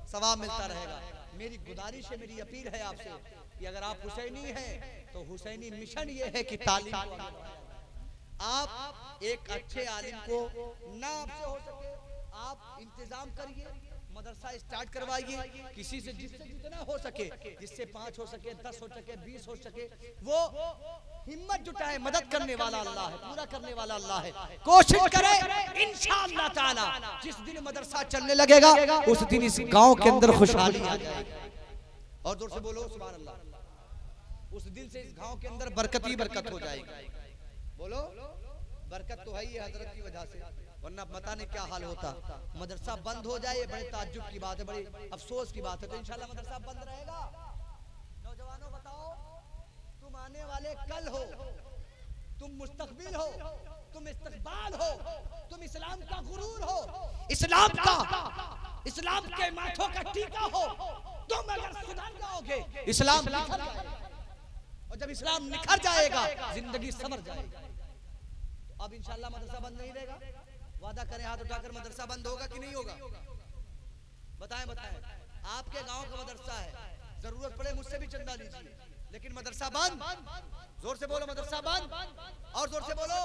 सवाब मिलता रहेगा। मेरी गुजारिश है, मेरी अपील है आपसे कि अगर आप हुसैनी हैं तो हुसैनी मिशन ये है कि तालीम आप एक अच्छे आलिम को ना आपसे हो सके आप इंतजाम करिए, मदरसा स्टार्ट करवाइए, किसी से जिससे जितना हो सके, जिससे 5 हो सके, 10 हो सके, 20 हो सके, वो हिम्मत जुटाए। मदद करने वाला अल्लाह है, पूरा करने वाला अल्लाह है। कोशिश करें इंशाअल्लाह ताला जिस दिन मदरसा चलने लगेगा उस दिन इस गांव के अंदर खुशहाली आ जाएगी। और जोर से बोलो सुभान अल्लाह। उस दिन से इस गांव के अंदर बरकत ही बरकत हो जाएगी। बोलो बरकत तो है ही हजरत की वजह से, वरना पता नहीं क्या हाल होता। मदरसा बंद हो जाए बड़े ताज्जुब की बात है, बड़ी अफसोस की बात है। तो इंशाल्लाह मदरसा बंद रहेगा। नौजवानों बताओ, तुम आने वाले कल हो, तुम मुस्तकबिल हो, तुम इस्तकबाल हो, तुम इस्लाम का गुरूर हो, इस्लाम के माथों का टीका हो। तुम अगर सुधर जाओगे इस्लाम निखर जाएगा, और जब इस्लाम निखर जाएगा जिंदगी संवर जाएगी। तो अब इंशाल्लाह मदरसा बंद नहीं रहेगा। वादा करें हाथ उठाकर, मदरसा बंद होगा कि नहीं होगा? बताएं बताएं। आपके गांव का मदरसा है, जरूरत पड़े मुझसे भी चंदा लीजिए, लेकिन मदरसा बंद। जोर से बोलो मदरसा बंद, और जोर से बोलो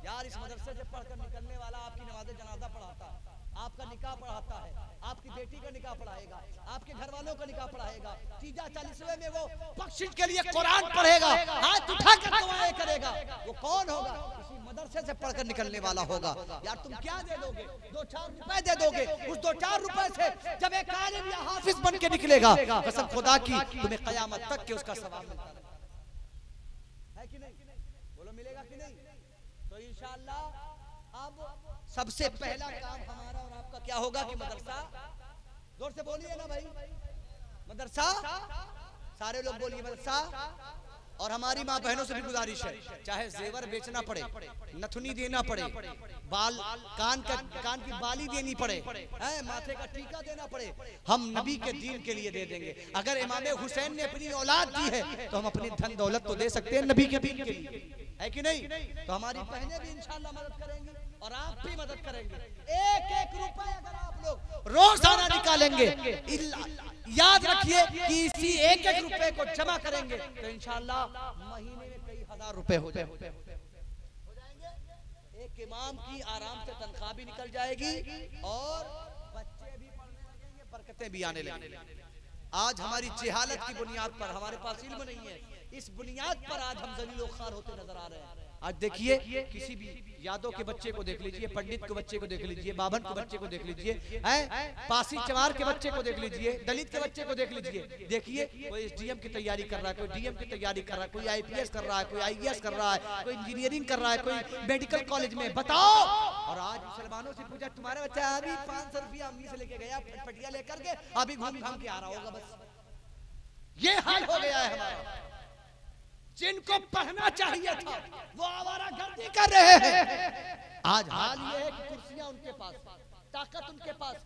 यार। इस मदरसे से पढ़कर निकलने वाला आपकी नमाज़े जनाजा पढ़ाता है, आपका निकाह पढ़ाता है, आपकी बेटी का निकाह पढ़ाएगा, आपके घर वालों का निकाह पढ़ाएगा, 40वें में वो बख्शिश के लिए कुरान पढ़ेगा, हाथ उठाकर दुआएं करेगा। वो कौन होगा? किसी मदरसे से पढ़कर निकलने वाला होगा। यार तुम क्या दे दोगे? 2-4 रुपए दे दोगे। उस 2-4 रुपए से जब एक आलिम या हाफिज बन के निकलेगा, कसम खुदा की तुम्हें कयामत तक के उसका सवाब मिलता है कि नहीं? बोलो मिलेगा कि नहीं? तो इंशाअल्लाह अब सबसे पहला काम हमारा और आपका क्या होगा कि मदरसा, जोर से बोलिए ना भाई, मदरसा, सारे लोग बोलिए मदरसा। और हमारी माँ बहनों से भी गुजारिश है, चाहे जेवर बेचना पड़े, नथुनी देना पड़े, बाल कान की बाली देनी पड़े, माथे का टीका देना पड़े, हम नबी के दीन के लिए दे देंगे। अगर इमाम हुसैन ने अपनी औलाद दी है तो हम अपनी धन दौलत तो दे सकते हैं नबी के दीन के लिए, है कि नहीं? तो हमारी बहनें भी इंशाअल्लाह मदद करेंगी और आप भी मदद करेंगे। 1-1 रुपए अगर आप लोग रोजाना निकालेंगे, याद रखिए कि इसी 1-1 रुपए को जमा करेंगे तो इंशाअल्लाह महीने में कई हजार रुपए हो जाएंगे। एक इमाम की आराम से तनख्वाह भी निकल जाएगी और बच्चे भी पढ़ने लगेंगे, बरकतें भी आने लगेंगी। आज हमारी जहालत की बुनियाद पर, हमारे पास इल्म नहीं है, इस बुनियाद पर आज हम जलील खार होते नजर आ रहे हैं। आज देखिए किसी भी यादव के बच्चे को देख लीजिए, पंडित के बच्चे को देख लीजिए, बाभन के बच्चे को देख लीजिए, पासी चमार के बच्चे को देख लीजिए, दलित के बच्चे को देख लीजिए। देखिए कोई एसडीएम की तैयारी कर रहा है, कोई डीएम की तैयारी कर रहा है, कोई आईपीएस कर रहा है, कोई आईएएस कर रहा है, कोई इंजीनियरिंग कर रहा है, कोई मेडिकल कॉलेज में। बताओ, और आज मुसलमानों से पूछा तुम्हारा बच्चा अभी 500 रुपया अम्मी से लेके गया फटफटिया लेकर के, अभी घूम घाम के आ रहा होगा। बस ये हाल हो गया है हमारा। जिनको पढ़ना चाहिए था वो आवारागर्दी कर रहे हैं। आज हाल ये है कि कुर्सियां उनके पास, ताकत उनके पास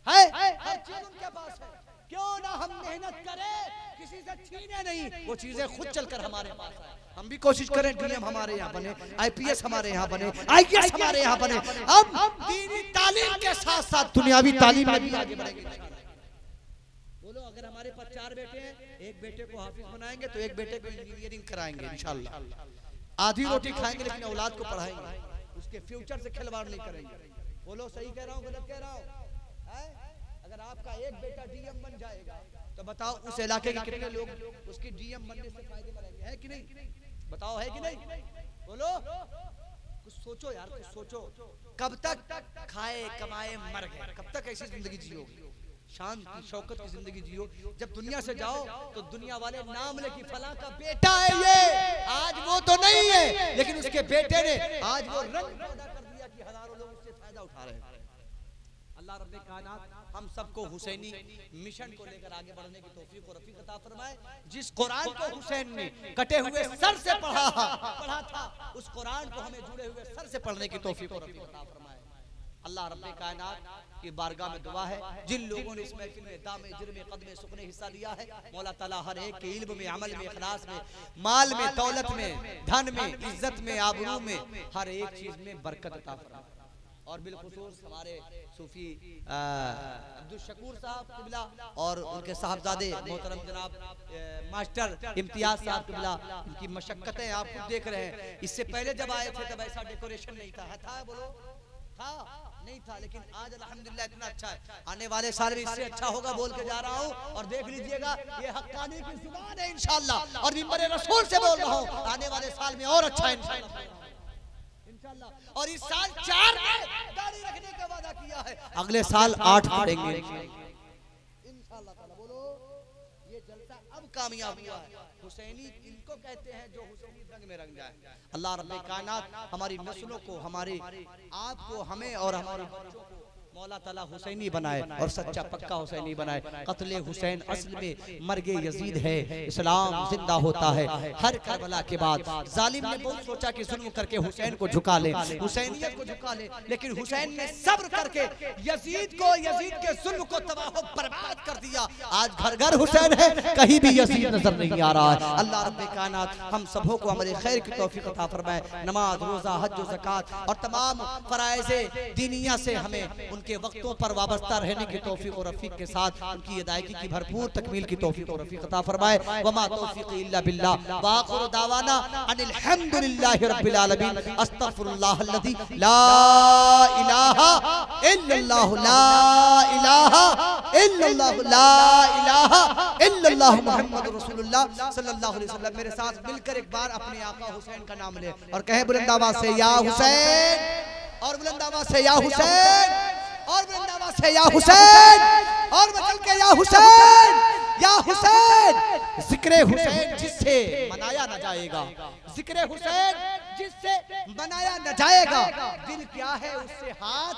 है, हर चीज उनके पास है। क्यों ना हम मेहनत करें, किसी से छीने नहीं, वो चीजें खुद चलकर हमारे पास आए। हम भी कोशिश करें डीएम हमारे यहाँ बने, आईपीएस हमारे यहाँ बने, आईएएस हमारे यहाँ बने। हम दीनी तालीम के साथ साथ दुनियावी तालीम में भी आगे बढ़ेंगे। बोलो अगर हमारे पास 4 बेटे हैं, एक बेटे को हाफिज बनाएंगे तो एक बेटे को इंजीनियरिंग कराएंगे इंशाल्लाह। आधी रोटी खाएंगे लेकिन औलाद को पढ़ाएंगे, उसके फ्यूचर से खिलवाड़ नहीं करेंगे। बोलो सही कह रहा हूँ गलत कह रहा हूँ? अगर आपका एक बेटा डीएम बन जाएगा तो बताओ उस इलाके के कितने लोग उसके डीएम बनने से फायदे में रहेंगे, है कि नहीं? बताओ है कि नहीं? बोलो कुछ सोचो यार, कुछ सोचो। कब तक खाए कमाए मर गए, कब तक ऐसी जिंदगी जियोगे? शांति शौकत की जिंदगी जियो। जब दुनिया से जाओ तो दुनिया वाले नाम ले कि फलां का बेटा है ये, आज वो तो नहीं है लेकिन उसके बेटे ने आज वो रंग पैदा कर दिया कि हजारों लोग उससे फायदा उठा रहे हैं। अल्लाह रब्बे कायनात हम सबको हुसैनी मिशन को लेकर आगे बढ़ने की तौफीक और रफीक अता फरमाए। जिस कुरान को हुसैन ने कटे हुए सर से पढ़ा था, उस कुरान को हमें जुड़े हुए सर से पढ़ने की तौफीक और रफीक अता फरमाए। अल्लाह रब्बे कायनात की बारगाह में दुआ है, जिन लोगों ने इस महफिल में दामे जुर्मे कदमे सुखने हिस्सा लिया है, मौला ताला हर एक के इल्म में, अमल में, इखलास में, माल में, दौलत में, धन में, इज्जत में, आबरू में, हर एक चीज में बरकत अता फरमाए। और बिलखुसूस हमारे सूफी अब्दुल शकूर साहब किबला और उनके साहबजादे मोहतरम जनाब मास्टर इम्तियाज साहब किबला, उनकी मशक्कतें आप खुद देख रहे हैं। इससे पहले जब आए थे तब ऐसा डेकोरेशन नहीं था, था बोलो था नहीं था, लेकिन आज अल्हम्दुलिल्लाह इतना अच्छा है। आने वाले साल में इससे अच्छा होगा बोल के जा रहा हूँ, और देख लीजिएगा ये हक्कानी की जुबान है इंशाअल्लाह, और मिंबर रसूल से बोल रहा हूँ, आने वाले साल में और अच्छा इंशाअल्लाह। और इस साल 4 में दाढ़ी रखने का वादा किया है, अगले साल 8 करेंगे इंशाअल्लाह ताला। बोलो ये जलसा अब कामयाब हुआ है। हुसैनी इनको कहते हैं जो हुसैनी रंग में रंग जाए। अल्लाह रब्बे कायनात हमारी नस्लों को, हमारे आप को, हमें और हमारे बच्चों को मौला ताला हुसैनी बनाए और सच्चा पक्का हुसैनी बनाए। कत्ले हुसैन असल में मर्गे यजीद है, इस्लाम जिंदा होता है। हर करबला के बाद जालिम ने बहुत सोचा कि जुल्म करके हुसैन को झुका ले, हुसैनियत को झुका ले, लेकिन हुसैन ने सब्र करके यजीद के जुल्म को तबाह बर्बाद कर दिया। आज घर घर हुसैन है, कहीं भी यजीद नजर नहीं आ रहा है। अल्लाह रब्बे कायनात हम सबों को हमारे खैर की तौफीक अता फरमाए। नमाज, रोजा, हज और ज़कात और तमाम फराइज़े दीनिया से हमें उनके वक्तों पर वाबस्ता रहने की तौफीक और रफीक के साथ उनकी अदायगी की भरपूर तकमील की तौफीक और रफीक अता फरमाए। वमा तौफीक़ी इल्ला बिल्लाह व आखिरु दावाना अनिल हम्दुलिल्लाहि रब्बिल आलमीन। अस्तगफिरुल्लाह अल्लज़ी ला इलाहा इल्लल्लाह ला इलाहा इल्लल्लाह ला इलाहा इल्लल्लाह मुहम्मदुर रसूलुल्लाह सल्लल्लाहु अलैहि वसल्लम। मेरे साथ मिलकर एक बार अपने आका हुसैन का नाम ले और कहे बुलंद आवाज से या हुसैन, और बुलंद आवाज से या हुसैन, और बुलंद आवाज से या हुसैन, और बचल के या हुसैन, या हुसैन। जिक्र हुसैन जिससे मनाया न जाएगा, जिक्र हुसैन जिससे मनाया न जाएगा। दिल क्या है उससे हाथ